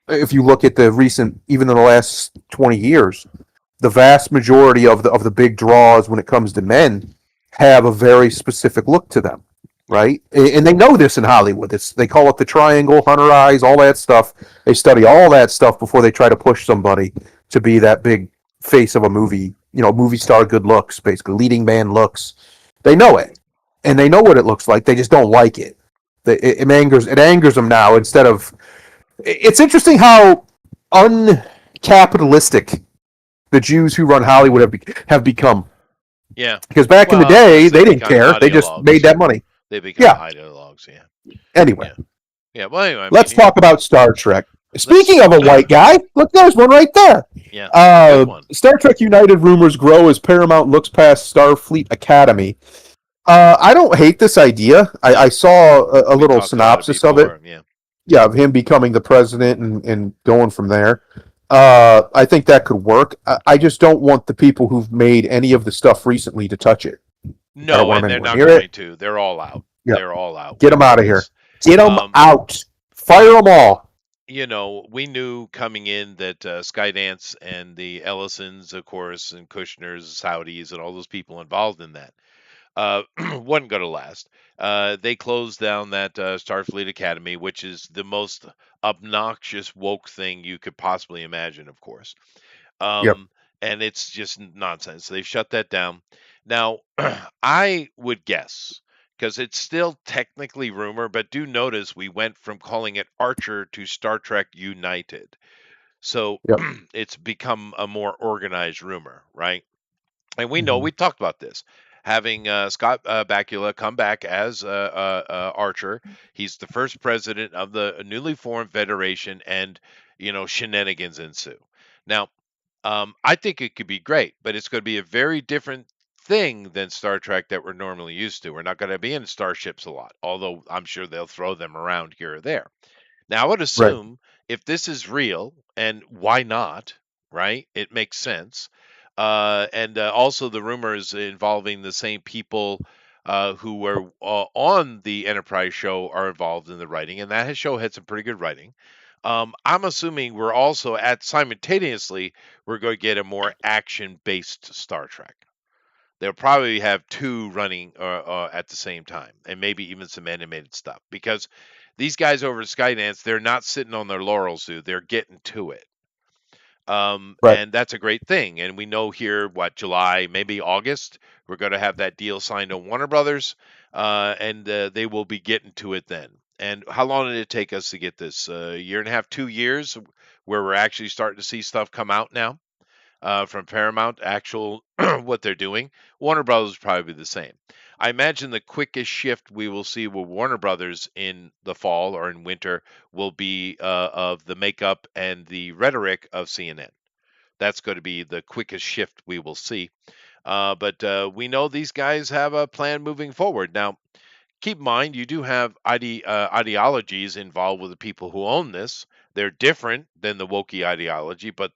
if you look at the recent, even in the last 20 years, the vast majority of the big draws when it comes to men have a very specific look to them, Yeah. right? And they know this in Hollywood. They call it the triangle, hunter eyes, all that stuff. They study all that stuff before they try to push somebody to be that big face of a movie. Movie star good looks, basically leading man looks. They know it, and they know what it looks like. They just don't like it. It angers them now. Instead of, it's interesting how uncapitalistic the Jews who run Hollywood have become. Yeah. Because back in the Well, day, because they they didn't become care. They just made ideologues. that money. They become Yeah. ideologues. Yeah. Anyway, Yeah. Yeah. Well, anyway, I mean, let's talk about Star Trek. let's. Speaking of a white guy, look, there's one right there. Yeah, good one. Star Trek United rumors grow as Paramount looks past Starfleet Academy. I don't hate this idea. I No, saw a we little talked about it synopsis of it. before. Yeah. Yeah, of him becoming the president and going from there. I think that could work. I just don't want the people who've made any of the stuff recently to touch it. I don't No, want and them they're anywhere not near it. going to. They're all out. Yeah, They're all out. get We them know out of here. this. Get them Um, out. Fire but them all. we knew coming in that Skydance and the Ellisons, of course, and Kushner's, Saudis, and all those people involved in that wasn't going to last. They closed down that Starfleet Academy, which is the most obnoxious woke thing you could possibly imagine, of course. Yep. Um, and it's just nonsense. They've shut that down. Now, I would guess, because it's still technically rumor, but do notice we went from calling it Archer to Star Trek United. So Yep. it's become a more organized rumor, right? And we know Mm-hmm. we talked about this. Having Scott Bakula come back as Archer, he's the first president of the newly formed federation, and shenanigans ensue. Now, I think it could be great, but it's going to be a very different thing than Star Trek that we're normally used to. We're not going to be in starships a lot, although I'm sure they'll throw them around here or there. Now, I would Right. assume if this is real, and why not, right? It makes sense. And also the rumors involving the same people who were on the Enterprise show are involved in the writing, and that show had some pretty good writing. I'm assuming we're also at simultaneously we're going to get a more action-based Star Trek. They'll probably have two running at the same time, and maybe even some animated stuff. Because these guys over at Skydance, they're not sitting on their laurels, dude. They're getting to it, Right. and that's a great thing. And we know here, what, July, maybe August, we're going to have that deal signed on Warner Brothers, and they will be getting to it then. And how long did it take us to get this? A year and a half, 2 years, where we're actually starting to see stuff come out now from Paramount, actual what they're doing. Warner Brothers will probably be the same. I imagine the quickest shift we will see with Warner Brothers in the fall or in winter will be of the makeup and the rhetoric of CNN. That's going to be the quickest shift we will see. But we know these guys have a plan moving forward. Now, keep in mind, you do have ideologies involved with the people who own this. They're different than the wokey ideology, but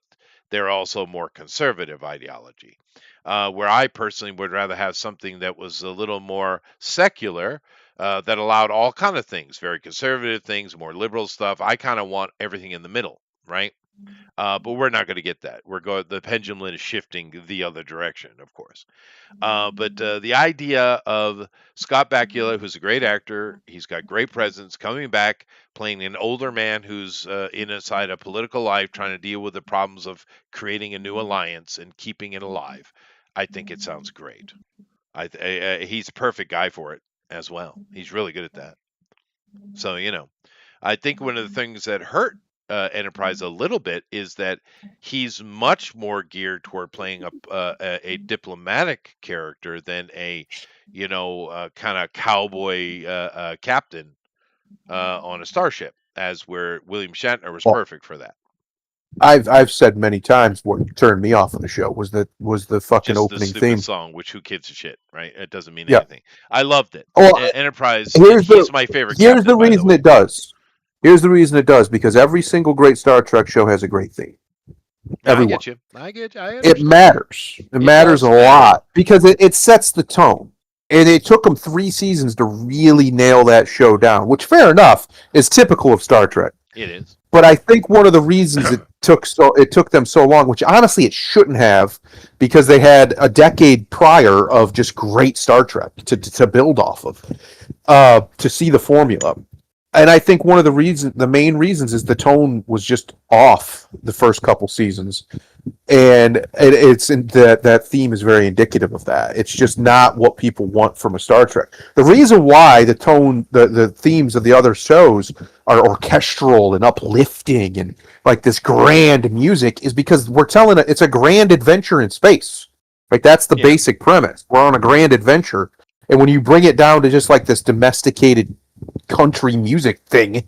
they're also more conservative ideology. Where I personally would rather have something that was a little more secular, that allowed all kind of things, very conservative things, more liberal stuff. I kind of want everything in the middle, right? But we're not going to get that. We're going. The pendulum is shifting the other direction, of course. But the idea of Scott Bakula, who's a great actor, he's got great presence, coming back playing an older man who's inside a political life, trying to deal with the problems of creating a new alliance and keeping it alive. I think it sounds great. He's a perfect guy for it as well. He's really good at that. So I think one of the things that hurt Enterprise a little bit is that he's much more geared toward playing a diplomatic character than a, kind of cowboy captain on a starship, as where William Shatner was Well, perfect for that. I've said many times what turned me off of the show was the fucking Just the opening stupid theme. song, which who gives a shit, right? It doesn't mean Yeah. anything. I loved it. Well, Enterprise, and here's the he's my favorite here's the captain, by the reason way. it does. Here's the reason it does because every single great Star Trek show has a great theme. I Everyone. get you. I get you. I It understand. matters. It It matters a does matter. lot because it sets the tone. And it took them 3 seasons to really nail that show down, which, fair enough, is typical of Star Trek. It is. But I think one of the reasons it took them so long, which honestly it shouldn't have, because they had a decade prior of just great Star Trek to build off of, to see the formula. And I think one of the main reasons, is the tone was just off the first couple seasons, and it's in that theme is very indicative of that. It's just not what people want from a Star Trek. The reason why the themes of the other shows are orchestral and uplifting and like this grand music is because it's a grand adventure in space. Like that's the Yeah. basic premise. We're on a grand adventure, and when you bring it down to just like this domesticated country music thing,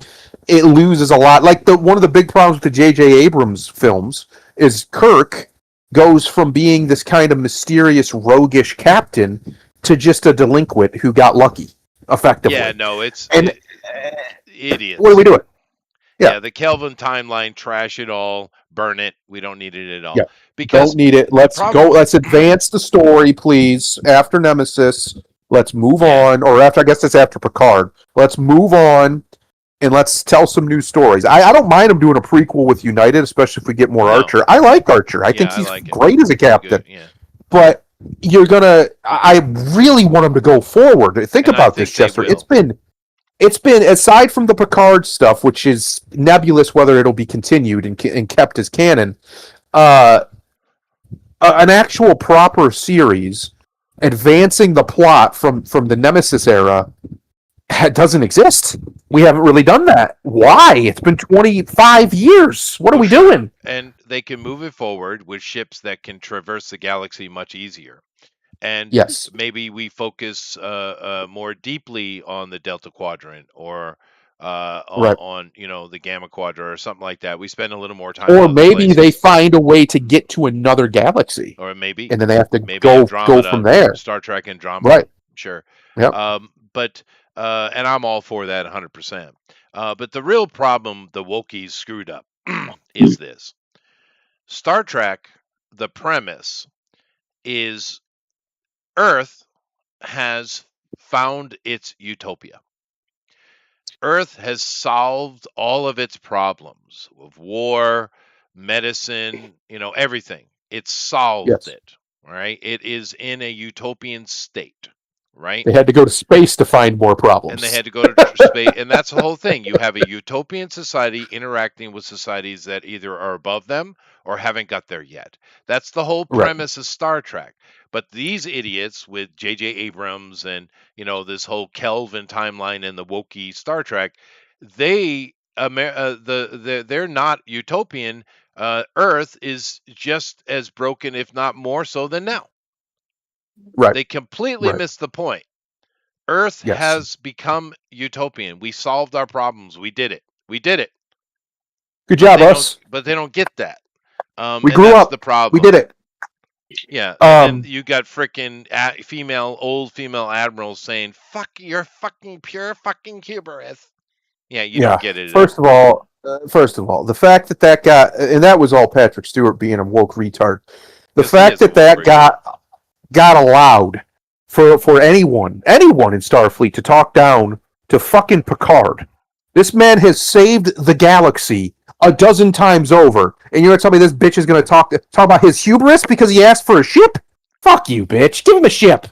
it loses a lot. Like one of the big problems with the J.J. Abrams films is Kirk goes from being this kind of mysterious, roguish captain to just a delinquent who got lucky, Yeah, effectively. no, And what are idiots. we doing? Yeah, Yeah, the Kelvin timeline, trash it all, burn it. We don't need it at yeah. all. Because Don't need it. the Let's go. problem, Let's advance the story, please. After Nemesis, let's move yeah, on. Or after, I guess it's after Picard. Let's move on and let's tell some new stories. I don't mind them doing a prequel with United, especially if we get more no, Archer. I like Archer. I think yeah, I he's like it. great as a He's good, captain. yeah. But I really want him to go forward. Think And I about this, think they Chester. will. It's been aside from the Picard stuff, which is nebulous whether it'll be continued and kept as canon. Uh, an actual proper series advancing the plot from the Nemesis era doesn't exist. We haven't really done that. Why? It's been 25 years. What are Well, we sure. doing? And they can move it forward with ships that can traverse the galaxy much easier. And Yes. maybe we focus more deeply on the Delta Quadrant, or Right. on the Gamma Quadrant or something like that. We spend a little more time in Or those maybe they places. find a way to get to another galaxy, Or maybe and then they have to maybe go from Andromeda, there. Star Trek Andromeda, Right. sure. Yep. But and I'm all for that 100%. But the real problem the Wokies screwed up is this: Star Trek. The premise is Earth has found its utopia. Earth has solved all of its problems of war, medicine, everything. It's solved Yes. it. All right. It is in a utopian state. right? They had to go to space to find more And they problems. had to go to space, and that's the whole thing. You have a utopian society interacting with societies that either are above them or haven't got there yet. That's the whole Right. premise of Star Trek. But these idiots with J.J. Abrams and this whole Kelvin timeline and the wokey Star Trek, they they're not utopian. Earth is just as broken, if not more so, than now. Right. They completely Right. missed the point. Earth Yes. has become utopian. We solved our problems. We did it. We did it. Good But job, they don't. us. But they don't get that. We And grew that's the up. We problem. did it. Yeah. And then Um, you got freaking old female admirals saying, "Fuck, you're fucking pure fucking hubris." Yeah, you don't yeah. get it at First all. of all, the fact that guy, and that was all Patrick Stewart being a woke retard. The Because he fact is a that woke retard. got allowed for anyone in Starfleet to talk down to fucking Picard. This man has saved the galaxy a dozen times over, and you're gonna tell me this bitch is gonna talk about his hubris because he asked for a ship? Fuck you, bitch. Give him a ship.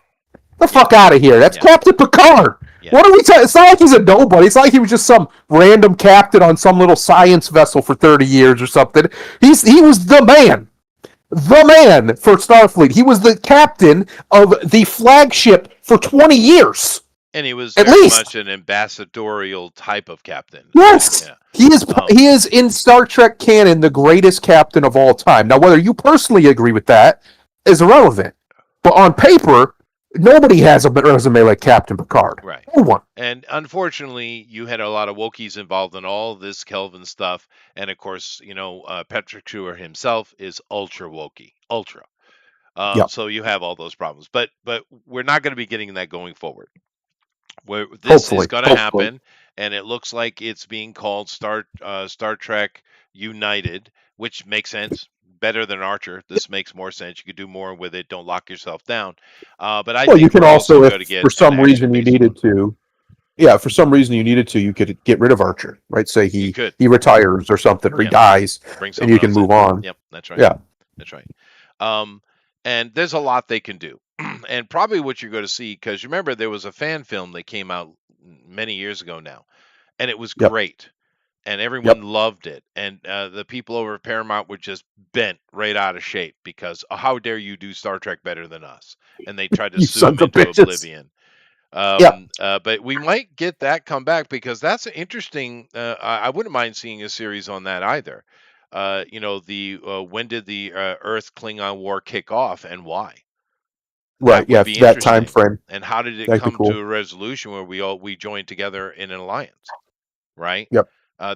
The Yeah. fuck out of here. That's Yeah. Captain Picard. Yeah. What are we talking? It's not like he's a nobody. It's not like he was just some random captain on some little science vessel for 30 years or something. He was the man. The man for Starfleet. He was the captain of the flagship for 20 years. And he was At very least. much an ambassadorial type of captain. Yes. Yeah. He is in Star Trek canon the greatest captain of all time. Now, whether you personally agree with that is irrelevant. But on paper, nobody has a resume like Captain Picard. Right. No one. And unfortunately, you had a lot of Wokies involved in all this Kelvin stuff. And of course, Patrick Stewart himself is ultra Wokey, ultra. Yep. So you have all those problems. But we're not going to be getting that going forward. Where this is Hopefully. going to happen, and it looks like it's being called Star Trek United, which makes sense. Better than Archer. This makes more sense. You could do more with it. Don't lock yourself down. But I Well, you think can we're also also, going to if get for an some reason you action-based one. needed to, yeah, for some reason you needed to, you could get rid of Archer, right? Say You could. he retires or something, or he Yeah. dies, Bring and you someone can else move in. on. Yep, that's right. Yeah. That's right. And there's a lot they can do. And probably what you're going to see, because remember there was a fan film that came out many years ago now, and it was Yep. great, and everyone Yep. loved it. And the people over at Paramount were just bent right out of shape because how dare you do Star Trek better than us? And they tried to You sue him sons of into bitches. oblivion. Yep. But we might get that come back because that's an interesting. I wouldn't mind seeing a series on that either. The when did the Earth Klingon War kick off and why? Right. That would Yeah. be That time interesting. frame. And how did it That'd be come to cool. a resolution where we joined together in an alliance, right? Yep.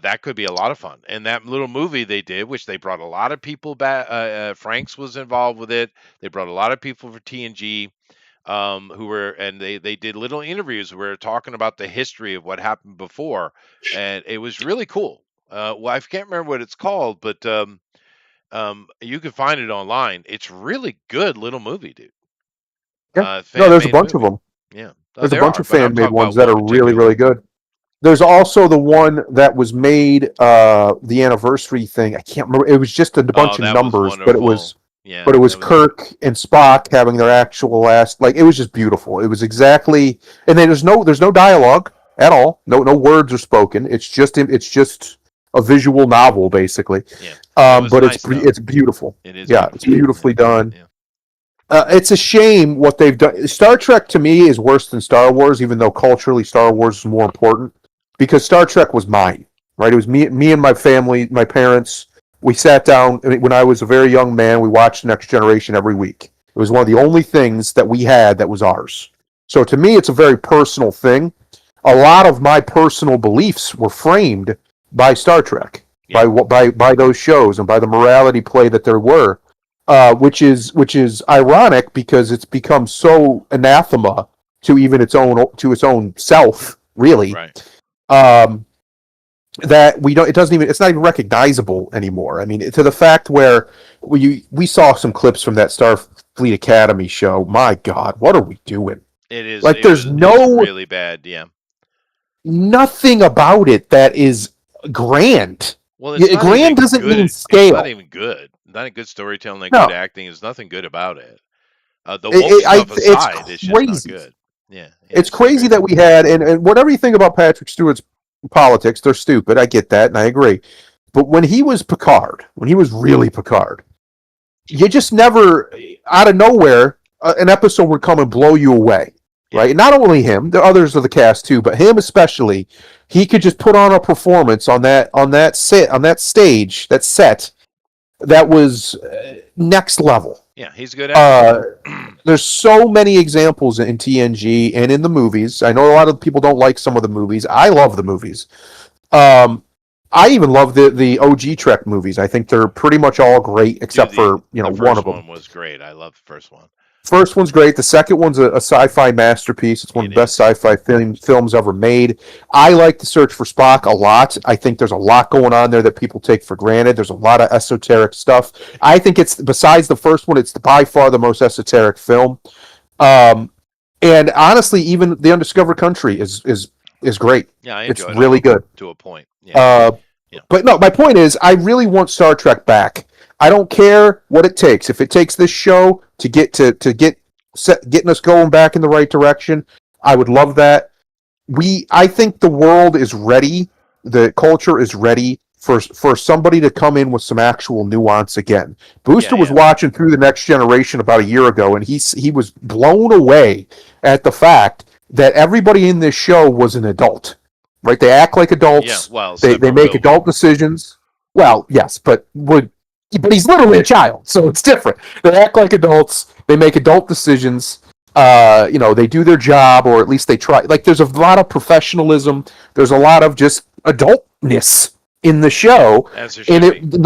That could be a lot of fun. And that little movie they did, which they brought a lot of people back. Franks was involved with it. They brought a lot of people for TNG, who were, and they did little interviews where talking about the history of what happened before, and it was really cool. Well, I can't remember what it's called, but you can find it online. It's really good little movie, dude. Yeah. No, Fan there's a made bunch of movie. them. Yeah, There's a there bunch are, of but I'm fan made talking ones about that one are really, really particular. good. There's also the one that was made, the anniversary thing. I can't remember. It was just a bunch Oh, of that was numbers, but wonderful. Yeah, it was that was. Kirk and Spock having their actual last. Like, it was just beautiful. It was exactly, and then there's no dialogue at all. No words are spoken. It's just a visual novel basically. Yeah, it was But nice though. it's beautiful. It is Yeah, it's beautiful. beautifully done. Yeah. It's a shame what they've done. Star Trek to me is worse than Star Wars, even though culturally Star Wars is more important. Because Star Trek was mine, right? It was me and my family, my parents. We sat down when I was a very young man. We watched Next Generation every week. It was one of the only things that we had that was ours. So to me, it's a very personal thing. A lot of my personal beliefs were framed by Star Trek, Yeah. by those shows, and by the morality play that there were. Which is ironic because it's become so anathema to even its own self, really. Right. That it's not even recognizable anymore. I mean, to the fact where we saw some clips from that Starfleet Academy show. My God, what are we doing? It is. Like, there's it's really bad. Yeah. nothing about it that is grand. Well, it's not Grand even doesn't good. mean It's not scale. even good. Not a good storytelling, not No, good acting. There's nothing good about it. The woke stuff aside, it's just not crazy. good. Yeah, yeah, It's it's just crazy crazy. that we had, and whatever you think about Patrick Stewart's politics, they're stupid. I get that, and I agree. But when he was Picard, when he was really Picard, you just never, out of nowhere, an episode would come and blow you away, Yeah, right? And not only him, the others of the cast too, but him especially. He could just put on a performance on that stage, that set, that was next level. yeah, he's a good actor. Uh, there's so many examples in TNG and in the movies. I know a lot of people don't like some of the movies. I love the movies. Um, I even love the OG Trek movies. I think they're pretty much all great Dude, except the for the one first of them. one was great. I love the first one. First one's great. The second one's a sci-fi masterpiece. It's one of It the best is. sci-fi films ever made. I like The Search for Spock a lot. I think there's a lot going on there that people take for granted. There's a lot of esoteric stuff. I think it's, besides the first one, it's by far the most esoteric film. Um, and honestly, even The Undiscovered Country is great. Yeah, I It's enjoyed all really of them good. to a point. Yeah, Uh, you know, but no, my point is, I really want Star Trek back. I don't care what it takes. If it takes this show to getting us going back in the right direction, I would love that. I think the world is ready. The culture is ready for somebody to come in with some actual nuance again. yeah, Booster was yeah, watching through the Next Generation about a year ago, and he was blown away at the fact that everybody in this show was an adult. Right? They act like yeah. adults. Well, They except for make Wilbur. adult decisions. Well, yes, but he's literally a child, so it's different. They act like adults. They make adult decisions. They do their job, or at least they try. Like, there's a lot of professionalism. There's a lot of just adultness in the show, As there and should be.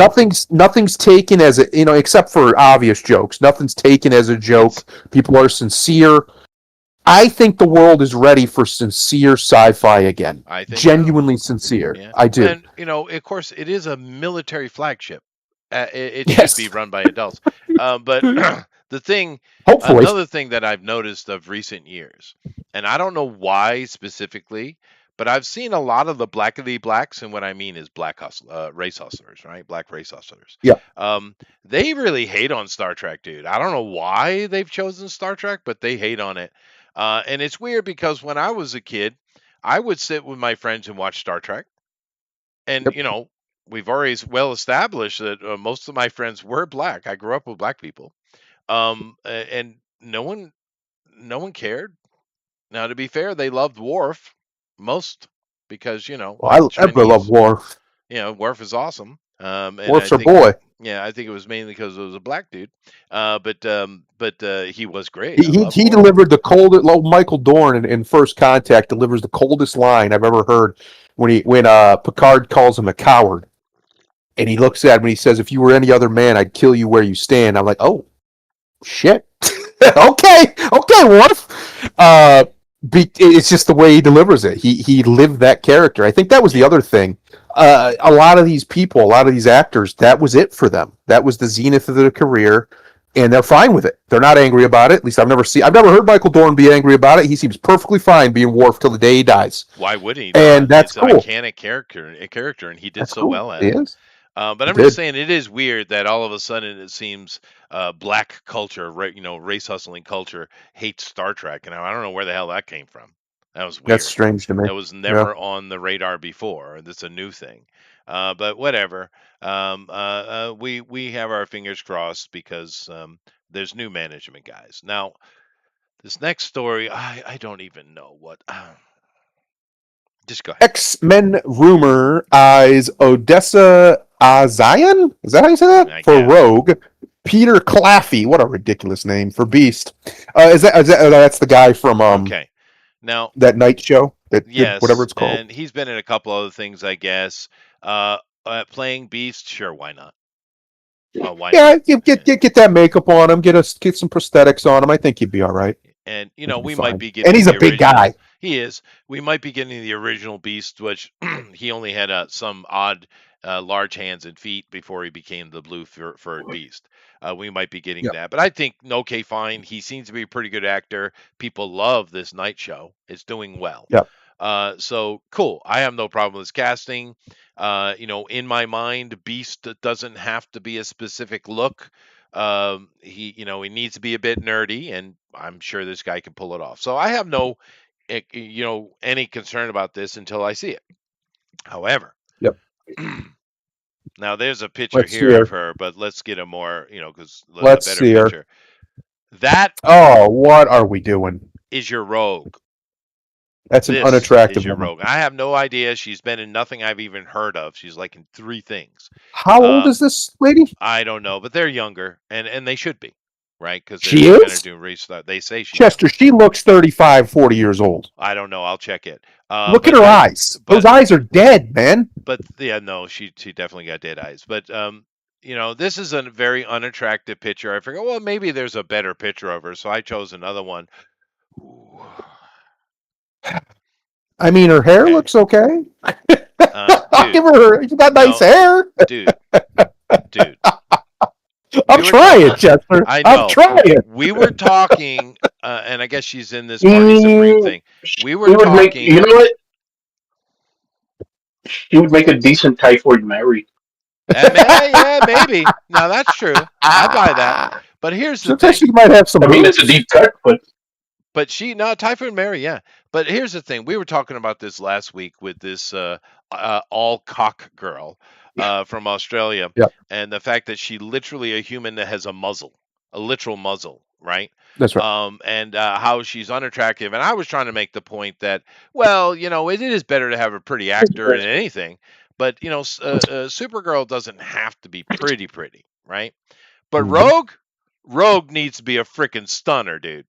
nothing's taken as a, except for obvious jokes. Nothing's taken as a joke. It's. People are sincere. I think the world is ready for sincere sci-fi again. I think so. Genuinely sincere. Yeah, I do. and of course, it is a military flagship. It should be Yes. run by adults. But the thing, Hopefully. another thing that I've noticed of recent years, and I don't know why specifically, but I've seen a lot of the blackity blacks, and what I mean is race hustlers, right? Black race hustlers. Yeah. They really hate on Star Trek, dude. I don't know why they've chosen Star Trek, but they hate on it. And it's weird because when I was a kid, I would sit with my friends and watch Star Trek. And, Yep. we've already well established that most of my friends were black. I grew up with black people. And no one cared. Now, to be fair, they loved Worf most because, Well, everybody love Chinese, Worf. Worf is awesome. And I Worf's our think, boy. yeah, I think it was mainly because it was a black dude. But he was great. He, I he, love he Worf. delivered the coldest. Michael Dorn in First Contact delivers the coldest line I've ever heard when Picard calls him a coward, and he looks at him and he says, "If you were any other man, I'd kill you where you stand." I'm like, "Oh shit, okay, Worf." It's just the way he delivers it. He lived that character. I think that was the Yeah. other thing. A lot of these people, a lot of these actors, that was it for them. That was the zenith of their career, and they're fine with it. They're not angry about it. At least I've never heard Michael Dorn be angry about it. He seems perfectly fine being Worf till the day he dies, Why would he and not? that's It's an cool. iconic character, and he did That's so cool. well at He it. is. But He I'm just did. saying it is weird that all of a sudden it seems black culture, race hustling culture hates Star Trek, and I don't know where the hell that came from. That was That's weird. strange to me. That was Yeah. never on the radar before. That's a new thing. But whatever. We have our fingers crossed because there's new management guys. Now, this next story, I don't even know what. Just go ahead. X-Men rumor eyes Odessa Azion? Is that how you say that? I For guess. Rogue. Peter Claffey. What a ridiculous name for Beast. That's the guy from Okay. Now, that night show that did whatever yes, it's called. and he's been in a couple other things, I guess. Playing Beast, sure, why not? Why Yeah, not? get that makeup on him, get some prosthetics on him. I think he'd be all right. And I think he'd be we might fine. be And getting he's the a big original. guy. He is. We might be getting the original Beast, which he only had some odd large hands and feet before he became the blue furred Beast. We might be getting Yeah. that, but I think okay, fine. He seems to be a pretty good actor. People love this night show. It's doing well. Yeah. So cool. I have no problem with his casting. In my mind, Beast doesn't have to be a specific look. He needs to be a bit nerdy, and I'm sure this guy can pull it off. So I have no, any concern about this until I see it. However, Yep. now there's a picture Let's see here of her. her, but let's get a more, because a Let's better see her. picture. That Oh, what are we doing? is your Rogue. That's an This is unattractive your woman. Rogue. I have no idea. She's been in nothing I've even heard of. She's like in three things. How old Uh, is this lady? I don't know, but they're younger, and they should be, right? Because She they're kind of is? doing research. They say she's Chester, younger. she looks 35, 40 years old. I don't know. I'll check it. Look at But her I, eyes. Those but eyes are dead, man. but yeah, no, she definitely got dead eyes. But this is a very unattractive picture. I figured, well, maybe there's a better picture of her, so I chose another one. Ooh, I mean, her hair okay, looks okay. I'll dude, give her. You got nice no, hair. dude, dude. I'm We were talking. trying, Chester. I I'm know. trying. We were talking, and I guess she's in this Party Supreme Mm, thing. We were she would make, talking. you know what? She would make a decent typhoid Mary. Yeah, maybe. Now that's true. I buy that. But here's the Sometimes thing. she might have some I mean, it's a moves. deep cut, but But no, Typhoon Mary, yeah. But here's the thing. We were talking about this last week with this all cock girl from Australia, Yep, and the fact that she literally a human that has a muzzle, a literal muzzle, right? that's right. And how she's unattractive. And I was trying to make the point that, well, it is better to have a pretty actor in anything. But, Supergirl doesn't have to be pretty, right? But Mhm. Rogue needs to be a freaking stunner, dude.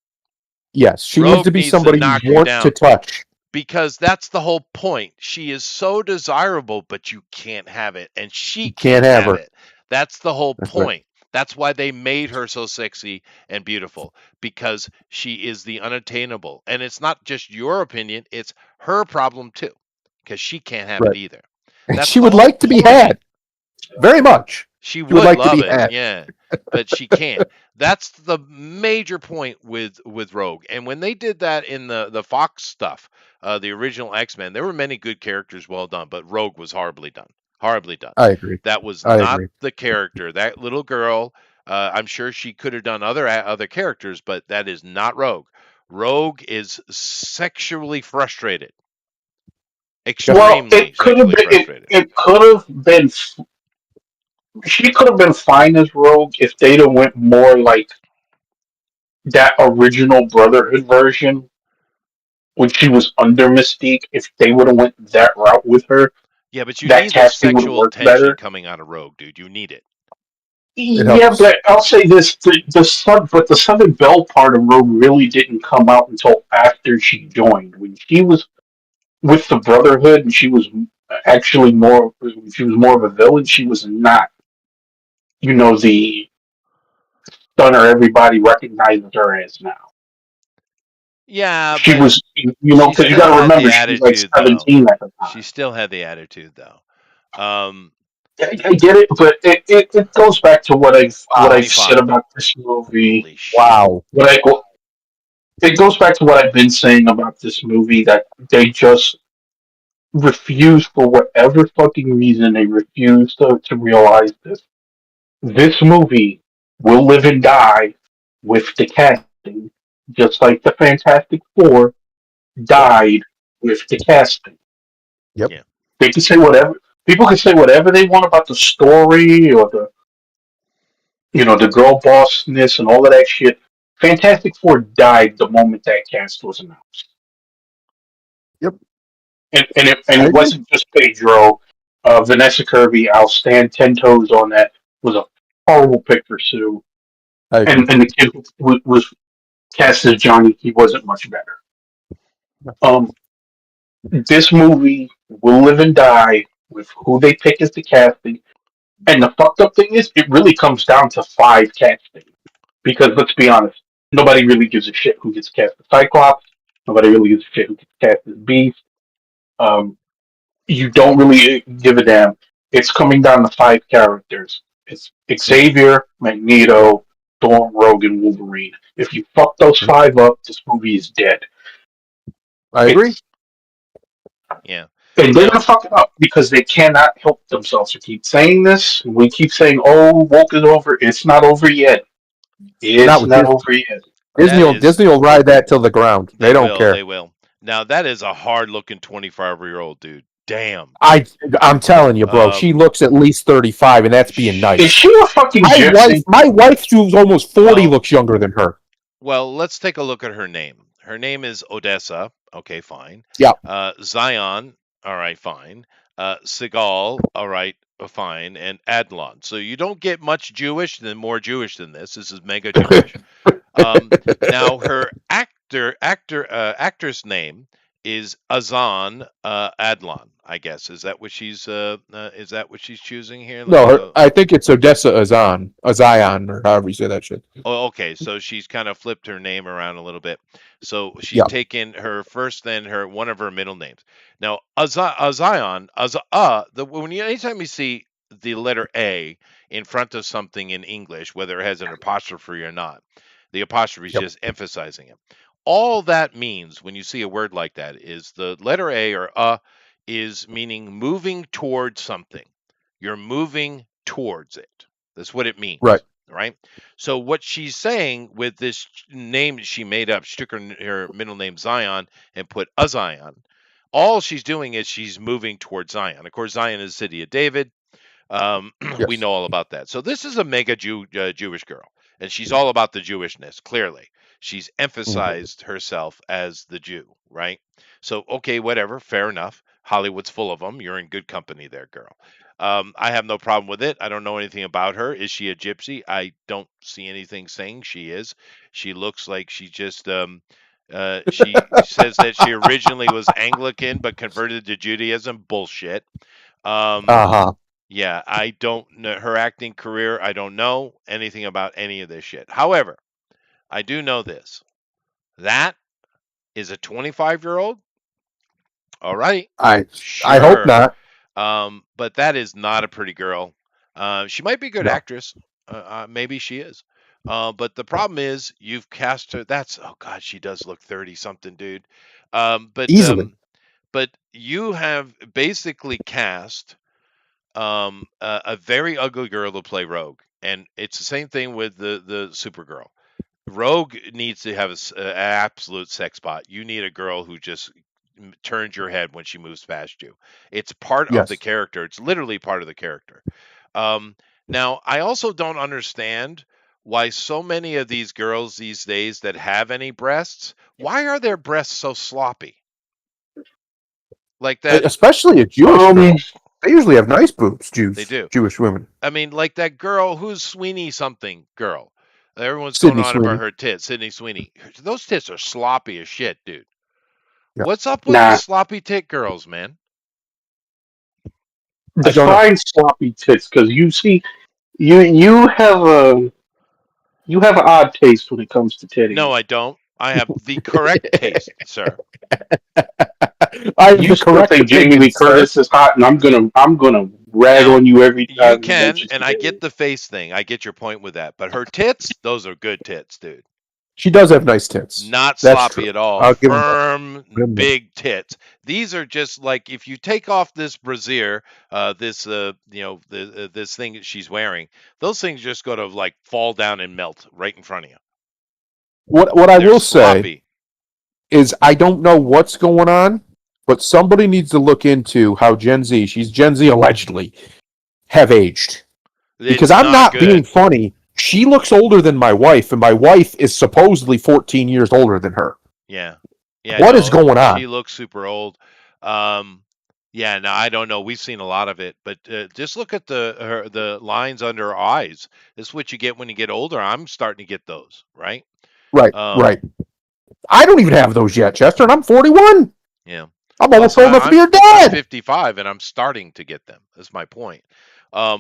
Yes, she needs to Rogue be needs to somebody you knock you want to down touch. because that's the whole point. She is so desirable, but you can't have it, and she You can't can't have have her. it. That's the whole That's right. point. That's why they made her so sexy and beautiful because she is the unattainable. And it's not just your opinion, it's her problem too because she can't have it Right. either. And That's she the would whole like to be point. had very much. She She would would like to love be it, had. yeah, but she can't. That's the major point with Rogue. And when they did that in the Fox stuff, the original X-Men, there were many good characters well done, but Rogue was horribly done. Horribly done. I agree. That was I not agree. the character. That little girl, I'm sure she could have done other characters, but that is not Rogue. Rogue is sexually frustrated. Chester. well, Extremely sexually frustrated. it could have been. She could have been fine as Rogue if they'd have went more like that original Brotherhood version when she was under Mystique. If they would have went that route with her, Yeah, but you that need the casting would have sexual worked tension better. coming out of Rogue, dude. You need it. It Yeah, helps. but I'll say this: the Southern Belle part of Rogue really didn't come out until after she joined. When she was with the Brotherhood, and she was actually more, she was more of a villain. She was not, the stunner everybody recognizes her as now. Yeah, She but was, she because you still got to had the remember, she was like attitude, though. 17 at the She time. still had the attitude, though. Um, I get it, but it goes back to what Wow. I've said 25. about this movie. Holy shit. Wow. What I It goes back to what I've been saying about this movie, that they just refuse, for whatever fucking reason, they refuse to realize this. This movie will live and die with the casting, just like the Fantastic Four Yep. died with the casting. Yep. Yeah. They can say whatever. People can say whatever they want about the story or the girl bossness and all of that shit. Fantastic Four died the moment that cast was announced, Yep. and I it agree. wasn't just Pedro, Vanessa Kirby. I'll stand 10 toes on that. Was a horrible picture, Sue, I agree. and the kid who was cast as Johnny. He wasn't much better. Um, this movie will live and die with who they pick as the casting. And the fucked up thing is, it really comes down to five casting. Because let's be honest, nobody really gives a shit who gets cast as Cyclops. Nobody really gives a shit who gets cast as Beast. Um, you don't really give a damn. It's coming down to five characters. It's Xavier, Magneto, Storm, Rogue, and Wolverine. If you fuck those Yep. five up, this movie is dead. I agree. It's Yeah. And they're Now, gonna fuck it up because they cannot help themselves to keep saying this. We keep saying, "Oh, woke is over." It's not over yet. Not It's with not this. over yet. That is, Disney will ride that till the ground. They they don't will, care. they will. Now that is a hard looking 25-year-old dude. Damn. I I'm telling you, bro. She Um, looks at least 35, and that's being Is sh- nice. she a fucking gypsy? My wife, who's almost 40, well, looks younger than her. well, let's take a look at her name. Her name is Odessa. Okay, fine. Yeah, Zion. All right, fine. Sigal. All right, fine. And Adlon. So you don't get much Jewish, than more Jewish than this. This is mega Jewish. Um, Now her actress name is Azan Adlon. I guess is that what she's choosing here? Let me no, go. I think it's Odessa Azan, Azion, or however you say that shit. Oh, okay. So she's kind of flipped her name around a little bit. So she's Yeah, taken her first, then her one of her middle names. Now, Zion, when you anytime you see the letter A in front of something in English, whether it has an apostrophe or not, the apostrophe is yep, just emphasizing it. All that means when you see a word like that is the letter A or is meaning moving towards something. You're moving towards it. That's what it right. means, right? So what she's saying with this name that she made up, she took her middle name Zion and put a Zion. All she's doing is she's moving towards Zion. Of course, Zion is the city of David. Um, we Yes. know all about that. So this is a mega Jewish girl, and she's all about the Jewishness. Clearly, she's Mhm. emphasized herself as the Jew, right? So okay, whatever, fair enough. Hollywood's full of them. You're in good company there, girl. I have no problem with it. I don't know anything about her. Is she a gypsy? I don't see anything saying she is. She looks like she just she says that she originally was Anglican but converted to Judaism. Bullshit. Um, Uh huh. yeah, I don't know her acting career. I don't know anything about any of this shit. However, I do know this. That is a 25-year-old. All right. I I hope Sure. not. But that is not a pretty girl. She might be a good No, actress. Maybe she is. But the problem is you've cast her. That's oh god, she does look 30 something, dude. Um, but easily. um, but you have basically cast a very ugly girl to play Rogue, and it's the same thing with the Supergirl. Rogue needs to have an absolute sex bot. You need a girl who just turns your head when she moves past you. It's part of the Yes. character. It's literally part of the character. Um, Now, I also don't understand why so many of these girls these days that have any breasts, why are their breasts so sloppy? Like that, Especially a Jewish Um, girl. They usually have nice boobs. they Jews, do. Jewish women. I mean, like that girl who's Sweeney something girl. Everyone's going Sydney on about Sweeney. her tits, Sydney Sweeney. Those tits are sloppy as shit, dude. Yeah. What's up with these nah. sloppy tit girls, man? I don't know. Define sloppy tits, because you see, you have a odd taste when it comes to No, titties. I don't. I have the correct taste, sir. I have You the still correct think Jamie opinion, Lee sir. Curtis is hot, and I'm gonna rag Now, on you every you time you can, mention and some I get titties. the face thing. I get your point with that. But her tits, those are good tits, dude. She does have nice tits. Not That's sloppy true. at all. I'll give him that. Firm, Give him that. big tits. These are just like if you take off this brassiere, this this thing that she's wearing, those things just go to like fall down and melt right in front of you. What I They're will say sloppy. is I don't know what's going on, but somebody needs to look into how Gen Z, she's Gen Z allegedly, have aged. Because It's I'm not not being good. funny. She looks older than my wife, and my wife is supposedly 14 years older than her. Yeah. Yeah, What is no, going on? she looks super old. Um, yeah, no, I don't know. We've seen a lot of it, but just look at the lines under her eyes. This is what you get when you get older. I'm starting to get those, right? Right, Um, right. I don't even have those yet, Chester, and I'm 41. yeah. I'm Well, almost so old enough to be I'm your I'm dad. 55 and I'm starting to get them. That's my point.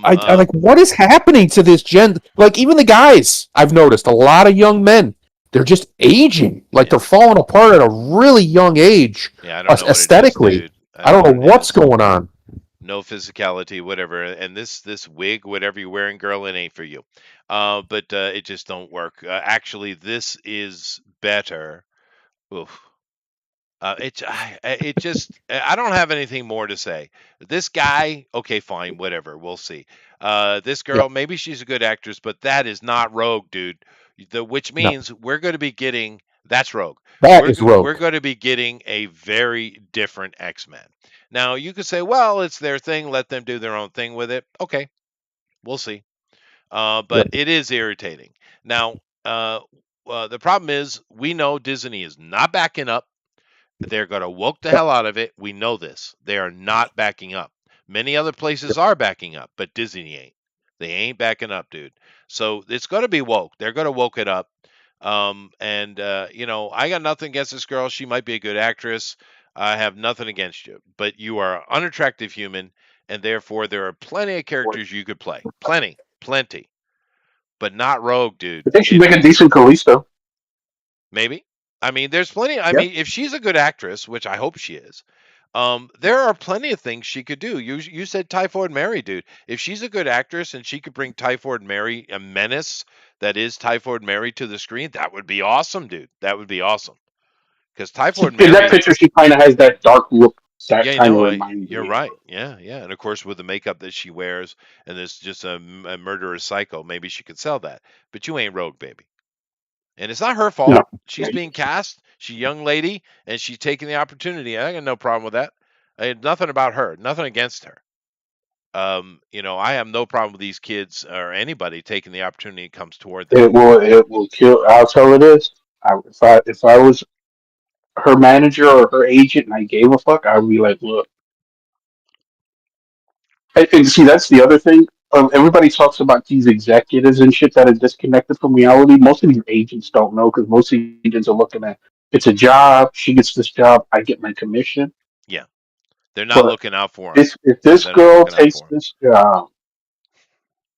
I like, what is happening to this gen? Like, even the guys, I've noticed a lot of young men, they're just aging. Like, Yeah. they're falling apart at a really young age, Yeah, I don't know what it is, aesthetically. dude. I I don't know don't what know it what's is. going on. No physicality, whatever. And this wig, whatever you're wearing, girl, it ain't for you. But it just don't work. Actually, this is better. Oof. It just I don't have anything more to say. This guy, okay, fine, whatever. We'll see. This Yeah. girl, maybe she's a good actress, but that is not Rogue, dude. Which No, means we're going to be getting that's Rogue. that We're is Rogue. we're going to be getting a very different X-Men. Now you could say, well, it's their thing. Let them do their own thing with it. Okay, we'll see. But Yep. it is irritating. Now, the problem is we know Disney is not backing up. They're going to woke the Yep. hell out of it. We know this. They are not backing up. Many other places are backing up, but Disney ain't. They ain't backing up, dude. So it's going to be woke. They're going to woke it up. And I got nothing against this girl. She might be a good actress. I have nothing against you, but you are an unattractive human, and therefore there are plenty of characters you could play. Plenty, but not Rogue, dude. I think she'd It make a decent Callisto. maybe. I mean, there's plenty. I Yep. mean, if she's a good actress, which I hope she is, there are plenty of things she could do. You said Typhoid Mary, dude. If she's a good actress and she could bring Typhoid Mary, a menace that is Typhoid Mary, to the screen, that would be awesome, dude. That would be awesome. Because Typhoid In that Mary, picture, she kind of has that dark look. That yeah, kind of no, reminds you're me of right. her. Yeah, yeah, and of course with the makeup that she wears and this just a murderous psycho, maybe she could sell that. But you ain't Rogue, baby. And it's not her No, fault. She's being cast. She's a young lady, and she's taking the opportunity. I got no problem with that. I had nothing about her, nothing against her. I have no problem with these kids or anybody taking the opportunity that comes toward them. it will kill. I'll tell her this. If I was her manager or her agent and I gave a fuck, I would be like, look. And see, that's the other thing. Everybody talks about these executives and shit that are disconnected from reality. Most of these agents don't know because most agents are looking at it's a job. She gets this job. I get my commission. Yeah, they're not But looking out for them. if Yeah, this they're not girl looking out takes for them. this job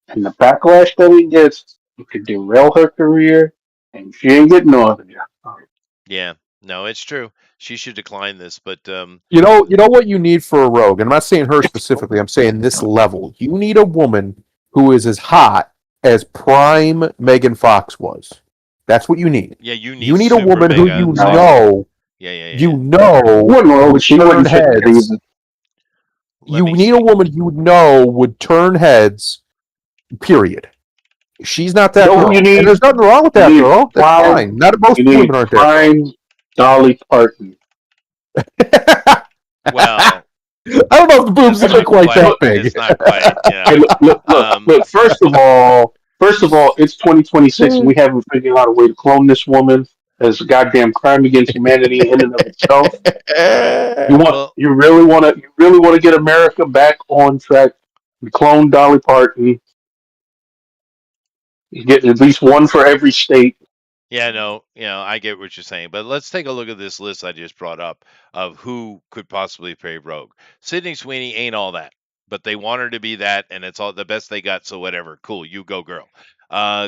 and the backlash that he gets, it could derail her career, and she ain't getting no other job. Yeah, no, it's true. She should decline this, but You know what you need for a Rogue, and I'm not saying her specifically. I'm saying this level. You need a woman who is as hot as prime Megan Fox was. That's what you need. yeah, you You need need a super woman who mega you sexy. No, know, Yeah, yeah, yeah, you yeah. know wouldn't know, would but she turn wouldn't fit that heads. either. Let You me need a see. woman you know would turn heads. Period. She's not You that know who you girl, and need? there's nothing wrong with You that need girl. That's prime. fine. Not most You women need aren't that girl. prime Dolly Parton. I Well, don't know if the boobs it's would be not quite that quite. Look, big. It's not quite. Yeah. hey, look, Um. look. First of all, it's 2026, and we haven't figured out a way to clone this woman as a goddamn crime against humanity in and of itself. Well, You really want to get America back on track. You clone Dolly Parton. You get at least one for every state. yeah, no, I get what you're saying, but let's take a look at this list I just brought up of who could possibly play Rogue. Sydney Sweeney ain't all that, but they want her to be that, and it's all the best they got. So whatever, cool, you go, girl.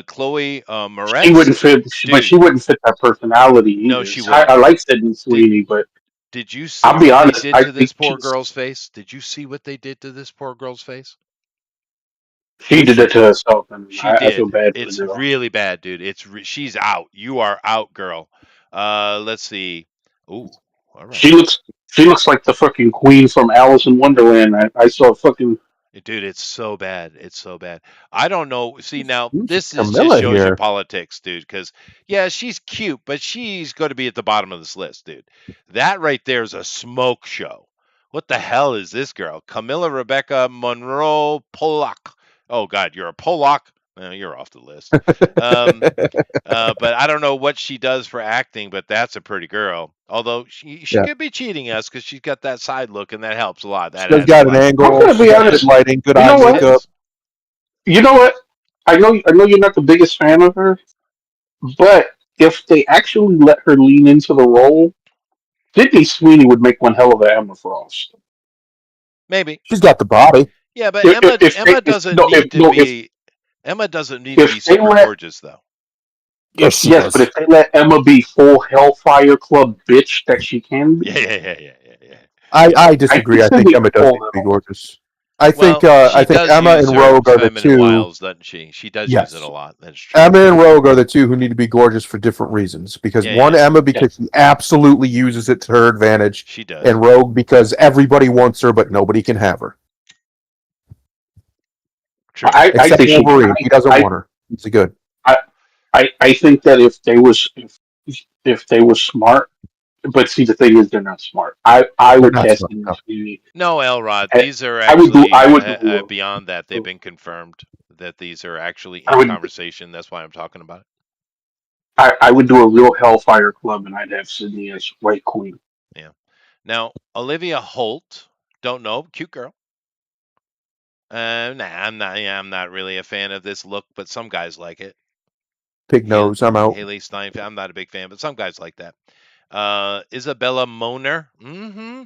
Chloe She Moretz, wouldn't fit, but she dude, wouldn't fit that personality no, either. she I wouldn't. like Sydney Did Sweeney, but did you see I'll be what they honest. did I to this think poor girl's face? Did you see what they did to this poor girl's face? she did She that to herself, and She I feel did. bad for the It's girl. really bad, dude. She's out. You are out, girl. Let's see. Ooh, all right, She looks she looks like the fucking queen from Alice in Wonderland. I saw fucking. dude. It's so bad. It's so bad. I don't know. See now, Who's this is just Camilla shows you here? politics, dude. Because yeah, she's cute, but she's going to be at the bottom of this list, dude. That right there is a smoke show. What the hell is this girl? Camilla Rebecca Monroe Polak. Oh God, you're a Polak. You're off the list. Um, but I don't know what she does for acting, but that's a pretty girl. Although she Yeah, could be cheating us because she's got that side look, and that helps a lot. That she's adds got an plus. I'm angle. gonna She's be got good honest. lighting, good You eye know Yes, it what? makeup. is. You know what? I know you're not the biggest fan of her, but if they actually let her lean into the role, Sydney Sweeney would make one hell of a Emma Frost. Maybe. She's got the body. Yeah, but If Emma if they Emma if doesn't no if need to no be Emma doesn't need to be if they super let gorgeous though. Yes, she yes, but does. if they let Emma be full Hellfire Club bitch that she can Yeah, be, yeah, yeah, yeah, yeah, yeah. I I think disagree. I think Sydney Emma could does pull need to that be off. gorgeous. I think Well, uh, I she think does Emma use and her Rogue are the feminine two. wiles, doesn't she? She does use it a Yes, lot. That's true. Emma and Rogue are the two who need to be gorgeous for different reasons. Because Yeah, one, yeah, Emma, Yeah. because she absolutely uses it to her advantage, she does. and Rogue because everybody wants her, but nobody can have her True. I except think she Wolverine. He doesn't I want her. He's a good. I think that if they were smart, but see the thing is they're not smart. I They're would not cast smart. them No. as the No, Elrod, I these are I actually would do beyond that. They've a, been confirmed that these are actually I in would conversation. That's why I'm talking about it. I would do a real Hellfire Club, and I'd have Sydney as White Queen. Yeah. Now, Olivia Holt, don't know, cute girl. Nah, I'm not. Yeah, I'm not really a fan of this look, but some guys like it. Pig nose. I'm out. Haley Steinfeld. I'm not a big fan, but some guys like that. Isabella Moner. Mm-hmm.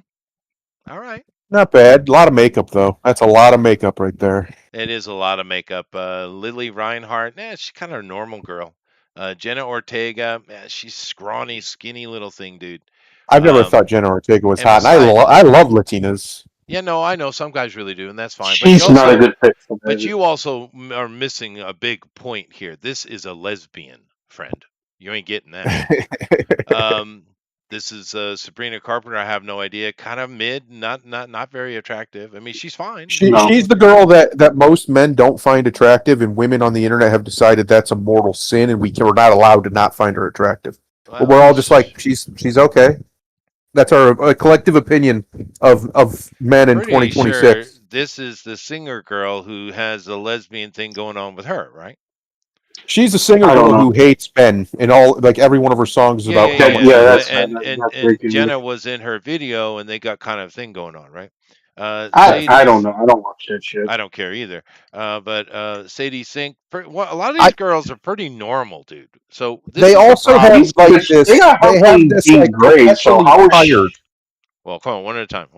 All right. Not bad. A lot of makeup though. That's a lot of makeup right there. It is a lot of makeup. Lily Reinhart. She's kind of a normal girl. Jenna Ortega. She's scrawny, skinny little thing, dude. I've never Um, thought Jenna Ortega was and hot, and beside, I love Latinas. yeah, no, I know some guys really do, and that's fine. But She's not a good pick for that. you also are missing a big point here. This is a lesbian, friend. You ain't getting that. Um, this is Sabrina Carpenter. I have no idea. Kind of mid, not very attractive. I mean, she's fine. No, She's the girl that most men don't find attractive, and women on the internet have decided that's a mortal sin, and we're not allowed to not find her attractive. But we're Well, all just like she's okay. That's our collective opinion of men in pretty sure 2026. this is the singer girl who has a lesbian thing going on with her, right? She's a singer I don't girl know. who hates men, and all like every one of her songs is Yeah, yeah, about yeah, how That, much yeah. yeah, she hates. that's And that's and breaking news. Jenna was in her video, and they got kind of thing going on, right? Right. I don't Sadie's. know. I don't watch that shit. I don't care either. But Sadie Sink. Well, a lot of I these girls are pretty normal, dude. So this they is the also problem. have like They this. got her They have playing this Jean like Grey. So perpetually how is tired. Well, come on, one at a time.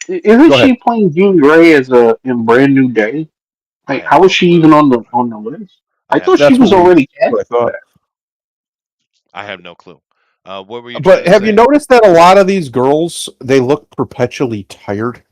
isn't Go ahead. she playing Jean Grey as a in Brand New Day? I Like, have how is no she clue. even on the list? I I have thought no she That's was clue. already what I cast for thought. that. I have no clue. What were you trying But to have you say? noticed that a lot of these girls they look perpetually tired?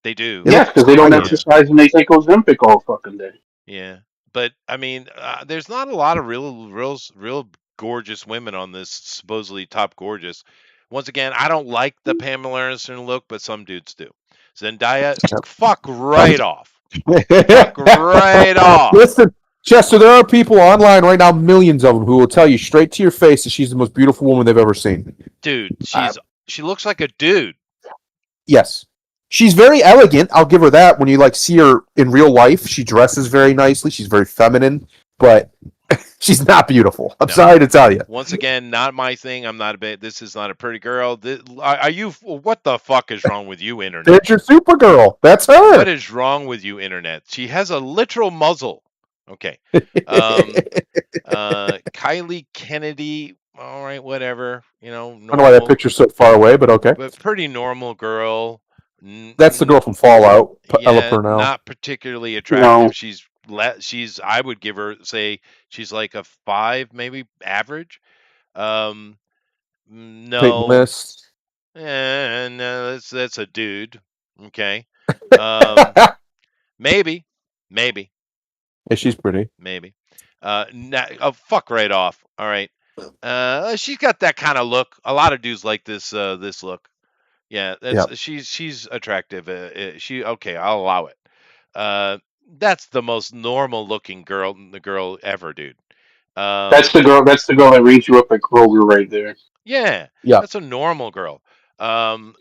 They They do. Yes, look because they don't tired. Yeah. exercise and they take Ozempic all fucking day. Yeah, but I mean, there's not a lot of real gorgeous women on this supposedly top gorgeous. Once again, I don't like the Pamela Anderson look, but some dudes do. Zendaya, fuck right off. Fuck right off, Listen, Chester, there are people online right now, millions of them, who will tell you straight to your face that she's the most beautiful woman they've ever seen. dude. Uh, She looks like a dude. yes. She's very elegant. I'll give her that. When you like see her in real life, she dresses very nicely. She's very feminine, but she's not beautiful. I'm No. sorry to tell you. Once again, not my thing. I'm not a bit. This is not a pretty girl. Are you? What the fuck is wrong with you, internet? There's your Supergirl. That's What her. is wrong with you, internet? She has a literal muzzle. Okay. Um, Kylie Kennedy. All right, whatever. You know, I don't know why that normal, picture's so far away, but okay. but pretty normal girl. That's the girl from Fallout, Ella Yeah, Purnell. not particularly No, attractive. She's. I would give her say she's like a 5, maybe average. Um, Pink no, Mist. no, that's a dude. Okay. Um, maybe, maybe. Yeah, she's pretty. Maybe. Oh, fuck right off. All right. She's got that kind of look. A lot of dudes like this look. Yeah, Yeah. she's attractive. She okay. I'll allow it. Uh, that's the most normal looking girl ever, dude. that's Um, the girl. That's the girl that reads you up at Kroger right there. yeah, Yeah. that's a normal girl. Um,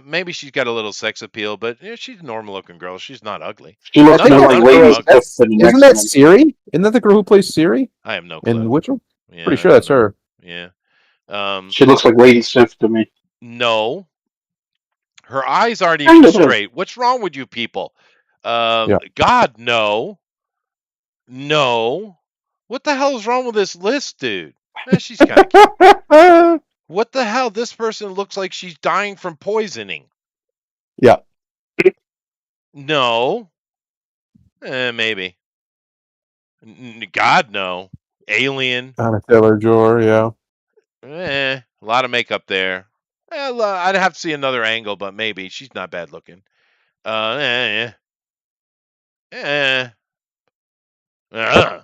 maybe she's got a little sex appeal, but yeah, she's a normal looking girl. She's not ugly. She I looks think more that like None of them Lady girl, ugly. Sif that's than the isn't next that one. Siri? Isn't that the girl who plays Siri I have no in clue. Witcher? Yeah, Pretty I sure don't that's know. her. Yeah. She looks like Lady Sif to me. No, her eyes aren't even Kind of does. straight. What's wrong with you people? Yeah. God, no, no. What the hell is wrong with this list, dude? She's kind of cute. What the hell? This person looks like she's dying from poisoning. Yeah. No, maybe. God, no. Alien. Anna Taylor Joy. Yeah. A lot of makeup there. I'd have to see another angle, but maybe she's not bad looking. Eh, eh. Uh,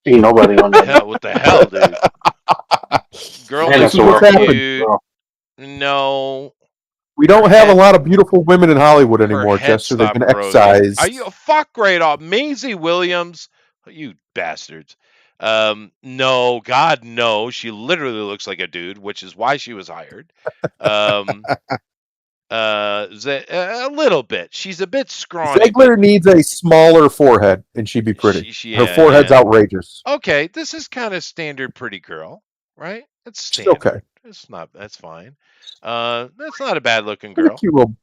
Ain't nobody on that list. what the hell, dude? Girl Man, This that's looks is a what's rough list, happened. cute. bro. No, We her don't have a head, lot of beautiful women in Hollywood her anymore, head Chester. They've been stopped growing. Are excised. you fuck right off? Maisie Williams. You bastards. No, God, no. She literally looks like a dude, which is why she was hired. Um, a little bit. She's a bit scrawny, but Ziegler needs a smaller forehead, and she'd be pretty. Her yeah, forehead's yeah. outrageous. Okay, this is kind of standard pretty girl, right? It's She's okay. standard. It's not. That's fine. That's not a bad looking That's a girl.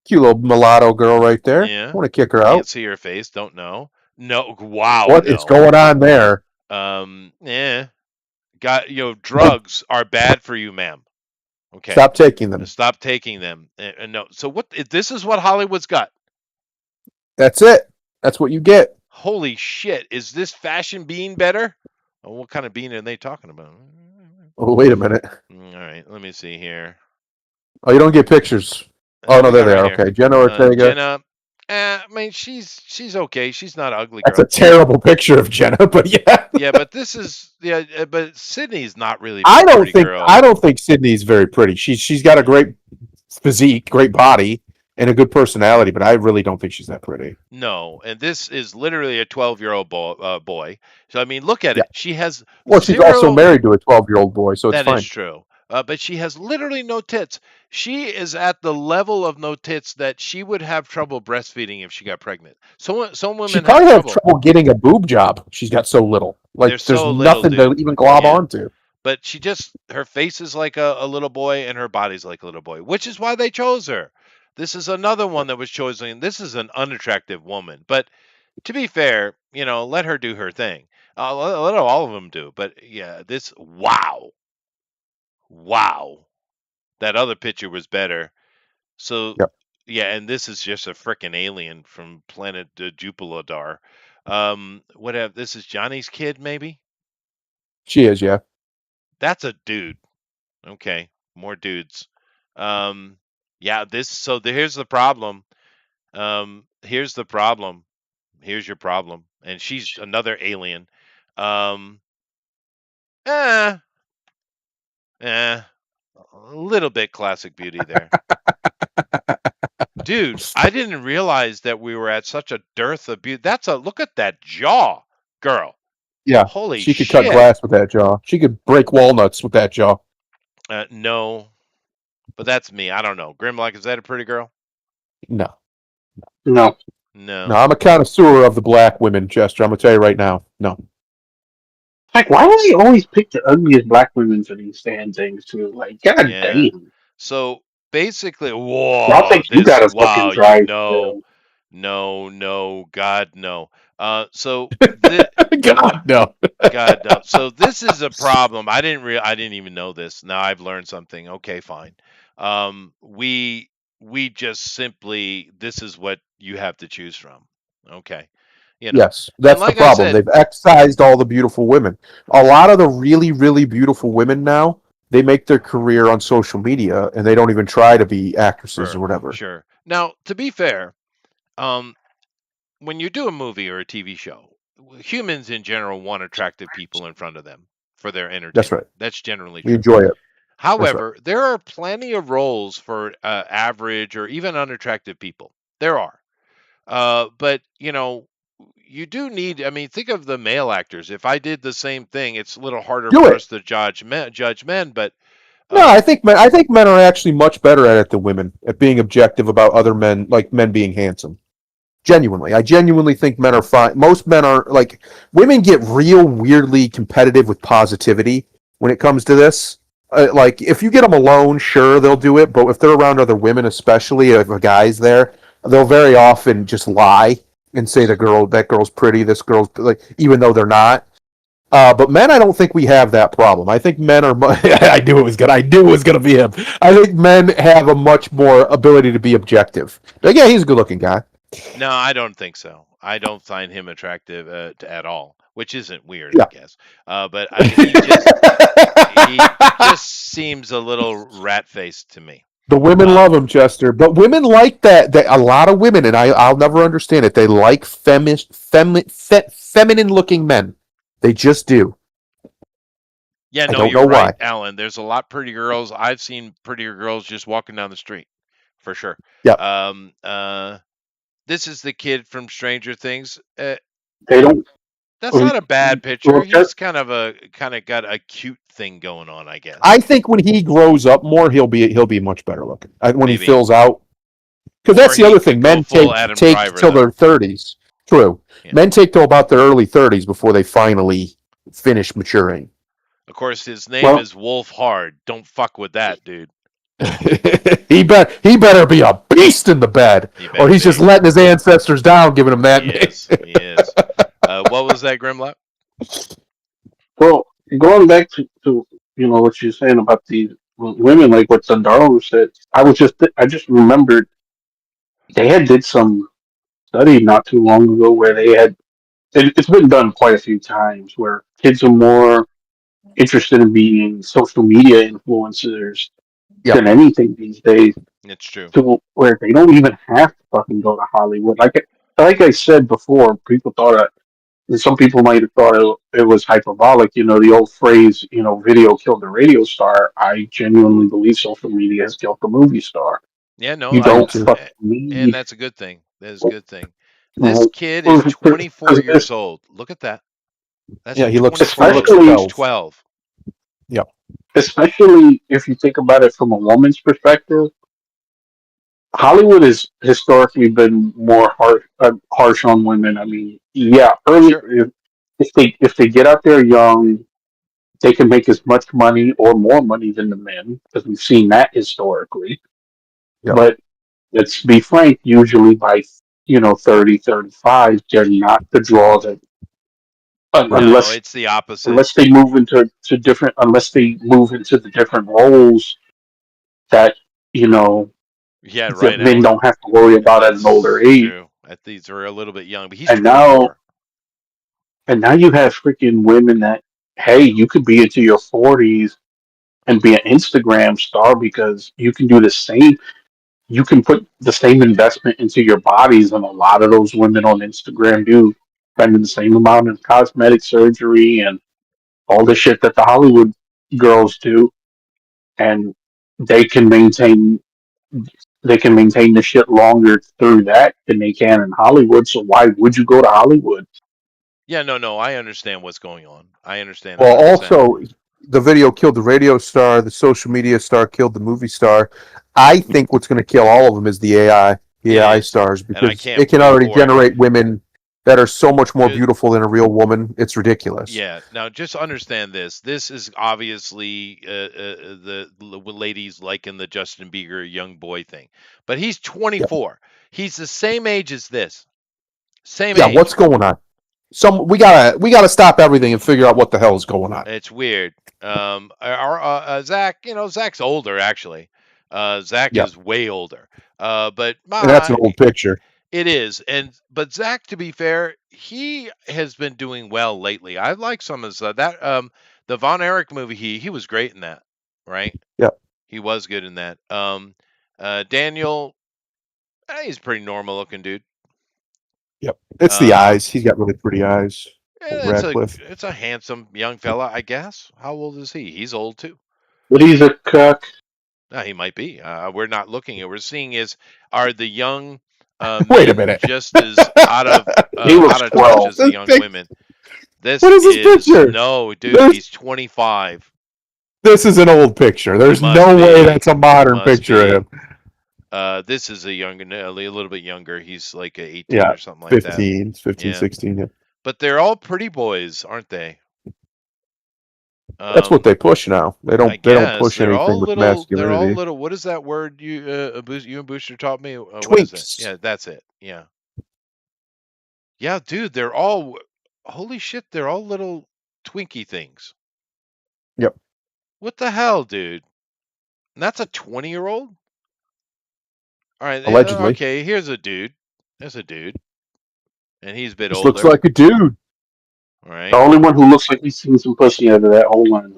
cute little mulatto girl right there. I Yeah. want to kick her Can't out. see her face. Don't know. No. Wow. What is No. going on there? Yeah. Got drugs are bad for you, ma'am. Okay. Stop taking them. Stop taking them. No. So what? This is what Hollywood's got. That's it. That's what you get. Holy shit! Is this fashion bean better? Oh, what kind of bean are they talking about? Oh, wait a minute. All right. Let me see here. Oh, you don't get pictures. Oh no, We there got they right are. here. Okay, Jenna Ortega. Jenna. I mean, she's okay. She's not an ugly That's a girl. terrible picture of Jenna, but yeah. Yeah, but this is but Sydney's not really I a don't pretty think girl. I don't think Sydney's very pretty. She's got a great physique, great body, and a good personality, but I really don't think she's that pretty. No, and this is literally a 12-year-old boy. So I mean, look at Yeah. it. She has Well, she's also zero. married to a 12-year-old boy, so it's That is fine. true. But she has literally no tits. She is at the level of no tits that she would have trouble breastfeeding if she got pregnant. Some She women have probably have trouble. trouble getting a boob job. She's got so little. They're Like there's so little, nothing to dude. even glob Yeah. onto. But her face is like a little boy and her body's like a little boy, which is why they chose her. This is another one that was chosen. This is an unattractive woman. But to be fair, let her do her thing. Let all of them do. But yeah, wow. Wow. That other picture was better. So, Yep. yeah, and this is just a frickin' alien from planet Jupiter. This is Johnny's kid, maybe? She is, yeah. That's a dude. Okay, more dudes. Um, yeah, here's the problem. Here's the problem. Here's your problem. And she's another alien. Um, eh, a little bit classic beauty there. Dude, I didn't realize that we were at such a dearth of beauty. Look at that jaw, girl. Yeah. Holy She could cut shit. glass with that jaw. She could break walnuts with that jaw. No, but that's me. I don't know. Grimlock, is that a pretty girl? No. No. No, No. I'm a connoisseur of the black women, Chester. I'm gonna tell you right now. No. Like, why do they always pick the ugliest black women for these damn things too? Like, god Yeah. damn. So basically, Y'all whoa, think you got a wow, fucking drive still. no, God, no. So the God, no. God, no. So this is a problem. I didn't even know this. Now I've learned something. Okay, fine. We just simply, this is what you have to choose from. Okay. Yes, And that's the like I problem. said, They've excised all the beautiful women. A lot of the really, really beautiful women now, they make their career on social media and they don't even try to be actresses or whatever. sure. Now, to be fair, um, when you do a movie or a TV show, humans in general want attractive people in front of them for their That's entertainment. right. That's generally We true. enjoy it. That's right. However, there are plenty of roles for average or even unattractive people. There are. But, you do need, I mean, think of the male actors. If I did the same thing, it's a little harder Do for it. us to judge men, but No, uh, I think men are actually much better at it than women at being objective about other men, like men being handsome. Genuinely, I genuinely think men are fine. Most men are like women get real weirdly competitive with positivity when it comes to this. Like if you get them alone, sure they'll do it, but if they're around other women, especially if a guy's there, they'll very often just lie and say that girl's pretty, this girl's like, even though they're not. But men, I don't think we have that problem. I think men are. I knew it was good. I knew it was going to be him. I think men have a much more ability to be objective. Like, yeah, he's a good-looking guy. no, I don't think so. I don't find him attractive at all, which isn't weird, I Yeah. guess. But he just seems a little rat faced to me. The women Um, love him, Chester. But women like that. A lot of women, and I'll never understand it. They like feminine looking men. They just do. yeah, I no, don't you're know right, why. Alan. There's a lot pretty girls. I've seen prettier girls just walking down the street, for sure. Yeah. Um, this is the kid from Stranger Things. They don't. That's not a bad picture. Well, He's kind of got a cute thing going on, I guess. I think when he grows up more, he'll be much better looking. When he Maybe. fills out, because Or that's the he other could thing. go Men full take Adam Driver till though. their 30s. True. Yeah. Men take till about their early 30s before they finally finish maturing. Of course, his name well, is Wolf Hard. Don't fuck with that, dude. he better be a beast in the bed, He or better he's just be. letting his ancestors down, giving him that He name. is. He is. What was that, Grimlock? well, going back to what you're saying about the women, like what Sundaro said. I just remembered they had did some study not too long ago where they had it's been done quite a few times where kids are more interested in being social media influencers Yep. than anything these days. It's true. To where they don't even have to fucking go to Hollywood. Like I said before, people thought some people might have thought it was hyperbolic. The old phrase, video killed the radio star. I genuinely believe social media has killed the movie star. Yeah, no, You I do don't too. fucking and need. that's a good thing. That is a good thing. This uh, kid is 24 because years old. Look at that. That's Yeah, a he 24 looks year old. especially He's 12. 12. Yep. especially if you think about it from a woman's perspective, Hollywood has historically been more harsh on women. I mean, yeah, early Sure. if they get out there young, they can make as much money or more money than the men because we've seen that historically. Yep. But let's be frank, usually by 30, 35, they're not the draw that Right. No, unless it's the opposite. unless they move into the different roles that you know Yeah, the right. men don't have to worry about at an older That's age. true. These are a little bit young, but he's And now 24. and now you have freaking women that, hey, you could be into your 40s and be an Instagram star because you can put the same investment into your bodies, and a lot of those women on Instagram do, spending the same amount in cosmetic surgery and all the shit that the Hollywood girls do, and they can maintain they can maintain the shit longer through that than they can in Hollywood. So why would you go to Hollywood? Yeah, no. I understand what's going on. I understand Well, 100%. also, the video killed the radio star. The social media star killed the movie star. I think what's going to kill all of them is the It AI is. stars, And I because can't it can wait already for it. generate women that are so much more Just, beautiful than a real woman. It's ridiculous. yeah. Now, just understand this. This is obviously the ladies liking the Justin Bieber young boy thing, but he's Yeah. 24. He's the same age as this. Same Yeah. What's age. going on? We gotta stop everything and figure out what the hell is going on. It's weird. Zach, Zach's older actually. Zach Yeah. is way older. But And that's an old picture. it is, but Zach, to be fair, he has been doing well lately. I like some of his, that the Von Erich movie. He was great in that, right? Yeah. He was good in that. Daniel, he's a pretty normal looking dude. Yep. It's the Um, eyes. He's got really pretty eyes. it's Radcliffe. a handsome young fella, I guess. How old is he? He's old too. But he's a cuck. He might be. We're not looking at. We're seeing are the young Wait a men minute. just as He looks out of touch 12. as the young women? This What is this is picture? no, dude. There's, He's 25. this is an old picture. There's Must no way be. that's a modern Must picture of be. him. This is a little bit younger. He's like 18 Yeah. or something like that. 15, 15, Yeah, 16. Yeah. but they're all pretty boys, aren't they? That's what Um, they push now. They I don't guess push they're anything all with little. They're all masculinity. little. What is that word you and Booster taught me? What is it? Twinks. Yeah, that's it. Yeah. Yeah, dude, they're all holy shit, they're all little Twinkie things. Yep. What the hell, dude? And that's a 20-year-old? All right, Allegedly. okay, here's a dude. There's a dude, and he's a bit Just looks older, like a dude. all The right? only one who looks like he's seen some pussy out of that whole line.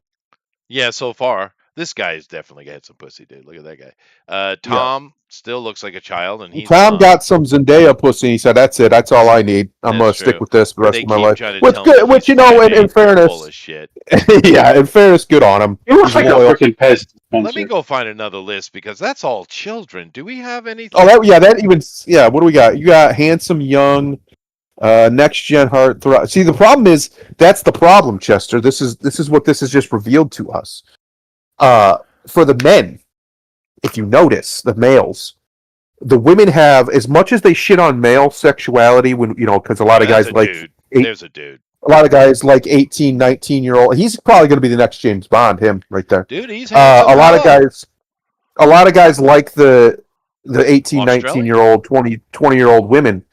Yeah, so far. This guy's definitely got some pussy, dude. Look at that guy. Yeah. Tom still looks like a child, and he's Tom fine. got some Zendaya pussy. He said, "That's it. That's all I need. I'm That's gonna stick true. with this the rest They of my keep life." trying to Which tell me good. Which he's 5'8". in They're full fairness, of shit. yeah, in fairness, good on him. He looks He's like a loyal. freaking pest Let me dispenser. go find another list because that's all children. Do we have Oh, anything? that even. Yeah. What do we got? You got handsome young Next gen hard throw. See, the problem is that's the problem, Chester. This is what this has just revealed to us. For the men, if you notice, the males, the women have as much as they shit on male sexuality when because a lot Oh, of that's guys a like dude. eight, There's a dude. a lot of guys like 18, 19 year old. He's probably going to be the next James Bond. Him right there. Dude, he's handsome A lot of fella. guys a lot of guys like the 18, 19 Australian? year old, 20 year old women.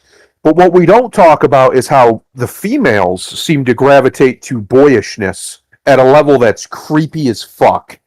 But what we don't talk about is how the females seem to gravitate to boyishness at a level that's creepy as fuck.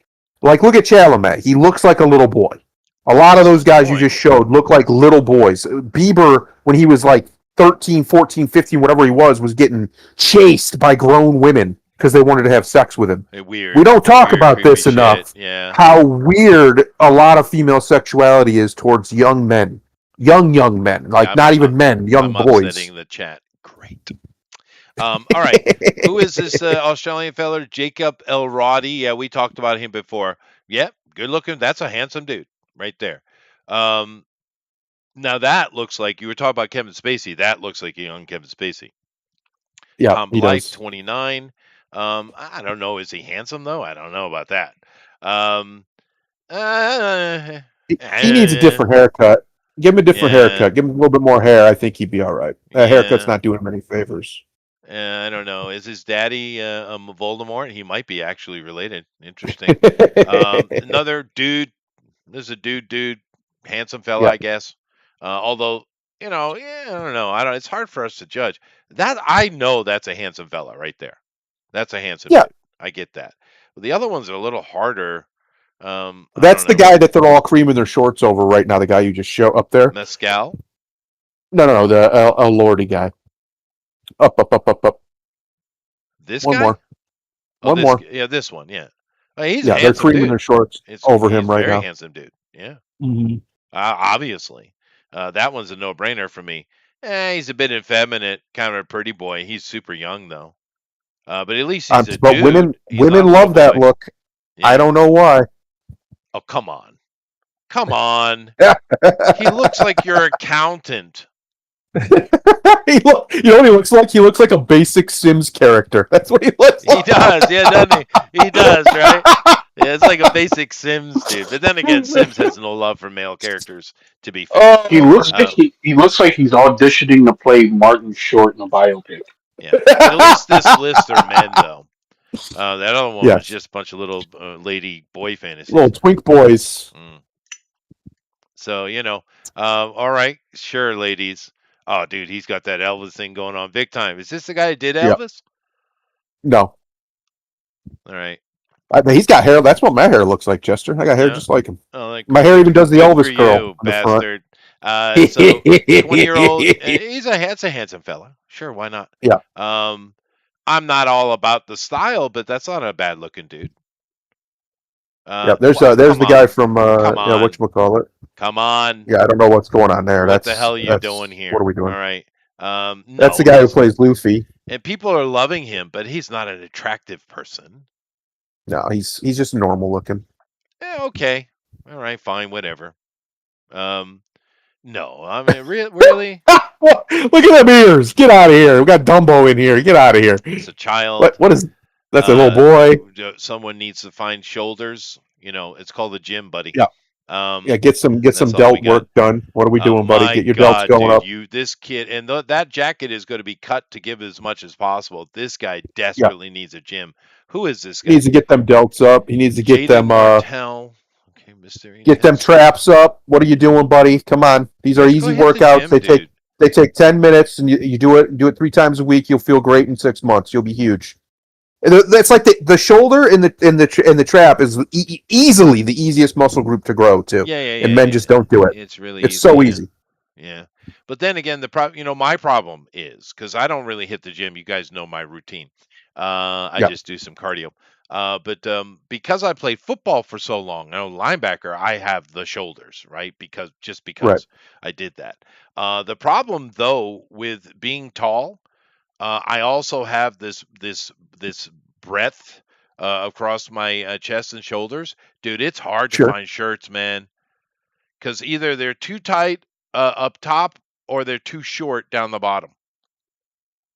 Like, look at Chalamet. He looks like a little boy. A lot of those guys you Disappointing. just showed look like little boys. Bieber, when he was like 13, 14, 15, whatever he was getting chased by grown women because they wanted to have sex with him. We Weird, don't talk weird, about creepy this shit. enough. Yeah. How weird a lot of female sexuality is towards young men, young men, Yeah, like I'm not even men, young I'm boys. upsetting the chat. Great. All right. Who is this Australian feller? Jacob Elroddy. Yeah, we talked about him before. Yep, good looking. That's a handsome dude right there. Um, Now that looks like you were talking about Kevin Spacey. That looks like a young Kevin Spacey. Yeah, Tom he Blythe, does. 29. I don't know. Is he handsome though? I don't know about that. Um, uh, He needs a eh, different haircut. Give him a different yeah, haircut. Give him a little bit more hair. I think he'd be all right. That haircut's yeah. not doing him any favors. I don't know. Is his daddy Voldemort? He might be actually related. Interesting. Another dude. This is a dude, handsome fella, Yeah, I guess. Although, yeah, I don't know. I don't. It's hard for us to judge. That I know that's a handsome fella right there. That's a handsome yeah. dude. I get that. But the other ones are a little harder. I That's don't the know. guy that they're all creaming their shorts over right now. The guy you just show up there. Mescal. No. The Lordy guy. Up. This One guy. more. Oh, One more. yeah, this one. Yeah. He's a Yeah, they're handsome creaming dude. their shorts It's over he's him right very now. handsome dude. Yeah. Mm-hmm. Obviously, that one's a no-brainer for me. He's a bit effeminate, kind of a pretty boy. He's super young though. But at least he's a But women dude. He's women not a little love that boy. look. I Yeah. don't know why. Oh, come on. Come on. He looks like your accountant. You know what he looks like? He looks like a basic Sims character. That's what he looks He like. does, yeah, doesn't he? He does, right? Yeah, it's like a basic Sims dude. But then again, Sims has no love for male characters, to be fair. He looks like Uh, he looks like he's auditioning to play Martin Short in a biopic. yeah. But at least this list are men, though. That other one was Yes. just a bunch of little lady boy Little fantasies. twink boys. Mm. So, all right, sure, ladies. Oh, dude, he's got that Elvis thing going on big time. Is this the guy who did Yeah. Elvis? No. All right. I mean, he's got hair. That's what my hair looks like, Chester. I got hair Yeah. just like him. Oh, like My hair even does the good for Elvis curl you, on the front. bastard. So 20-year-old, that's a handsome fella. Sure, why not? Yeah. Um, I'm not all about the style, but that's not a bad looking dude. Yeah. There's Come the guy on, from come yeah, on, whatchamacallit. come on. Yeah, I don't know what's going on there. What the hell are you doing What are here? we All doing? right. That's the No, guy who plays Luffy. and people are loving him, but he's not an attractive person. No, he's just normal looking. Okay. All right, fine, whatever. Um, no, I mean, really, Look at them ears. Get out of here. We got Dumbo in here. Get out of here. it's a child. What is that's a little boy? Someone needs to find shoulders. It's called the gym, buddy. Yeah. Yeah, Um, get some that's all we delt got. work done. What are we doing, buddy? My Get your delts God, going dude, up. this kid and that jacket is going to be cut to give as much as possible. This guy Yeah. desperately needs a gym. Who is this He needs guy? to get them delts up. He needs to JD Martell. Okay, Mr. get them Intense. traps up. What are you doing, buddy? Come on. These are Let's go easy hit the workouts. gym, dude. They take 10 minutes and you do it 3 times a week. You'll feel great in 6 months. You'll be huge. That's like the shoulder and the trap is easily the easiest muscle group to grow too. And men just don't do it. It's really It's easy. so Yeah. easy. Yeah. But then again, my problem is because I don't really hit the gym. You guys know my routine. I Yeah. just do some cardio. But because I played football for so long, linebacker, I have the shoulders, right? Because Right. I did that. The problem though with being tall, I also have this breadth across my chest and shoulders, dude. It's hard to Sure. find shirts, man, because either they're too tight up top or they're too short down the bottom.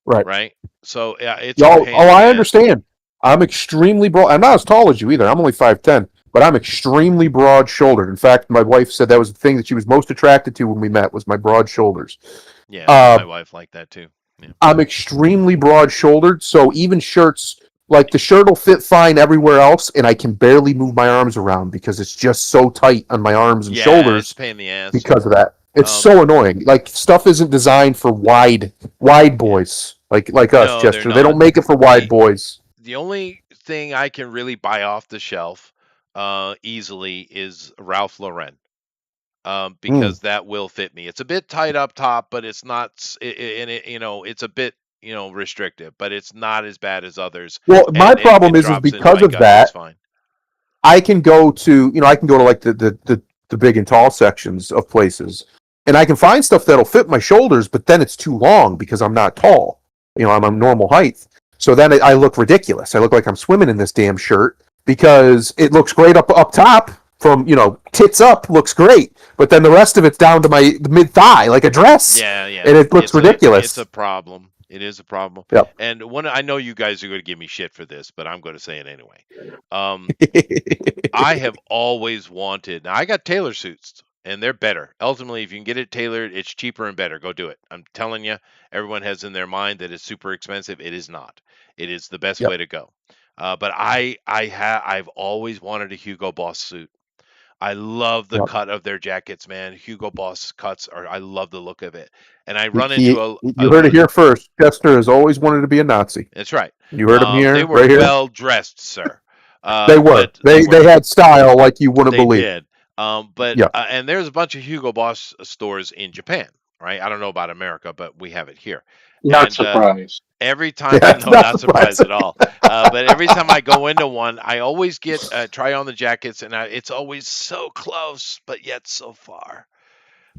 Right. right? So yeah, it's a Yo, pain oh, in the I ass. understand. I'm extremely broad. I'm not as tall as you either. I'm only 5'10", but I'm extremely broad shouldered. In fact, my wife said that was the thing that she was most attracted to when we met was my broad shoulders. Yeah, Uh, my wife liked that too. Yeah. I'm extremely broad shouldered, so even shirts like the shirt will fit fine everywhere else, and I can barely move my arms around because it's just so tight on my arms and Yeah, it's a shoulders pain in the ass. because of that. It's Um, so annoying. Like stuff isn't designed for wide yeah. boys like us, No, they're Chester. They don't not. make it for wide The boys. the only thing I can really buy off the shelf easily is Ralph Lauren. Mm. Because that will fit me. It's a bit tight up top, but it's not, and it, it's a bit, restrictive, but it's not as bad as others, Well, my and it, problem it is drops into because my of gut just that, fine. I can go to like the big and tall sections of places, and I can find stuff that'll fit my shoulders, but then it's too long because I'm not tall. I'm a normal height, so then I look ridiculous. I look like I'm swimming in this damn shirt because it looks great up top from tits up looks great, but then the rest of it's down to my mid thigh like a dress, Yeah, and yeah, it looks it's a ridiculous. problem. It is a problem. Yep. And one, I know you guys are going to give me shit for this, but I'm going to say it anyway. Um, I have always wanted. Now I got tailor suits, and they're better. Ultimately, if you can get it tailored, it's cheaper and better. Go do it. I'm telling you, everyone has in their mind that it's super expensive. It is not. It is the best way Yep. to go. But I've always wanted a Hugo Boss suit. I love the Yep. cut of their jackets, man. Hugo Boss cuts are. I love the look of it. And I run into He, a. you heard it here first. Chester has always wanted to be a Nazi. That's right. You heard him They here, were right here. well dressed, sir. They were. But they They were. had style like you wouldn't They believe. did. But Yeah. and there's a bunch of Hugo Boss stores in Japan, right? I don't know about America, but we have it here. Not And surprised. every time, Yeah, it's no, not not surprised surprising. at all. But every time I go into one, I always get try on the jackets, and it's always so close, but yet so far.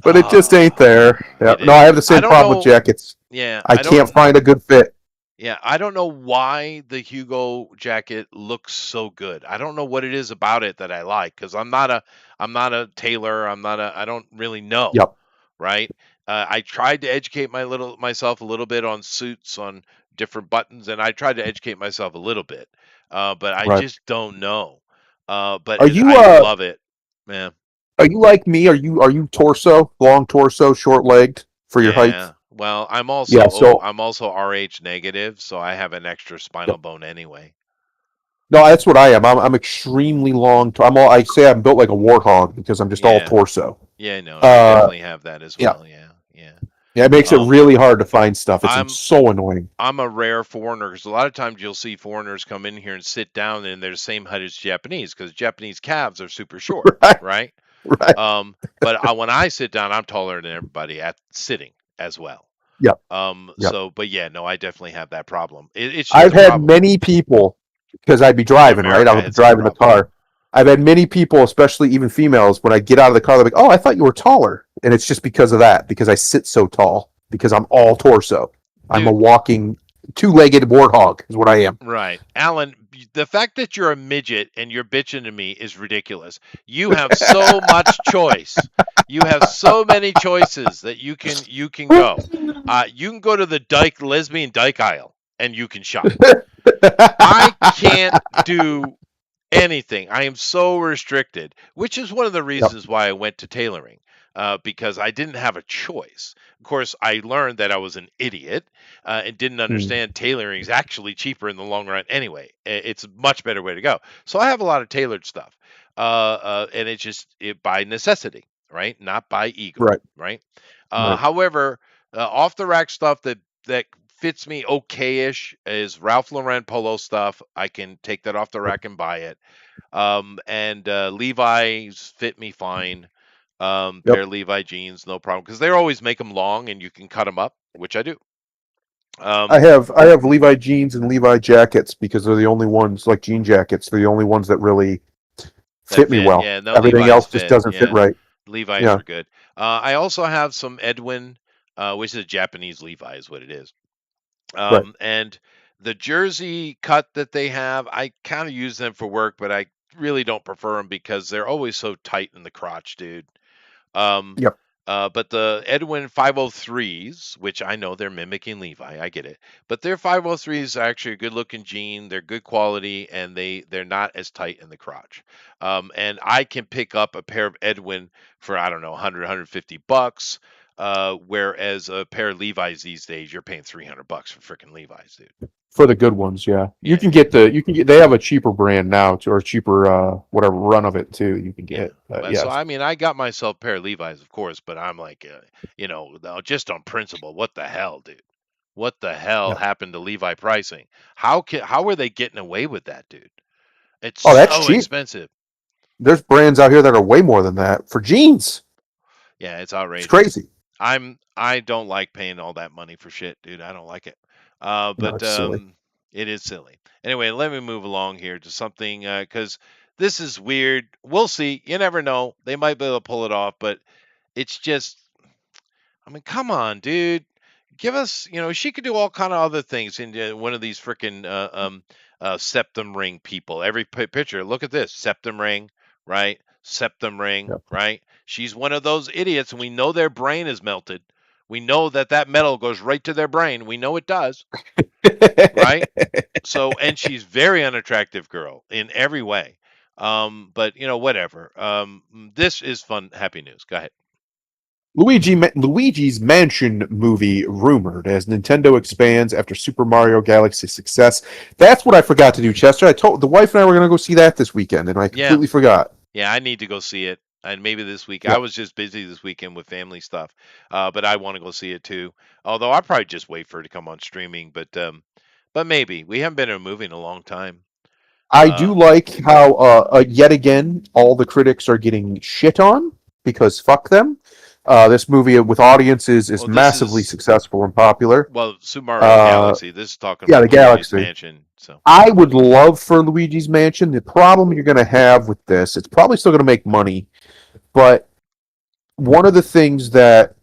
But it just ain't there. Yeah. It No, I is. have the I same don't problem with know. jackets. Yeah, I I don't. can't find a good fit. Yeah, I don't know why the Hugo jacket looks so good. I don't know what it is about it that I like because I'm not a tailor. I don't really know, Yep. right? I tried to educate myself a little bit on suits, on different buttons, and I tried to educate myself a little bit, but I Right. just don't know. But Are you I uh love it, man. are you like me? Are you torso, long torso, short legged for your height? Yeah. Well, Yeah, so I'm also RH negative, so I have an extra spinal yep. bone anyway. No, that's what I am. I'm extremely long. I say I'm built like a warthog because I'm just all Yeah. torso. Yeah, no, I Uh, definitely have that as yeah, well. Yeah, yeah. yeah. It makes it Um, really hard to find stuff. It's I'm so annoying. I'm a rare foreigner because a lot of times you'll see foreigners come in here and sit down and they're the same height as Japanese because Japanese calves are super short, Right, right? right. But when I sit down, I'm taller than everybody at sitting as well. Yep, yep. But yeah, no, I definitely have that problem. It's just I've a had problem. many people because I'd be driving, right? I America would be has that driving the problem. car. I've had many people, especially even females, when I get out of the car, they're like, "Oh, I thought you were taller," and it's just because of that. Because I sit so tall. Because I'm all torso. I'm a Dude, walking two-legged warthog. Is what I am. right. Alan, the fact that you're a midget and you're bitching to me is ridiculous. You have so much choice. You have so many choices that you can go. You can go to the lesbian dyke aisle and you can shop. I can't do anything. I am so restricted, which is one of the Yep. reasons why I went to tailoring, because I didn't have a choice. Of course, I learned that I was an idiot and didn't Mm, understand tailoring is actually cheaper in the long run anyway. It's a much better way to go. So I have a lot of tailored stuff, and it's just by necessity, right? Not by ego, right. right? Right. However, off the rack stuff that fits me okay-ish is Ralph Lauren polo stuff. I can take that off the Yep. rack and buy it. And Levi's fit me fine. Pair Yep. of Levi jeans, no problem, because they always make them long and you can cut them up, which I do. I Um, have I have Levi jeans and Levi jackets because they're the only ones like jean jackets. They're the only ones that really that fit me fit. well. Yeah, no, Everything Levi's else just fit. doesn't fit Yeah, right. Levi's Yeah. are good. I also have some Edwin, which is a Japanese Levi, is what it is. Right. And the jersey cut that they have, I kind of use them for work, but I really don't prefer them because they're always so tight in the crotch, dude. Um, Yep. But the Edwin 503s, which I know they're mimicking Levi, I get it. But their 503s are actually a good looking jean. They're good quality, and they're not as tight in the crotch. And I can pick up a pair of Edwin for I don't know 100, 150 bucks. Whereas a pair of Levi's these days, you're paying 300 bucks for freaking Levi's, dude. For the good ones, yeah. You Yeah, can get they have a cheaper brand now too, or a cheaper whatever run of it too. You can yeah. get But so yes, I mean, I got myself a pair of Levi's, of course, but I'm like, just on principle, what the hell, dude? What the hell yeah. happened to Levi pricing? How are they getting away with that, dude? It's Oh, that's so cheap. expensive. There's brands out here that are way more than that for jeans. Yeah, it's It's outrageous. crazy. I don't like paying all that money for shit, dude. I don't like it. No, But it's silly. it is silly. Anyway, let me move along here to something because this is weird. We'll see. You never know. They might be able to pull it off, but it's just I mean, come on, dude. Give us, she could do all kind of other things in one of these freaking septum ring people. Every picture, look at this septum ring, right? Septum ring, right? She's one of those idiots, and we know their brain is melted. We know that metal goes right to their brain. We know it does, right? So, and she's very unattractive girl in every way. But whatever. This is fun, happy news. Go ahead. Luigi's Mansion movie rumored as Nintendo expands after Super Mario Galaxy's success. That's what I forgot to do, Chester. I told the wife and I were going to go see that this weekend, and I Yeah, completely forgot. Yeah, I need to go see it. And maybe this week. I Yeah, was just busy this weekend with family stuff. But I want to go see it too. Although I'll probably just wait for it to come on streaming, but maybe. We haven't been in a movie in a long time. I Uh do like how yet again all the critics are getting shit on because fuck them. This movie with audiences is well this massively is successful and popular. Super Mario Uh, Galaxy. This is talking yeah, about the Luigi's Galaxy. Mansion. So I would love for Luigi's Mansion. The problem you're going to have with this, it's probably still going to make money, but one of the things that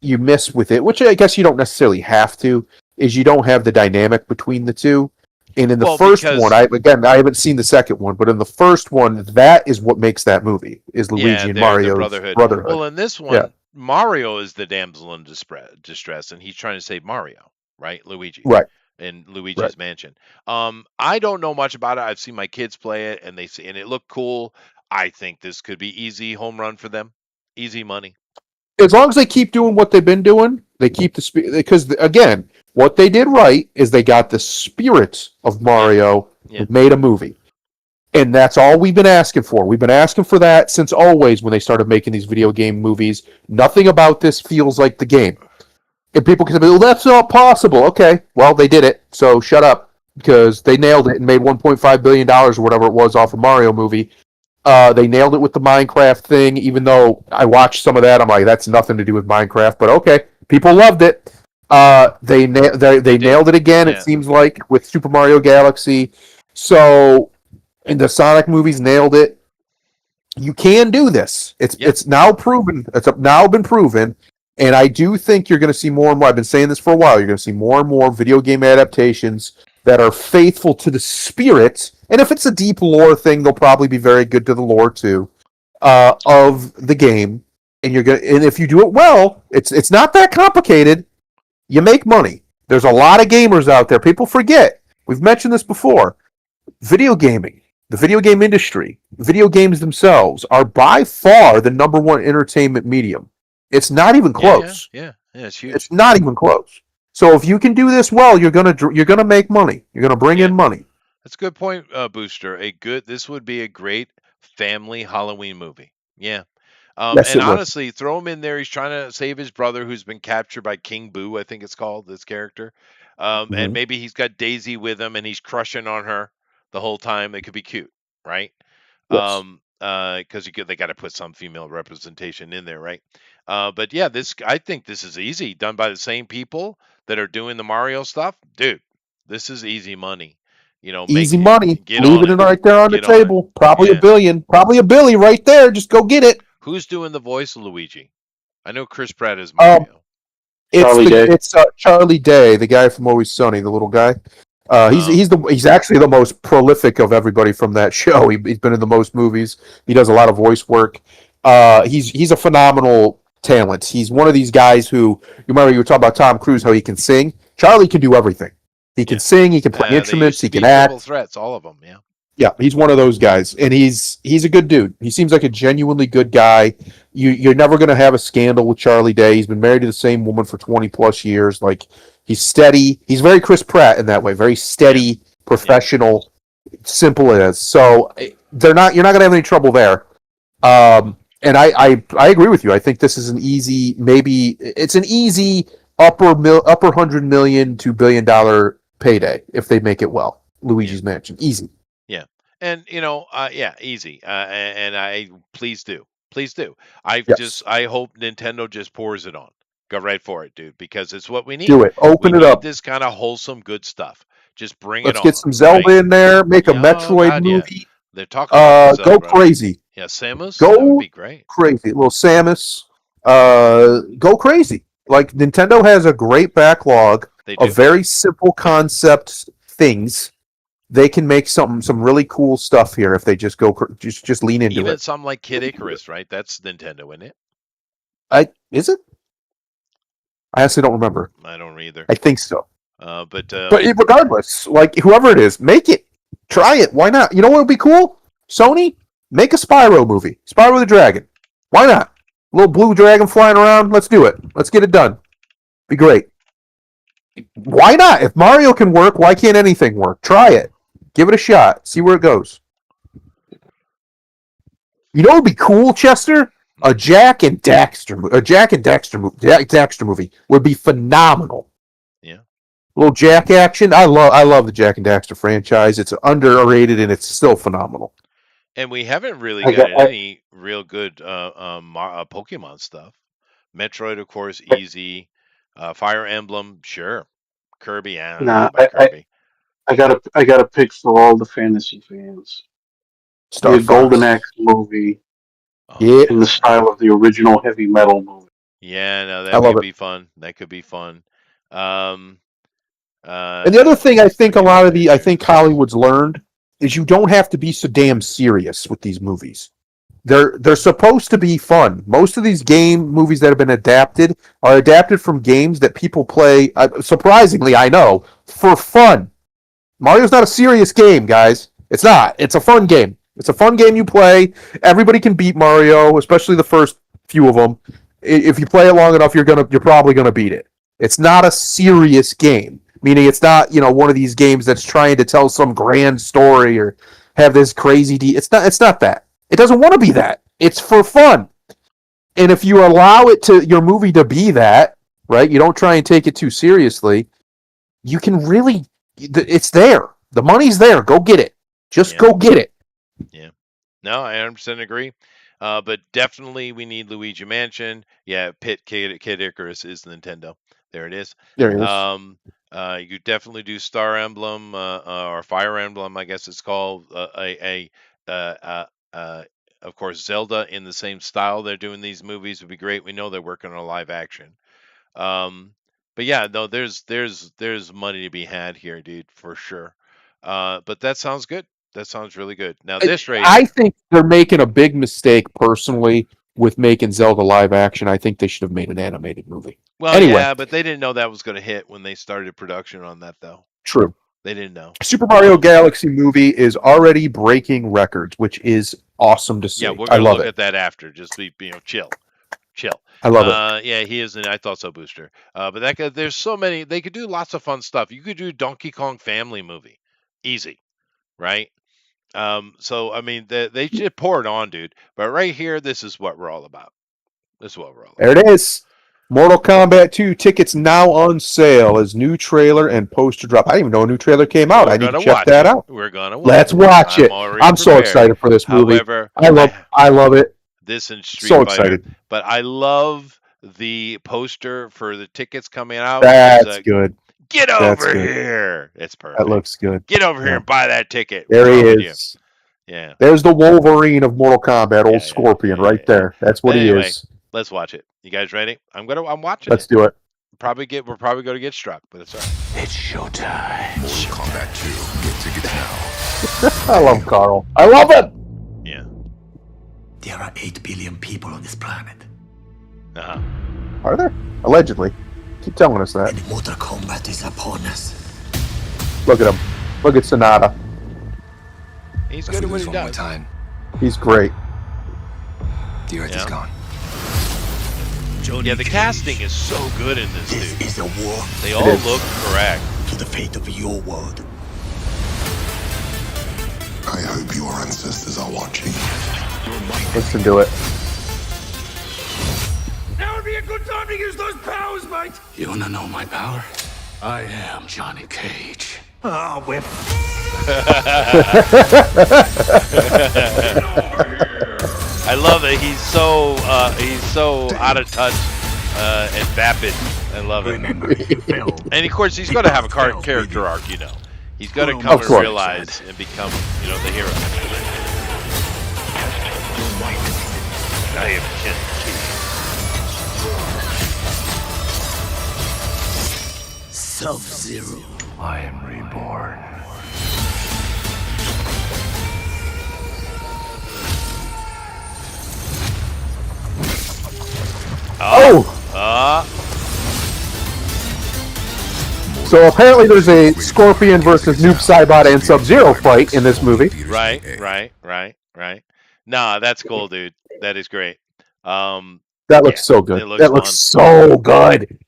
you miss with it, which I guess you don't necessarily have to, is you don't have the dynamic between the two. And in the well first one, because I haven't seen the second one, but in the first one, that is what makes that movie is yeah, Luigi and they're the Mario's Brotherhood. brotherhood. Well, in this Yeah, one, Mario is the damsel in distress, and he's trying to save Mario, right? Luigi. right, In right. Luigi's Mansion. I don't know much about it. I've seen my kids play it, and and it looked cool. I think this could be easy home run for them, easy money. As long as they keep doing what they've been doing, they keep the because again, what they did right is they got the spirit of Yeah, Mario yeah, and made a movie. And that's all we've been asking for. We've been asking for that since always when they started making these video game movies. Nothing about this feels like the game. And people can say, well, that's not possible. Okay, well, they did it. So shut up because they nailed it and made $1.5 billion or whatever it was off a Mario movie. They nailed it with the Minecraft thing, even though I watched some of that. I'm like, that's nothing to do with Minecraft, but okay. People loved it. They they did. nailed it again, it Yeah, seems like, with Super Mario Galaxy. So and the Sonic movies nailed it. You can do this. yeah. It's now proven. It's now been proven, and I do think you're going to see more and more. I've been saying this for a while. You're going to see more and more video game adaptations that are faithful to the spirit. And if it's a deep lore thing, they'll probably be very good to the lore too of the game. And if you do it well, it's not that complicated. You make money. There's a lot of gamers out there. People forget. We've mentioned this before video gaming, the video game industry, video games themselves are by far the number one entertainment medium. It's not even Yeah, yeah, close. yeah, yeah. It's It's huge. not even close. So if you can do this well, you're gonna make money. You're gonna bring Yeah, in money. that's a good point, Booster. This would be a great family Halloween movie. Yeah. Yes, And it would. honestly, throw him in there. He's trying to save his brother, who's been captured by King Boo. I think it's called this character. And Mm-hmm. maybe he's got Daisy with him, and he's crushing on her the whole time. It could be cute, right? Yes. Because they got to put some female representation in there, right? But yeah, this I think this is easy, done by the same people that are doing the Mario stuff, dude. This is easy money. Easy Make money. get on Leaving it it, right there on the get on it. table. Probably a Yeah. billion. Probably a billy right there. Just go get it. Who's doing the voice of Luigi? I know Chris Pratt is Um, Mario. Charlie Day. it's Charlie Day, the guy from Always Sunny, the little guy. Oh, He's actually the most prolific of everybody from that show. He's been in the most movies. He does a lot of voice work. He's a phenomenal talents. He's one of these guys who, you remember you were talking about Tom Cruise, how he can sing. Charlie can do everything. He can Yeah. sing, he can play They used instruments, to he can be triple act. threats, all of them. Yeah. Yeah, he's one of those guys, and he's a good dude. He seems like a genuinely good guy. You're never going to have a scandal with Charlie Day. He's been married to the same woman for 20 plus years. Like, he's steady. He's very Chris Pratt in that way. Very steady, professional, simple as. So you're not going to have any trouble there. And I agree with you. I think this is an easy, maybe it's an easy upper 100 million to $1 billion payday if they make it well. Luigi's Mansion, easy. Yeah. And yeah, easy. And I please do. Please do. Yes, I hope Nintendo just pours it on. Go right for it, dude, because it's what we do need. it. We Open it need up. this kind of wholesome good stuff. Just bring it Let's get on, some right? Zelda in there. Make a Yeah, oh Metroid God, yeah. movie. They're talking about the Go Zelda. crazy. Yeah, Samus, that would Go be great. crazy. Little Samus. Go crazy. Like, Nintendo has a great backlog They of do. very simple concept things. They can make some really cool stuff here if they just just lean into Even it. something like Kid Icarus, right? That's Nintendo, isn't it? Is it? I honestly don't remember. I don't either. I think so. But Regardless, like, whoever it is, make it. Try it. Why not? You know what would be cool? Sony, make a Spyro movie. Spyro the Dragon. Why not? Little blue dragon flying around. Let's do it. Let's get it done. Be great. Why not? If Mario can work, why can't anything work? Try it. Give it a shot. See where it goes. You know what would be cool, Chester? A Jack and Daxter movie would be phenomenal. yeah. A little Jack action. I love the Jack and Daxter franchise. It's underrated and it's still phenomenal. And we haven't really I got gotten any real good Pokemon stuff. Metroid, of course, easy. Fire Emblem, sure. Kirby, I don't know nah, about Kirby. I got a pick for all the fantasy fans. Star The Golden Fox. Axe movie Oh, Yeah. in the style of the original heavy metal movie. yeah, no, I that love could it. be fun. That could be fun. Um, And the other thing I think looking at I pictures. think Hollywood's learned is you don't have to be so damn serious with these movies. They're supposed to be fun. Most of these game movies that have been adapted are adapted from games that people play. Surprisingly, I know, for fun. Mario's not a serious game, guys. It's not. It's a fun game. It's a fun game you play. Everybody can beat Mario, especially the first few of them. If you play it long enough, you're probably gonna beat it. It's not a serious game, meaning it's not one of these games that's trying to tell some grand story or have this crazy. It's not. It's not that. It doesn't want to be that. It's for fun. And if you allow your movie to be that, right? You don't try and take it too seriously. You can really. It's there. The money's there. Go get it. Just go get it. Yeah. No, I 100% agree. But definitely we need Luigi Mansion. Yeah, Kid Icarus is Nintendo. There it is. There it is. You definitely do Star Emblem or Fire Emblem, I guess it's called. Of course, Zelda in the same style they're doing these movies would be great. We know they're working on live action. But yeah, no, there's money to be had here, dude, for sure. But that sounds good. That sounds really good. Now this right I here. think they're making a big mistake personally with making Zelda live action. I think they should have made an animated movie. Well, Anyway. yeah, but they didn't know that was going to hit when they started production on that, though. True. They didn't know. Super Mario Galaxy movie is already breaking records, which is awesome to see. Yeah, we're I gonna love look it. at that after. Just be, chill. I love it. Yeah, he is. I thought so, Booster. But there's so many. They could do lots of fun stuff. You could do Donkey Kong Family movie, easy, right? So I mean, they should pour it on, dude. But right here, this is what we're all about. This is what we're all about. There it is. Mortal Kombat 2 tickets now on sale as new trailer and poster drop. I didn't even know a new trailer came out. I need to check that out. We're gonna watch Let's it. watch it. I'm so prepared. excited for this movie. However, I love it. This and Street So Fighter. excited. But I love the poster for the tickets coming out. That's good. Get That's over good. here. It's perfect. That looks good. Get over here and buy that ticket. There What's he wrong with is. you? Yeah. There's the Wolverine of Mortal Kombat, old Scorpion, right there. That's what he is. Let's watch it. You guys ready? I'm watching Let's it. do it. We're probably gonna get struck, but it's all right. It's showtime. Mortal Kombat 2. Get tickets now. I love Carl. I love it. Yeah. There are 8 billion people on this planet. Uh-huh. Are there? Allegedly. Keep telling us that. And Mortal Kombat is upon us. Look at him. Look at Sonata. He's If good we at what lose he one more does. time, He's great. the Earth is Yeah. gone. Yeah, the casting is so good in this, This dude. is a war They all look correct. to the fate of your world. I hope your ancestors are watching. Listen to it. Now would be a good time to use those powers, mate! You wanna know my power? I am Johnny Cage. Ah, we're I love that he's so out of touch and vapid. I love it. Remember, you fell. And of course, he's got to have a character arc, you know. He's got to come Of and course. realize and become, you know, the hero. I am Ken. Sub-Zero. I am reborn. Oh! So apparently there's a Scorpion versus Noob Saibot and Sub-Zero fight in this movie. Right. Nah, that's cool, dude. That is great. That looks so good. it looks That looks fun. so good.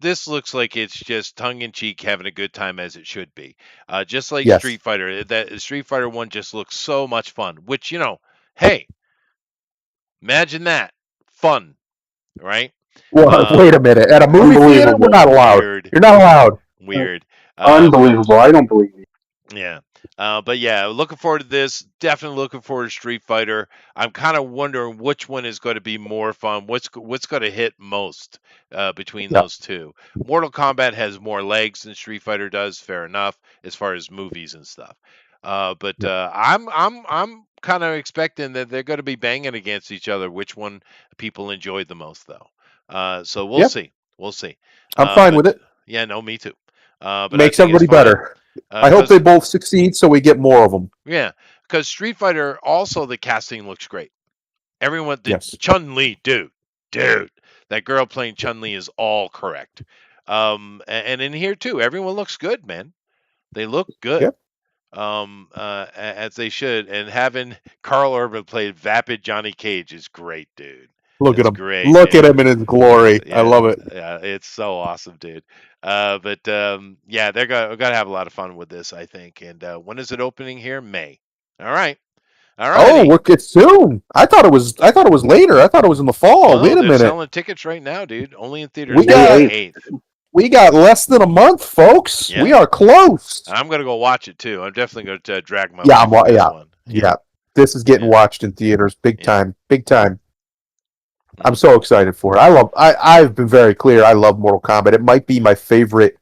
This looks like it's just tongue in cheek, having a good time as it should be. Just like Yes. Street Fighter. That Street Fighter 1 just looks so much fun. Which, you know, hey, imagine that. Fun. Right? Well, wait a minute. At a movie theater, we're not allowed. Weird. You're not allowed. Weird. Unbelievable. I don't believe you. Yeah. But yeah, looking forward to this. Definitely looking forward to Street Fighter. I'm kind of wondering which one is going to be more fun. What's going to hit most between those two? Mortal Kombat has more legs than Street Fighter does. Fair enough, as far as movies and stuff. But I'm kind of expecting that they're going to be banging against each other. Which one people enjoyed the most, though. So we'll see. We'll see. I'm fine with it. Yeah, no, me too. But Makes I think it's everybody fun. better. I hope they both succeed so we get more of them. Yeah, because Street Fighter also the casting looks great. Everyone, Yes. Chun-Li, dude, that girl playing Chun-Li is all correct. And in here too, everyone looks good, man. They look good. Yep. As they should. And having Carl Urban play vapid Johnny Cage is great, dude. Look at him. Great, Look dude. at him in his glory. Yeah, I love it. Yeah, it's so awesome, dude. But yeah, we're gonna have a lot of fun with this, I think. And when is it opening here? May. All right. Oh, it's soon. I thought it was later. I thought it was in the fall. Well, Wait a they're minute. selling tickets right now, dude. Only in theaters We May got- 8th. We got less than a month, folks. Yeah. We are close. I'm gonna go watch it too. I'm definitely gonna drag my Yeah, wife to this one. Yeah. This is getting watched in theaters big time. Big time. I'm so excited for it. I've been very clear. I love Mortal Kombat. It might be my favorite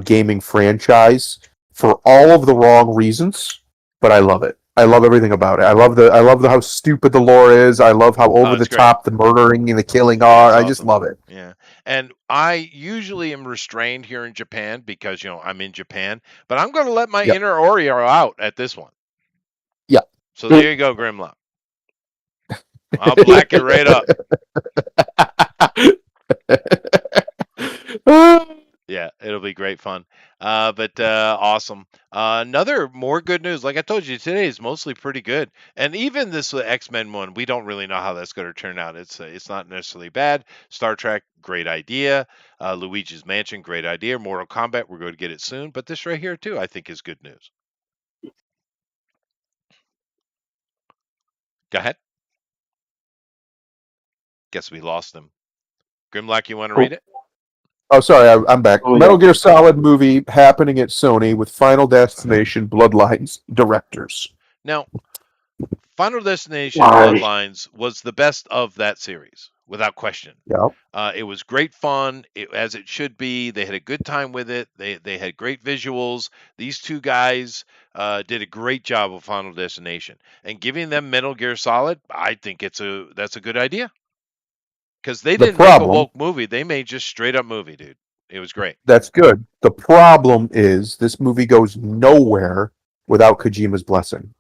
gaming franchise for all of the wrong reasons, but I love it. I love everything about it. I love how stupid the lore is. I love how over the top the murdering and the killing are. I just love it. Yeah. And I usually am restrained here in Japan because, you know, I'm in Japan, but I'm going to let my inner Oreo out at this one. Yeah. So there you go, Grimlock. I'll black it right up. Yeah, it'll be great fun. But awesome. Another more good news. Like I told you, today is mostly pretty good. And even this X-Men one, we don't really know how that's going to turn out. It's not necessarily bad. Star Trek, great idea. Luigi's Mansion, great idea. Mortal Kombat, we're going to get it soon. But this right here too, I think is good news. Go ahead. Guess we lost him. Grimlock, you want to read it? Oh, sorry, I'm back. Oh, yeah. Metal Gear Solid movie happening at Sony with Final Destination Bloodlines directors. Now, Final Destination Why? Bloodlines was the best of that series, without question. Yeah. It was great fun, as it should be. They had a good time with it. They had great visuals. These two guys did a great job with Final Destination. And giving them Metal Gear Solid, I think that's a good idea. Because they didn't make a woke movie. They made just straight up movie, dude. It was great. That's good. The problem is this movie goes nowhere without Kojima's blessing.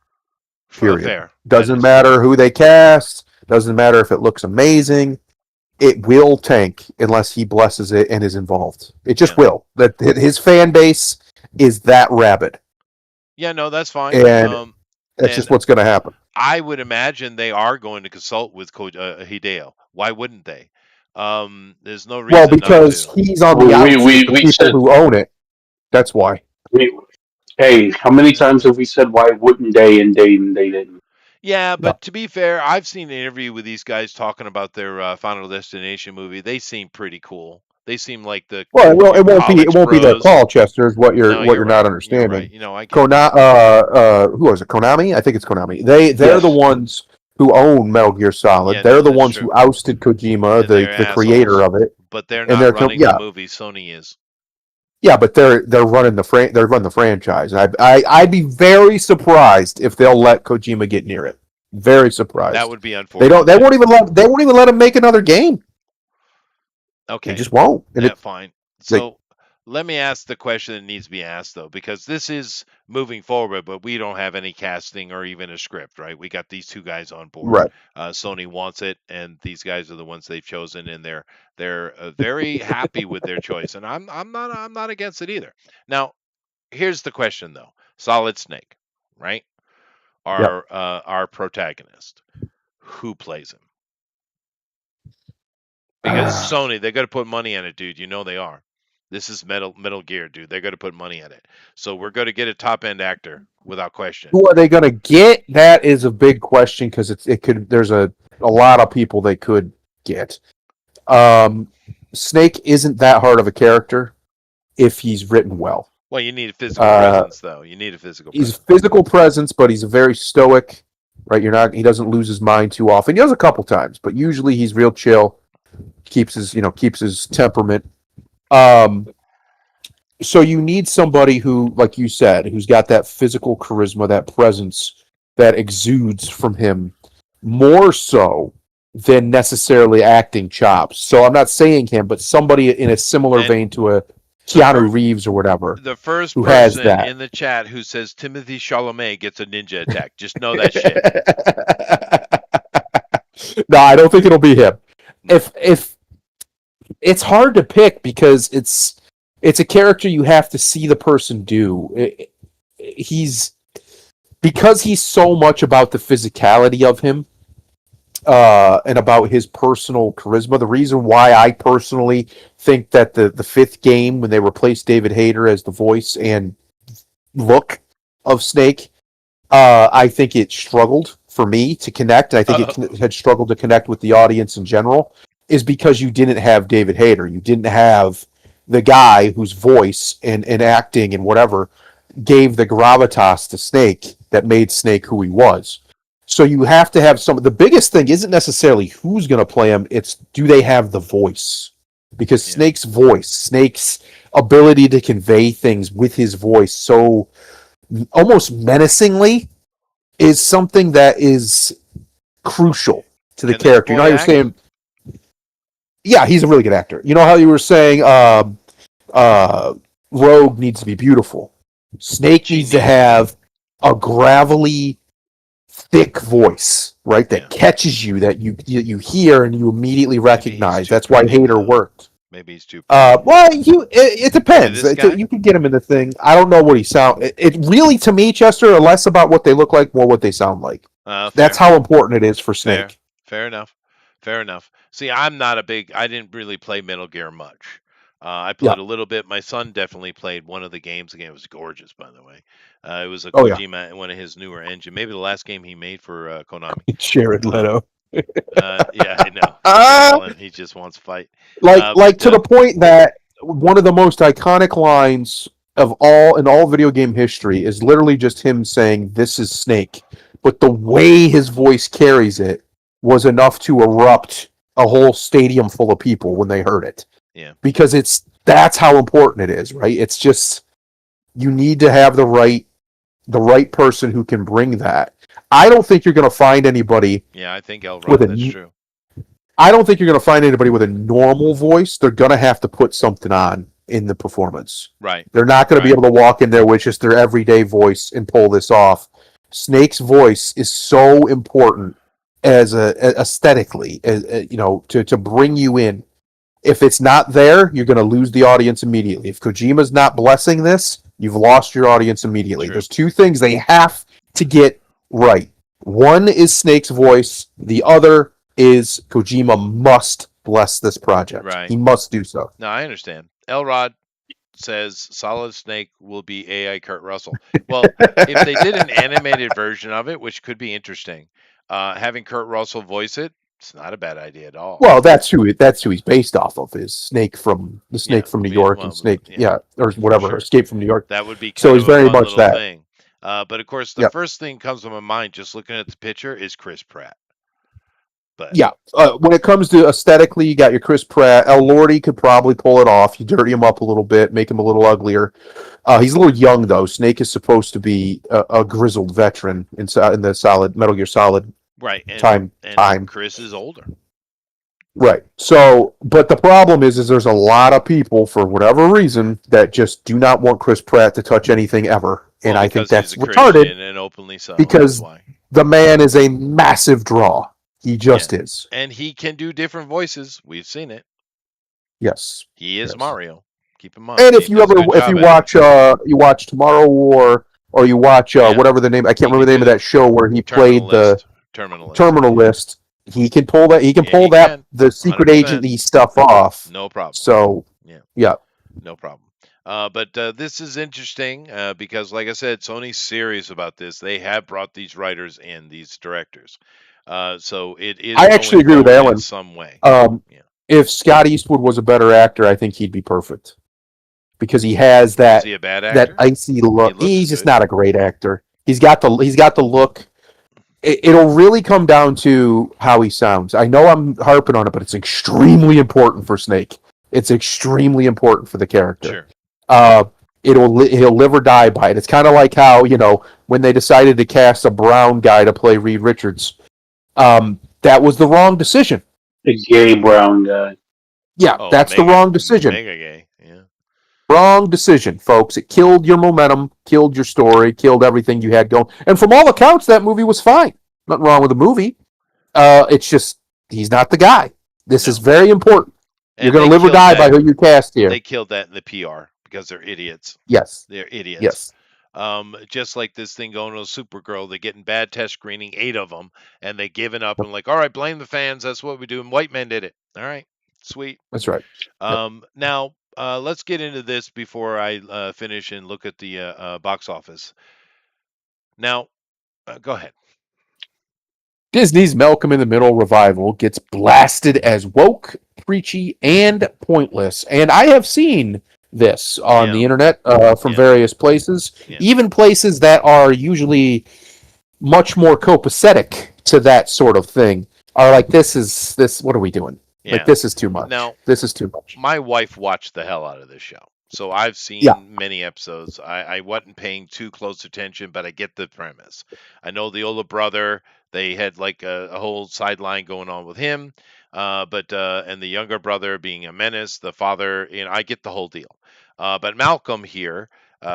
Period. Fair. Doesn't matter who they cast. Doesn't matter if it looks amazing. it will tank unless he blesses it and is involved. It just Yeah. will. That his fan base is that rabid, Yeah, no, that's fine. and that's And just what's going to happen. I would imagine they are going to consult with Hideo. Why wouldn't they? There's no Well, reason not because to. he's on the We outs with we the we people said. who own it. That's why. We, hey, how many times have we said why wouldn't they and they didn't? Yeah, Yeah. but to be fair, I've seen an interview with these guys talking about their Final Destination movie. They seem pretty cool. They seem like the Well, your it college won't be their bros. call, Chester. Is No, what you're you're not right. You're understanding. right. I get it. Who was it? Konami? I think it's Konami. They're the Yes. ones who own Metal Gear Solid. Yeah, They're no, the that's ones true. who ousted Kojima, And they're the creator assholes. of it, But they're and not running the yeah, movie. Sony is. yeah, but they're running they're running the franchise. I'd be very surprised if they'll let Kojima get near it. Very That surprised. would be They don't. unfortunate. They won't even let him make another game. They Okay. just won't. And Yeah, it fine. like So let me ask the question that needs to be asked, though, because this is moving forward, but we don't have any casting or even a script, right? We got these two guys on board. right. Sony wants it, and these guys are the ones they've chosen, and they're very happy with their choice, and I'm not against it either. Now, here's the question, though: Solid Snake, right? Yep. Our protagonist, who plays him? Because Sony, they got to put money on it, dude. You know they are. This is Metal Gear, dude. They got to put money on it. So we're going to get a top end actor without question. Who are they going to get? That is a big question because it could. There's a lot of people they could get. Snake isn't that hard of a character if he's written well. Well, you need a physical presence, though. You need a physical He's presence. physical presence, but he's a very stoic. Right, you're not. He doesn't lose his mind too often. He does a couple times, but usually he's real chill. Keeps his temperament. Um, so you need somebody who, like you said, who's got that physical charisma, that presence that exudes from him more so than necessarily acting chops. So I'm not saying him, but somebody in a similar And vein to a Keanu Reeves or whatever The first who has person that. in the chat who says Timothy Chalamet gets a ninja attack, just know that shit. No, I don't think it'll be him. No. If it's hard to pick because it's a character you have to see the person do. He's because he's so much about the physicality of him and about his personal charisma. The reason why I personally think that the fifth game, when they replaced David Hayter as the voice and look of Snake, I think it struggled for me to connect. I think it had struggled to connect with the audience in general, is because you didn't have David Hayter. You didn't have the guy whose voice and acting and whatever gave the gravitas to Snake that made Snake who he was. So you have to have some. The biggest thing isn't necessarily who's going to play him; it's do they have the voice? Because Yeah. Snake's voice, Snake's ability to convey things with his voice so almost menacingly is something that is crucial to the Can this character. You know boy how you were act? saying, yeah, he's a really good actor. You know how you were saying, Rogue needs to be beautiful. Snake She needs to needs to be. have a gravelly, thick voice, right? That Yeah. catches you, that you hear and you immediately Maybe he's recognize. too That's why pretty, Hater though. worked. Maybe he's too pretty. It depends. this guy? You can get him in the thing. I don't know what he sound. It really, to me, Chester, less about what they look like, more what they sound like. Fair. That's how important it is for Fair. Snake. Fair enough. Fair enough. See, I'm not a big. I didn't really play Metal Gear much. I Yeah. played a little bit. My son definitely played one of the games. The game was gorgeous, by the way. It was a Oh yeah, Kojima, one of his newer engine. Maybe the last game he made for Konami. Jared Leto. Yeah, I know. Alan, he just wants to fight. Like to the point that one of the most iconic lines of all video game history is literally just him saying, "This is Snake," but the way his voice carries it was enough to erupt a whole stadium full of people when they heard it. Yeah. Because that's how important it is, right? It's just you need to have the right person who can bring that. I don't think you're going to find anybody. Yeah, I think with Elrond. That's true. I don't think you're going to find anybody with a normal voice. They're going to have to put something on in the performance. Right. They're not going to be able to walk in there with just their everyday voice and pull this off. Snake's voice is so important as aesthetically, to bring you in. If it's not there, you're going to lose the audience immediately. If Kojima's not blessing this, you've lost your audience immediately. True. There's two things they have to get right. One is Snake's voice. The other is Kojima must bless this project. Right. He must do so. No, I understand. Elrod says Solid Snake will be AI Kurt Russell. Well, if they did an animated version of it, which could be interesting, having Kurt Russell voice it, it's not a bad idea at all. Well, that's who he's based off of, is Snake from New York, and Snake, or whatever, sure. Escape from New York. That would be kind So he's of a very fun much little that. thing. But of course, the first thing comes to my mind just looking at the picture is Chris Pratt. But yeah, when it comes to aesthetically, you got your Chris Pratt. El Lordi could probably pull it off. You dirty him up a little bit, make him a little uglier. He's a little young though. Snake is supposed to be a grizzled veteran in the solid Metal Gear Solid right, and time. Chris is older. Right. So, but the problem is there's a lot of people, for whatever reason, that just do not want Chris Pratt to touch anything ever, and I think that's retarded. And openly so. Because the man is a massive draw. He just is. And he can do different voices. We've seen it. Yes. He is Mario. Keep in mind. And if you watch Tomorrow War, or you watch whatever the name, I can't remember the name of that show where he played the Terminalist. He can pull that. He can pull that the secret 100%. Agent-y stuff off. No problem. So yeah. No problem. But this is interesting because, like I said, Sony's serious about this. They have brought these writers in, these directors. So it is. I actually agree with Alan in some way. If Scott Eastwood was a better actor, I think he'd be perfect, because he has that. Is he a bad actor? That icy look. He's just not a great actor. He's got the look. It'll really come down to how he sounds. I know I'm harping on it, but it's extremely important for Snake. It's extremely important for the character. Sure. He'll live or die by it. It's kind of like how, when they decided to cast a brown guy to play Reed Richards, that was the wrong decision. The gay brown guy. Yeah, that's the wrong decision. Mega gay. Yeah. Wrong decision, folks. It killed your momentum, killed your story, killed everything you had going. And from all accounts, that movie was fine. Nothing wrong with the movie. It's just, he's not the guy. This is very important. You're going to live or die by who you cast here. They killed that in the PR because they're idiots. Yes. They're idiots. Yes. Just like this thing going to Supergirl, they're getting bad test screening, 8 of them, and they giving up and like, all right, blame the fans. That's what we do. And white men did it. All right, sweet. That's right. Now let's get into this before I finish and look at the box office. Now, go ahead. Disney's Malcolm in the Middle revival gets blasted as woke, preachy, and pointless. And I have seen this on the internet from various places, even places that are usually much more copacetic to that sort of thing are like, this. What are we doing? Like, this is too much. Now, this is too much. My wife watched the hell out of this show, so I've seen many episodes. I wasn't paying too close attention, but I get the premise. I know the older brother. They had like a whole sideline going on with him, but and the younger brother being a menace. The father, I get the whole deal. But Malcolm here,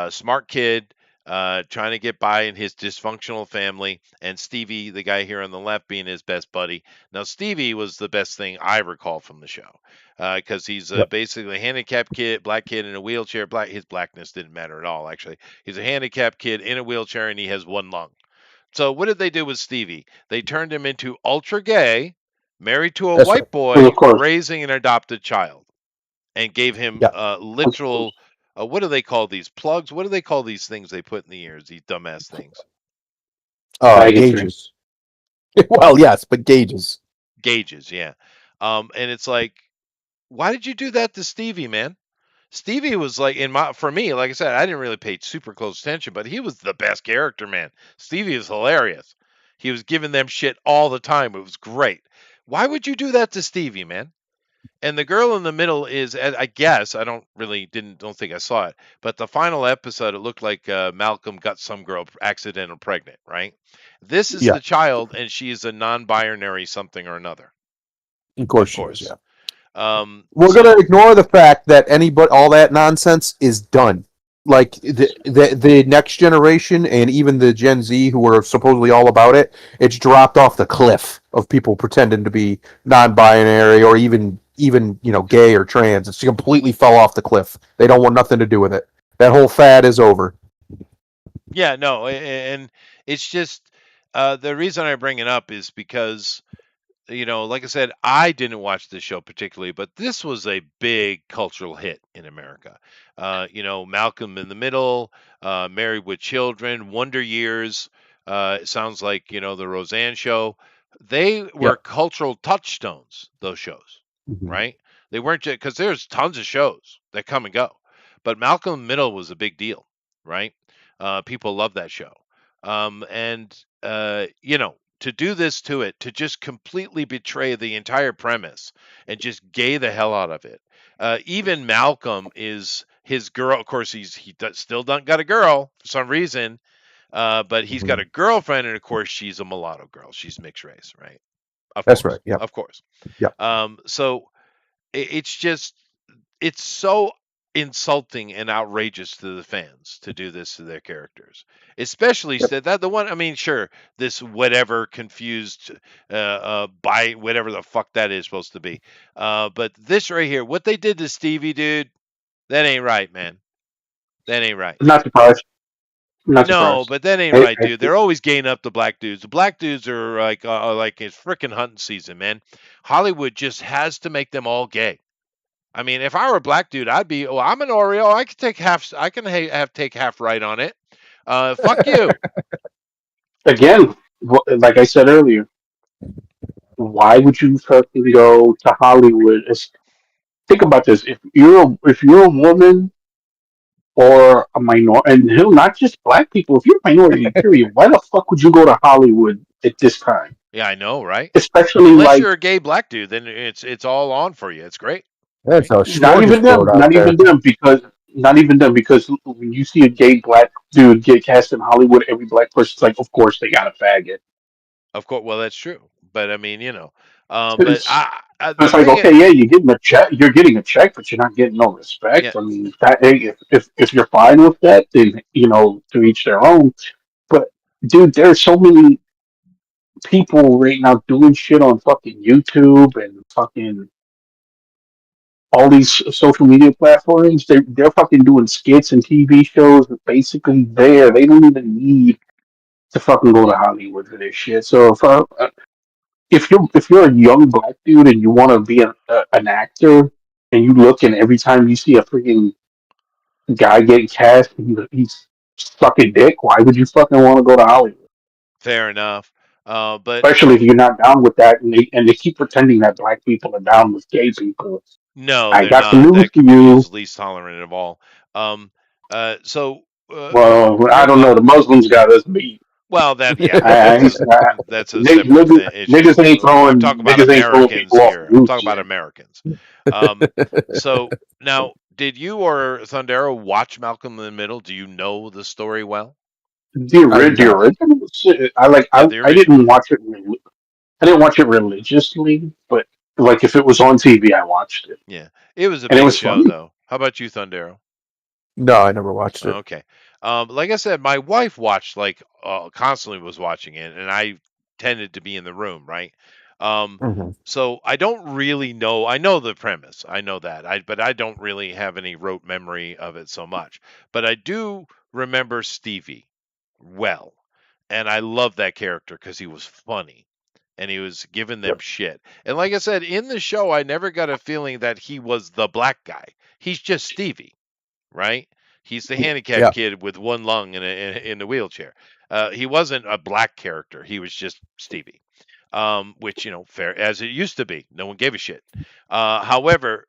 smart kid, trying to get by in his dysfunctional family, and Stevie, the guy here on the left, being his best buddy. Now, Stevie was the best thing I recall from the show, because he's basically a handicapped kid, black kid in a wheelchair. His blackness didn't matter at all, actually. He's a handicapped kid in a wheelchair, and he has one lung. So what did they do with Stevie? They turned him into ultra gay, married to a white boy, raising an adopted child, and gave him literal. What do they call these plugs? What do they call these things they put in the ears? These dumbass things. Gauges. Well, yes, but gauges. Gauges, yeah. And it's like, why did you do that to Stevie, man? Stevie was like, for me, like I said, I didn't really pay super close attention, but he was the best character, man. Stevie is hilarious. He was giving them shit all the time. It was great. Why would you do that to Stevie, man? And the girl in the middle is, I guess, I don't think I saw it, but the final episode, it looked like Malcolm got some girl accidental pregnant, right? This is the child, and she is a non-binary something or another. Of course. Yeah. We're going to ignore the fact that all that nonsense is done. like the next generation and even the Gen Z who are supposedly all about it, it's dropped off the cliff of people pretending to be non-binary or even gay or trans. It's completely fell off the cliff. They don't want nothing to do with it. That whole fad is over. Yeah, no, and it's just the reason I bring it up is because like I said, I didn't watch this show particularly, but this was a big cultural hit in America. Malcolm in the Middle, Married with Children, Wonder Years. It sounds like the Roseanne Show. They were Yep. cultural touchstones. Those shows, Mm-hmm. right? They weren't just because there's tons of shows that come and go, but Malcolm in the Middle was a big deal, right? People love that show, and to do this to it, to just completely betray the entire premise and just gay the hell out of it. Even Malcolm is his girl. Of course, still don't got a girl for some reason, but he's got Mm-hmm. a girlfriend, and of course, she's a mulatto girl. She's mixed race, right? Of That's right. course, Yep. of course. Yep. So it's just it's so insulting and outrageous to the fans to do this to their characters, especially Yep. said that the one. I mean, sure, this whatever confused by whatever the fuck that is supposed to be, but this right here, what they did to Stevie, dude, that ain't right, man. That ain't right. I'm not surprised. I'm not No, surprised. but that ain't I, right, I, dude. They're always gaining up the black dudes. The black dudes are like it's freaking hunting season, man. Hollywood just has to make them all gay. I mean, if I were a black dude, I'd be. Oh, I'm an Oreo. I can take half. I can have take half right on it. Fuck you. again, like I said earlier, why would you fucking go to Hollywood? Think about this: if you're a woman or a minority, and hell, not just black people, if you're a minority, period, why the fuck would you go to Hollywood at this time? Yeah, I know, right? Especially Unless like you're a gay black dude, then it's all on for you. It's great, That's right? a not even them, smorgasbord out there. not even them, because when you see a gay black dude get cast in Hollywood, every black person's like, of course they got a faggot. Of course. Well, that's true. But I mean, but It's, the it's like, thing, okay, yeah, you're getting a check, but you're not getting no yeah, respect. I mean, that hey, if you're fine with that, then to each their own. But dude, there's so many people right now doing shit on fucking YouTube and fucking all these social media platforms. They're fucking doing skits and TV shows basically there. They don't even need to fucking go to Hollywood for this shit. So if you're a young black dude and you want to be an actor, and you look and every time you see a freaking guy getting cast, he's sucking dick. Why would you fucking want to go to Hollywood? fair enough. But Especially if you're not down with that, and they keep pretending that black people are down with gay people. no, I they're got some not. news That for community you. is least tolerant of all. Um, so Well, I from don't know. The Muslims got us beat. well, that yeah, I, I, I, that's a separate issue. I'm talking about niggas ain't throwing Americans people off here. I'm roofs talking about yet. Americans. Um, so now, did you or Thundero watch Malcolm in the Middle? Do you know the story well? I do The not. original shit, I like. Yeah, the I original. didn't watch it. I didn't watch it religiously, but like if it was on TV, I watched it, Yeah, it was a and it big was show, funny. though. How about you, Thundero? No, I never watched it. Okay. Like I said, my wife watched like constantly was watching it, and I tended to be in the room, right? Um, Hmm. so I don't really know. I know the premise. I know that. But I don't really have any rote memory of it so much. But I do remember Stevie well, and I love that character because he was funny and he was giving them Yep. shit. And like I said, in the show, I never got a feeling that he was the black guy. He's just Stevie, right? He's the handicapped Yeah. kid with one lung in the wheelchair. He wasn't a black character. He was just Stevie, which fair as it used to be. No one gave a shit. However,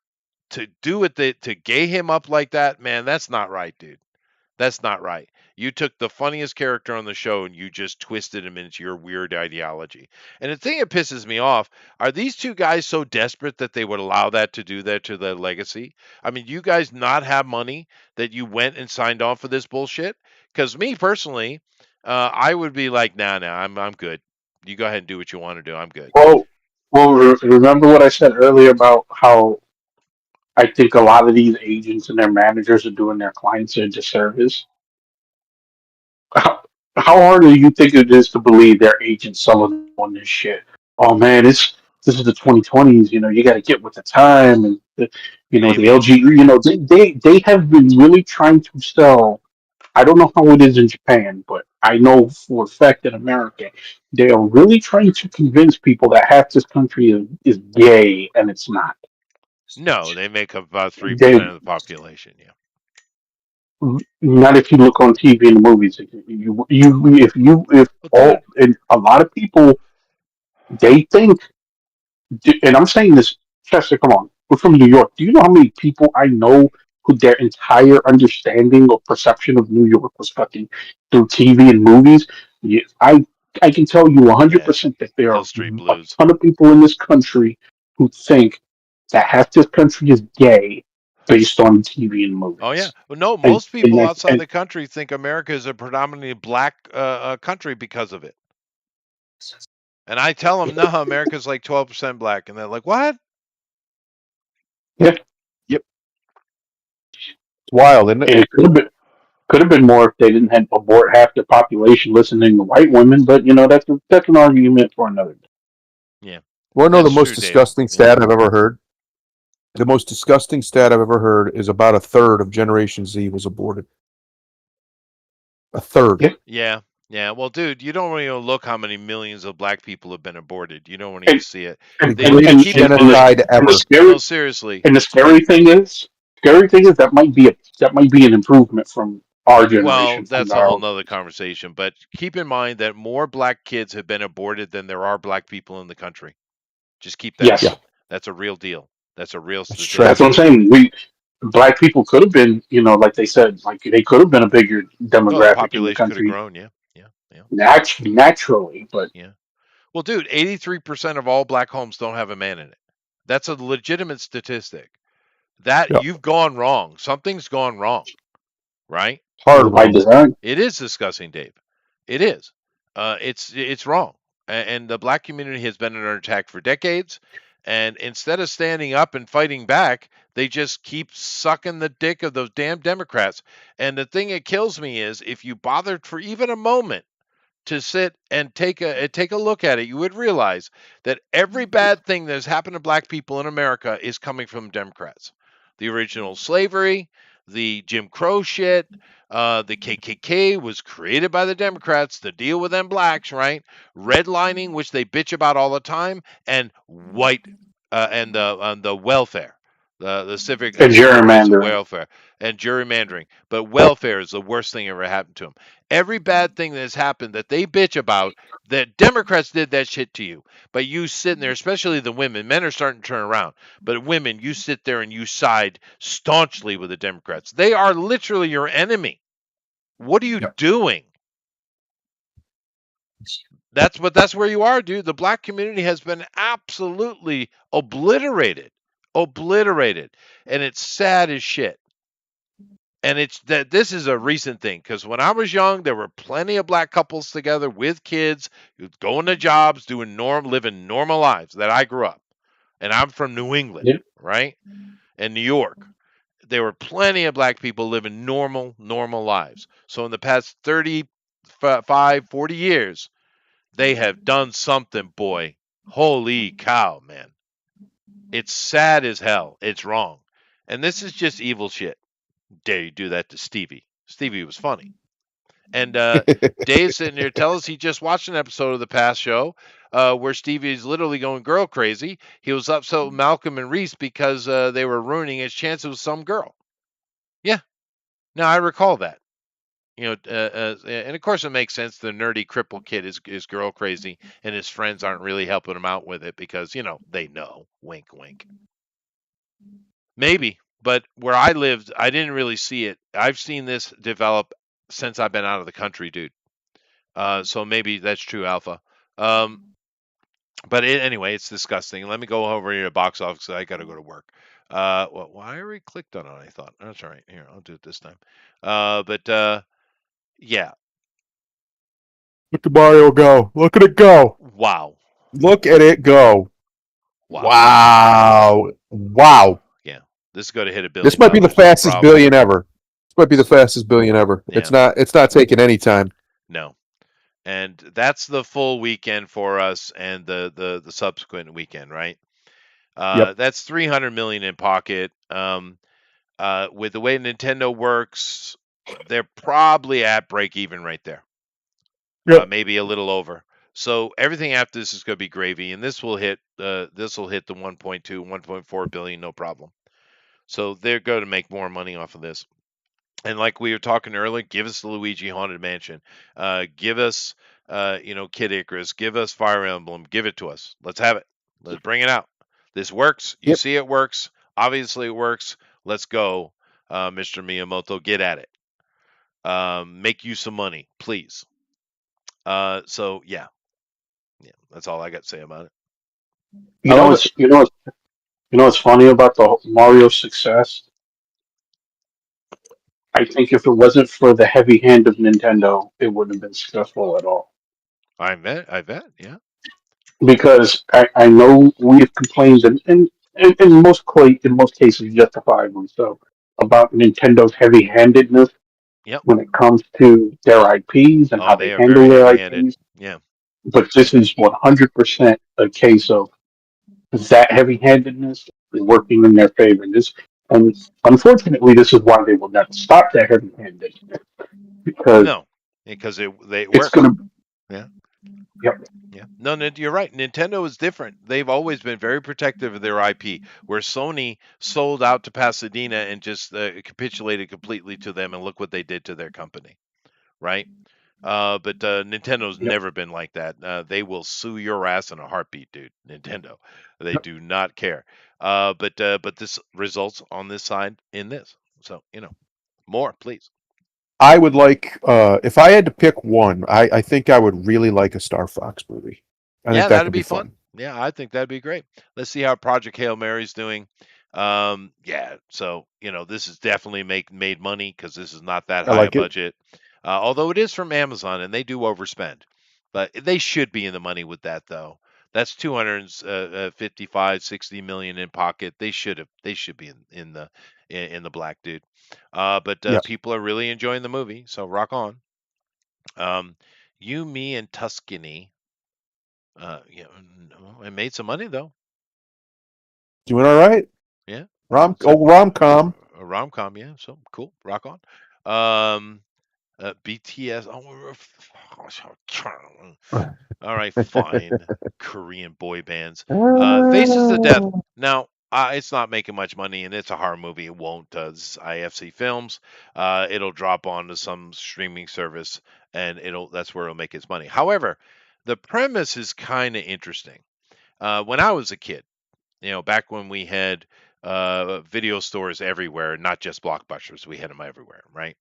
to do it to gay him up like that, man, that's not right, dude. That's not right. You took the funniest character on the show and you just twisted him into your weird ideology. And the thing that pisses me off are these two guys so desperate that they would allow that to do that to the legacy? I mean, you guys not have money that you went and signed on for this bullshit? Because me personally, I would be like, nah, I'm good. You go ahead and do what you want to do. I'm good. Well, remember what I said earlier about how I think a lot of these agents and their managers are doing their clients a disservice. How, how hard do you think it is to believe their agents, some of them on this shit? Oh man, this is the 2020s. You know, you got to get with the time, and the Maybe. LG. They have been really trying to sell. I don't know how it is in Japan, but I know for a fact in America, they are really trying to convince people that half this country is gay, and it's not. No, they make up about They 3% of the population. Yeah. not if you look on TV and movies. If Well, all dude. and a lot of people they think, and I'm saying this, Chester, come on, we're from New York. Do you know how many people I know who their entire understanding or perception of New York was fucking through TV and movies? Yeah, I can tell you Yeah. 100% that there Hill are Street a Blues. ton of people in this country who think that half this country is gay based on TV and Oh yeah. movies. Well, no, And most and people that outside and the country think America is a predominantly black country because of it. And I tell them, no, America's like 12% black, and they're like, what? yeah, Yep. It's wild, isn't it? and it could have been more if they didn't have abort half the population listening to white women. But that's an argument for another day. Yeah, Want to know the that's most true, Dave. disgusting Yeah. stat I've ever heard? The most disgusting stat I've ever heard is about a third of Generation Z was aborted. A third. Yeah, Yeah. Yeah. Well, dude, you don't even look how many millions of black people have been aborted. You don't even and see it. The and They and and, greatest keep and, in and, the, mind. genocide and the ever. No, scary seriously. and the scary thing is that might be an improvement from our Well, generation, from that's a whole our nother conversation. But keep in mind that more black kids have been aborted than there are black people in the country. Just keep that in yes. Yeah, mind. That's a real deal. That's a real that's That's what statistic. I'm tragic. saying. Black people could have been, like they said, like they could have been a bigger No, the demographic in the population could have country grown. Yeah. Yeah. Yeah. naturally, but Yeah. Well, dude, 83% of all black homes don't have a man in it. That's a legitimate statistic. That Yeah, you've gone wrong. Something's gone wrong, right? is hard it by wrong. design? It is disgusting, Dave. It is. It's wrong. And the black community has been under attack for decades. And instead of standing up and fighting back, they just keep sucking the dick of those damn Democrats. And the thing that kills me is if you bothered for even a moment to sit and take a look at it, you would realize that every bad thing that has happened to black people in America is coming from Democrats. The original slavery, the Jim Crow shit, the KKK was created by the Democrats to deal with them blacks, right? Redlining, which they bitch about all the time, and white and the welfare. The civic And civil rights and gerrymandering. welfare and gerrymandering, but welfare is the worst thing ever happened to them. Every bad thing that has happened that they bitch about, that Democrats did that shit to you. But you sitting there, especially the women, men are starting to turn around. But women, you sit there and you side staunchly with the Democrats. They are literally your enemy. What are you Yeah, doing? That's where you are, dude. The black community has been absolutely obliterated. Obliterated. And it's sad as shit. And it's that this is a recent thing because when I was young, there were plenty of black couples together with kids, going to jobs, living normal lives that I grew up. And I'm from New England, Yeah. right? And New York. There were plenty of black people living normal lives. So in the past 35, 40 years, they have done something, boy. Holy cow, man. It's sad as hell. It's wrong. And this is just evil shit. Dare you do that to Stevie? Stevie was funny. And Dave's sitting here telling us he just watched an episode of the past show where Stevie is literally going girl crazy. He was upset with Malcolm and Reese because they were ruining his chances with some girl. Yeah, now I recall that. And of course it makes sense. The nerdy cripple kid is girl crazy, and his friends aren't really helping him out with it because they know. Wink, wink. Maybe, but where I lived, I didn't really see it. I've seen this develop since I've been out of the country, dude. So maybe that's true, Alpha. Um, but anyway, it's disgusting. Let me go over here to box office. I got to go to work. Well, I already clicked on it. I thought that's all right. Here, I'll do it this time. But yeah, look at Mario go. Look at it go. wow, Look at it go. wow, Wow. Wow. yeah. This is going to hit $1 This billion, might be the no fastest problem. billion ever. This might be the fastest billion ever. Yeah. It's not taking any time. No. And that's the full weekend for us and the subsequent weekend, right? Yep. That's 300 million in pocket. With the way Nintendo works, they're probably at break even right there. Yep. Maybe a little over. So everything after this is going to be gravy, and this will hit the 1.2, 1.4 billion, no problem. So they're going to make more money off of this. And like we were talking earlier, give us the Luigi Haunted Mansion, give us Kid Icarus, give us Fire Emblem, give it to us. Let's have it. Let's bring it out. This works. You Yep. see it works. Obviously it works. Let's go, Mr. Miyamoto. Get at it. Make you some money, please. So yeah, that's all I got to say about it. You I know love it. what's what's funny about the Mario's success? I think if it wasn't for the heavy hand of Nintendo, it wouldn't have been successful at all. I bet, yeah. Because I know we've complained in most cases justifiably so about Nintendo's heavy handedness Yep. when it comes to their IPs and Oh, how they they are handle very their heavy-handed. IPs. Yeah. But this is 100% a case of that heavy handedness working in their favor. And unfortunately, this is why they will never stop that heavy handedness because No, because they it's going works. to. Yeah. Yep. Yeah. No, you're right. Nintendo is different. They've always been very protective of their IP, where Sony sold out to Pasadena and just capitulated completely to them, and look what they did to their company, right? But Nintendo's Yep. never been like that. They will sue your ass in a heartbeat, dude. Nintendo, they do not care. But this results on this side in this. So more, please. I would like if I had to pick one, I think I would really like a Star Fox movie. I think Yeah, that that'd could be be fun. fun. Yeah, I think that'd be great. Let's see how Project Hail Mary's doing. Yeah, so this is definitely made money because this is not that I high a like it. budget. Although it is from Amazon and they do overspend, but they should be in the money with that though. That's 255, 60 million in pocket. They should be in the black, dude. But Yeah. people are really enjoying the movie, so rock on. Um, you, me, and Tuscany. No, it made some money though. Doing all right. Yeah. So Rom com. a rom com, yeah. So cool, rock on. BTS. Oh, all right, fine. Korean boy bands. Faces of Death. Now, it's not making much money, and it's a horror movie. It won't. This is IFC Films. It'll drop onto some streaming service, and that's where it'll make its money. However, the premise is kind of interesting. When I was a kid, back when we had video stores everywhere, not just Blockbusters, we had them everywhere, right?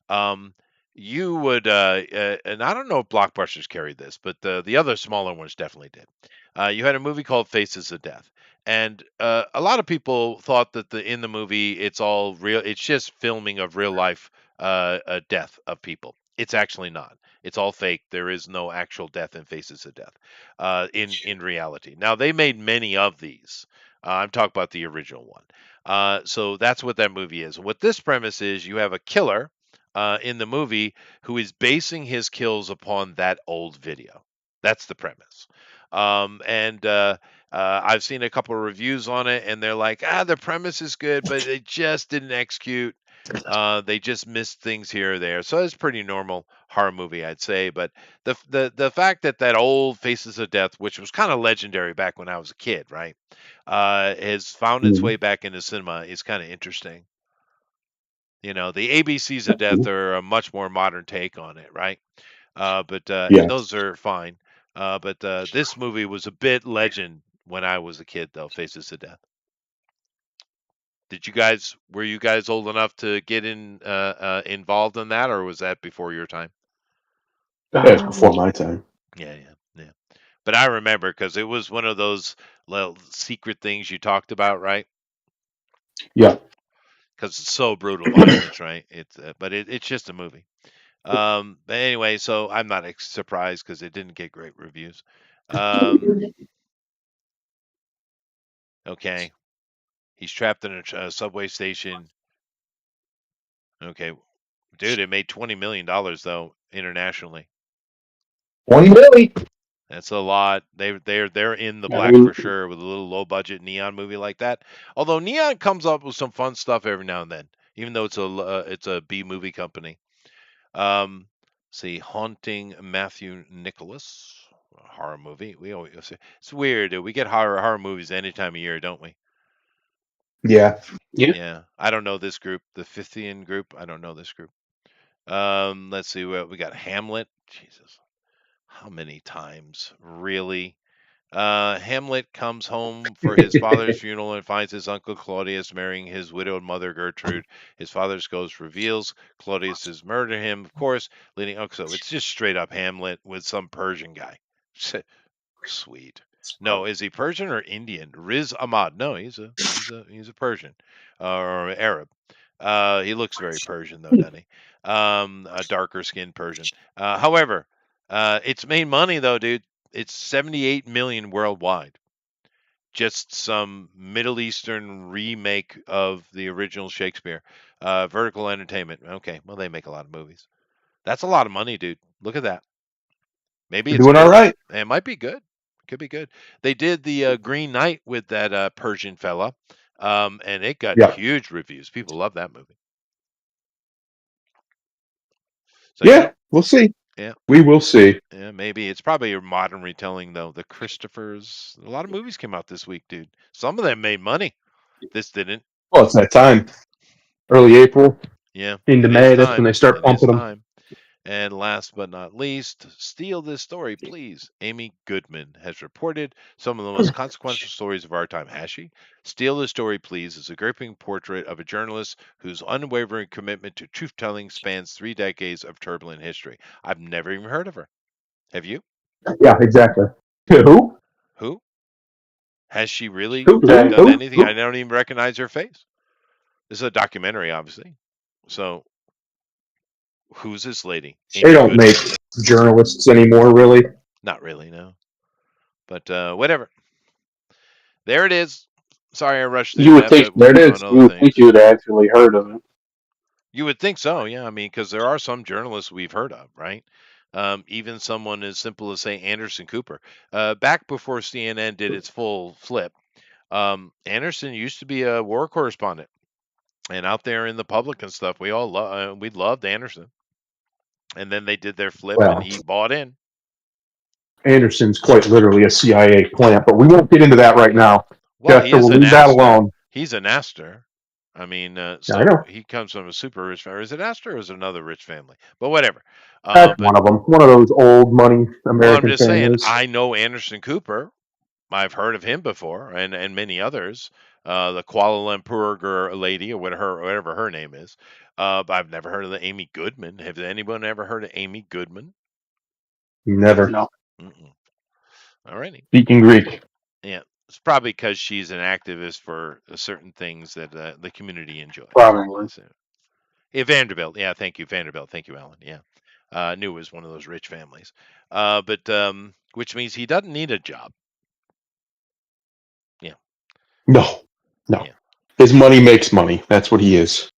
Um, you would, and I don't know if Blockbusters carried this, but the other smaller ones definitely did. You had a movie called Faces of Death, and a lot of people thought that in the movie it's all real. It's just filming of real life death of people. It's actually not. It's all fake. There is no actual death in Faces of Death in reality. Now they made many of these. I'm talking about the original one. So that's what that movie is. What this premise is, you have a killer in the movie who is basing his kills upon that old video. That's the premise. And I've seen a couple of reviews on it, and they're like, the premise is good, but they just didn't execute. They just missed things here or there. So it's pretty normal horror movie, I'd say. But the fact that old Faces of Death, which was kind of legendary back when I was a kid, right, has found its way back into cinema is kind of interesting. The ABCs of Death are a much more modern take on it, right? But and Yeah. those are fine. But this movie was a bit legend when I was a kid, though. Faces of Death. Were you guys old enough to get involved in that, or was that before your time? Yeah, it's before my time. Yeah, yeah, yeah. But I remember because it was one of those little secret things you talked about, right? Yeah. Because it's so brutal violence, right? It's just a movie. But anyway, so I'm not surprised because it didn't get great reviews. Um, okay. He's trapped in a subway station. Okay, dude, it made $20 million though internationally. 20 million. That's a lot. They're in the I black mean, for sure with a little low budget Neon movie like that. Although Neon comes up with some fun stuff every now and then, even though it's a B movie company. Um, see, Haunting Matthew Nicholas, a horror movie. We always it's weird. We get horror movies any time of year, don't we? Yeah. yeah. Yeah, I don't know this group, the Fithian group. I don't know this group. Let's see what we got. Hamlet. Jesus, how many times? Really? Hamlet comes home for his father's funeral and finds his uncle Claudius marrying his widowed mother Gertrude. His father's ghost reveals Claudius has murdered him, of course, leading. Oh, so it's just straight up Hamlet with some Persian guy. Sweet. No, is he Persian or Indian? Riz Ahmad. No, he's a Persian or Arab. He looks very Persian though, doesn't he? A darker skinned Persian. However, it's made money though, dude. It's 78 million worldwide. Just some Middle Eastern remake of the original Shakespeare. Vertical Entertainment. Okay, well they make a lot of movies. That's a lot of money, dude. Look at that. Maybe They're it's doing all good. right. It might be good. Could be good. They did the Green Knight with that Persian fella, and it got Yeah. huge reviews. People love that movie. So Yeah. We'll see. yeah, We will see. yeah, maybe it's probably a modern retelling though. The Christophers. A lot of movies came out this week, dude. Some of them made money. This didn't. Well, it's that time. Early April Yeah, into it is May. That's when time. they start It is pumping them. time. And last but not least, steal this story, please. Amy Goodman has reported some of the most consequential stories of our time. Has she? Steal this story, please is a gripping portrait of a journalist whose unwavering commitment to truth telling spans 3 decades of turbulent history. I've never even heard of her. Have you? Yeah, exactly. Who? Who? Has she really Who? That, done Who? anything? I don't even recognize her face. This is a documentary, obviously. So, who's this lady? They Amy don't make Goodman. journalists anymore, really. Not really, no. But whatever. There it is. Sorry I rushed through you would that, think but we There were it doing is. you other would think things. you would actually heard of it. You would think so, yeah. I mean, because there are some journalists we've heard of, right? Even someone as simple as, say, Anderson Cooper. Back before CNN did its full flip, Anderson used to be a war correspondent. And out there in the public and stuff, we loved Anderson. And then they did their flip, and Well, he bought in. Anderson's quite literally a CIA plant, but we won't get into that right now. Well, he Chester, is we'll an leave that Astor. alone. He's an Astor. I mean, Yeah, I so know. he comes from a super rich family. Is it Astor or is it another rich family? But whatever. That's But one of them. One of those old money well, I'm American just saying, families. I know Anderson Cooper. I've heard of him before, and many others. The Kuala Lumpur lady, or whatever her name is. But I've never heard of the Amy Goodman. Have anyone ever heard of Amy Goodman? Never. No, Mm-mm. All righty. Speaking Greek. Yeah, it's probably because she's an activist for certain things that the community enjoys. probably. That's it. Yeah, Vanderbilt. Yeah, thank you, Vanderbilt. Thank you, Alan. Yeah, knew it was one of those rich families. But which means he doesn't need a job. Yeah, No. No. yeah, His money makes money. That's what he is.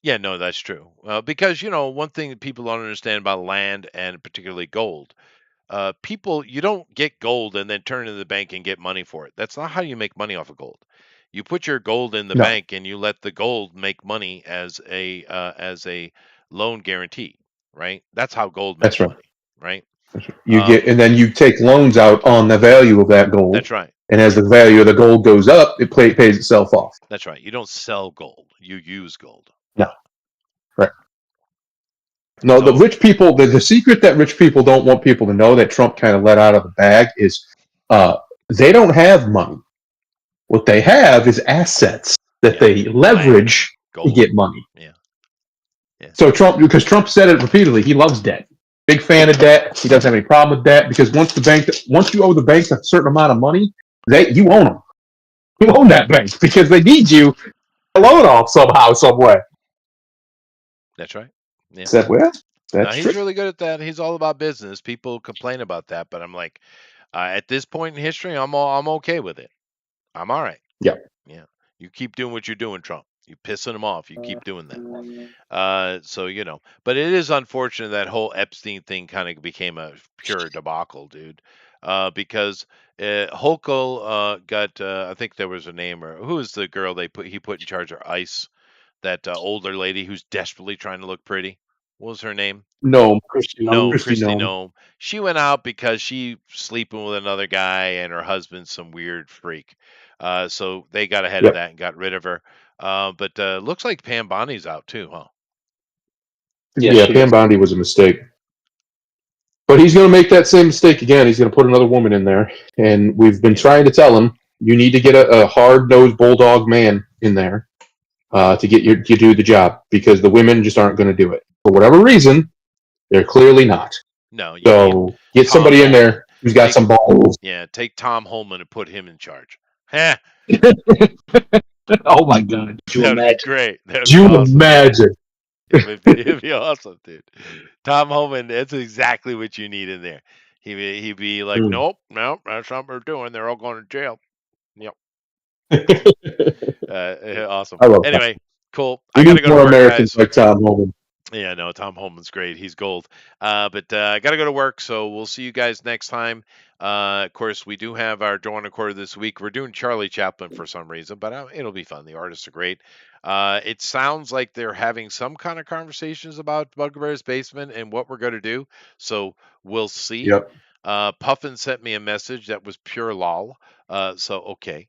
yeah. No, that's true. Because one thing that people don't understand about land and particularly gold. People, you don't get gold and then turn it to the bank and get money for it. That's not how you make money off of gold. You put your gold in the No. bank and you let the gold make money as a loan guarantee, right? That's how gold That's makes right. money, right? You get, Um, and then you take loans out on the value of that gold, that's right. and as the value of the gold goes up, it pays itself off. That's right. You don't sell gold. You use gold. No, right? No, the So rich people. The secret that rich people don't want people to know that Trump kind of let out of the bag is, they don't have money. What they have is assets that yeah, they land, leverage to gold. get money. Yeah, yeah, So Trump, because Trump said it repeatedly, he loves debt. Big fan of debt. He doesn't have any problem with debt because once you owe the bank a certain amount of money, you own them. You own that bank because they need you to loan off somehow, some way. that's right. Yeah. Said, well, No, that's he's true. really good at that. He's all about business. People complain about that, but I'm like, at this point in history, I'm okay with it. I'm all right. Yeah. Yeah. You keep doing what you're doing, Trump. You pissing them off. You keep doing that. So but it is unfortunate that whole Epstein thing kind of became a pure debacle, dude. Because Hochul got, I think there was a name, or who was the girl he put in charge of ICE? That older lady who's desperately trying to look pretty. What was her name? No, Christian No, Nome. Christy Christy Nome. Nome. She went out because she sleeping with another guy and her husband's some weird freak. So they got ahead of Yep. that and got rid of her. But looks like Pam Bondi's out too, huh? Yes, Yeah, she Pam is. Bondi was a mistake. But he's going to make that same mistake again. He's going to put another woman in there. And we've been Yeah. trying to tell him, you need to get a hard-nosed bulldog man in there to do the job, because the women just aren't going to do it. For whatever reason, they're clearly not. No, you need So get Tom somebody in Holman. there who's got some balls. Yeah, take Tom Holman and put him in charge. Heh, Oh my God! Could you that would be imagine? great. That would Could be you awesome. imagine? It'd be awesome, dude. Tom Holman, that's exactly what you need in there. He'd be like, Mm. nope, that's not what we're doing. They're all going to jail. Yep. Awesome. I love that. Anyway, cool. We I got to need go to more work, Americans guys. like Tom Holman. Yeah, no, Tom Holman's great. He's gold. But I got to go to work, so we'll see you guys next time. Of course, we do have our Dawn Quarter this week. We're doing Charlie Chaplin for some reason, but it'll be fun. The artists are great. It sounds like they're having some kind of conversations about Bugbear's Basement and what we're going to do. So we'll see. Yep. Puffin sent me a message that was pure lol. So okay.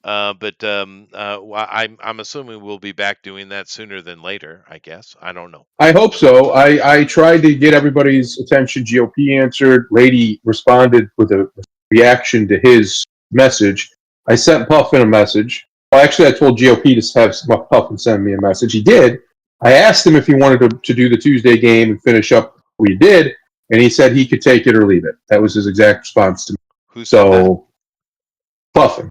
But I'm assuming we'll be back doing that sooner than later. I guess I don't know. I hope so. I tried to get everybody's attention. GOP answered. Lady responded with a reaction to his message. I sent Puffin a message. Well, actually, I told GOP to have Puffin send me a message. He did. I asked him if he wanted to do the Tuesday game and finish up what he did, and he said he could take it or leave it. That was his exact response to me. Who said that? So, Puffin.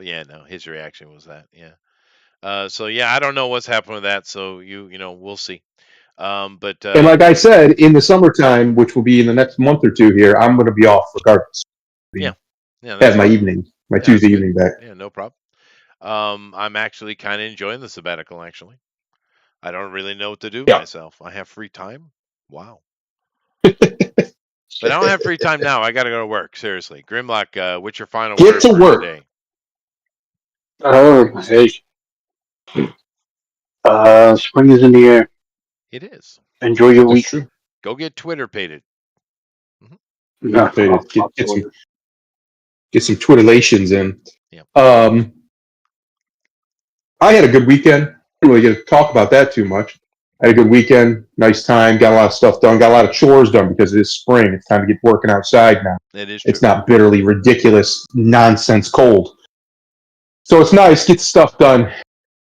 Yeah, no, his reaction was that. Yeah. So yeah, I don't know what's happened with that. So we'll see. But And like I said, in the summertime, which will be in the next month or two here, I'm going to be off regardless. yeah, that's Have my fine. evening, my Yeah, Tuesday that's good. evening back. Yeah, no problem. I'm actually kind of enjoying the sabbatical. Actually, I don't really know what to do with Yeah. myself. I have free time. Wow. But I don't have free time now. I got to go to work. Seriously, Grimlock. What's your final Get word to for work. today? Oh, hey. Spring is in the air. It is. Enjoy your That's week. true. Go get Twitter pated. No, Get some Twitterlations in. Yeah. I had a good weekend. I didn't really get to talk about that too much. I had a good weekend. Nice time. Got a lot of stuff done. Got a lot of chores done because it is spring. It's time to get working outside now. It is true. It's not bitterly ridiculous nonsense cold. So it's nice. Get stuff done.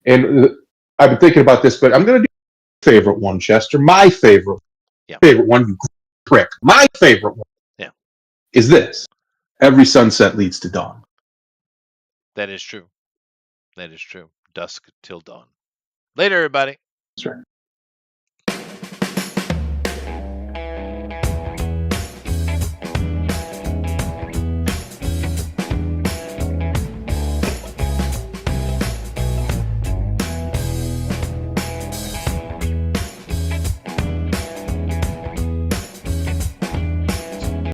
And I've been thinking about this, but I'm going to do my favorite one, Chester. My favorite. Yeah. Favorite one, you prick. My favorite one. Yeah. Is this. Every sunset leads to dawn. That is true. That is true. Dusk till dawn. Later, everybody. That's right.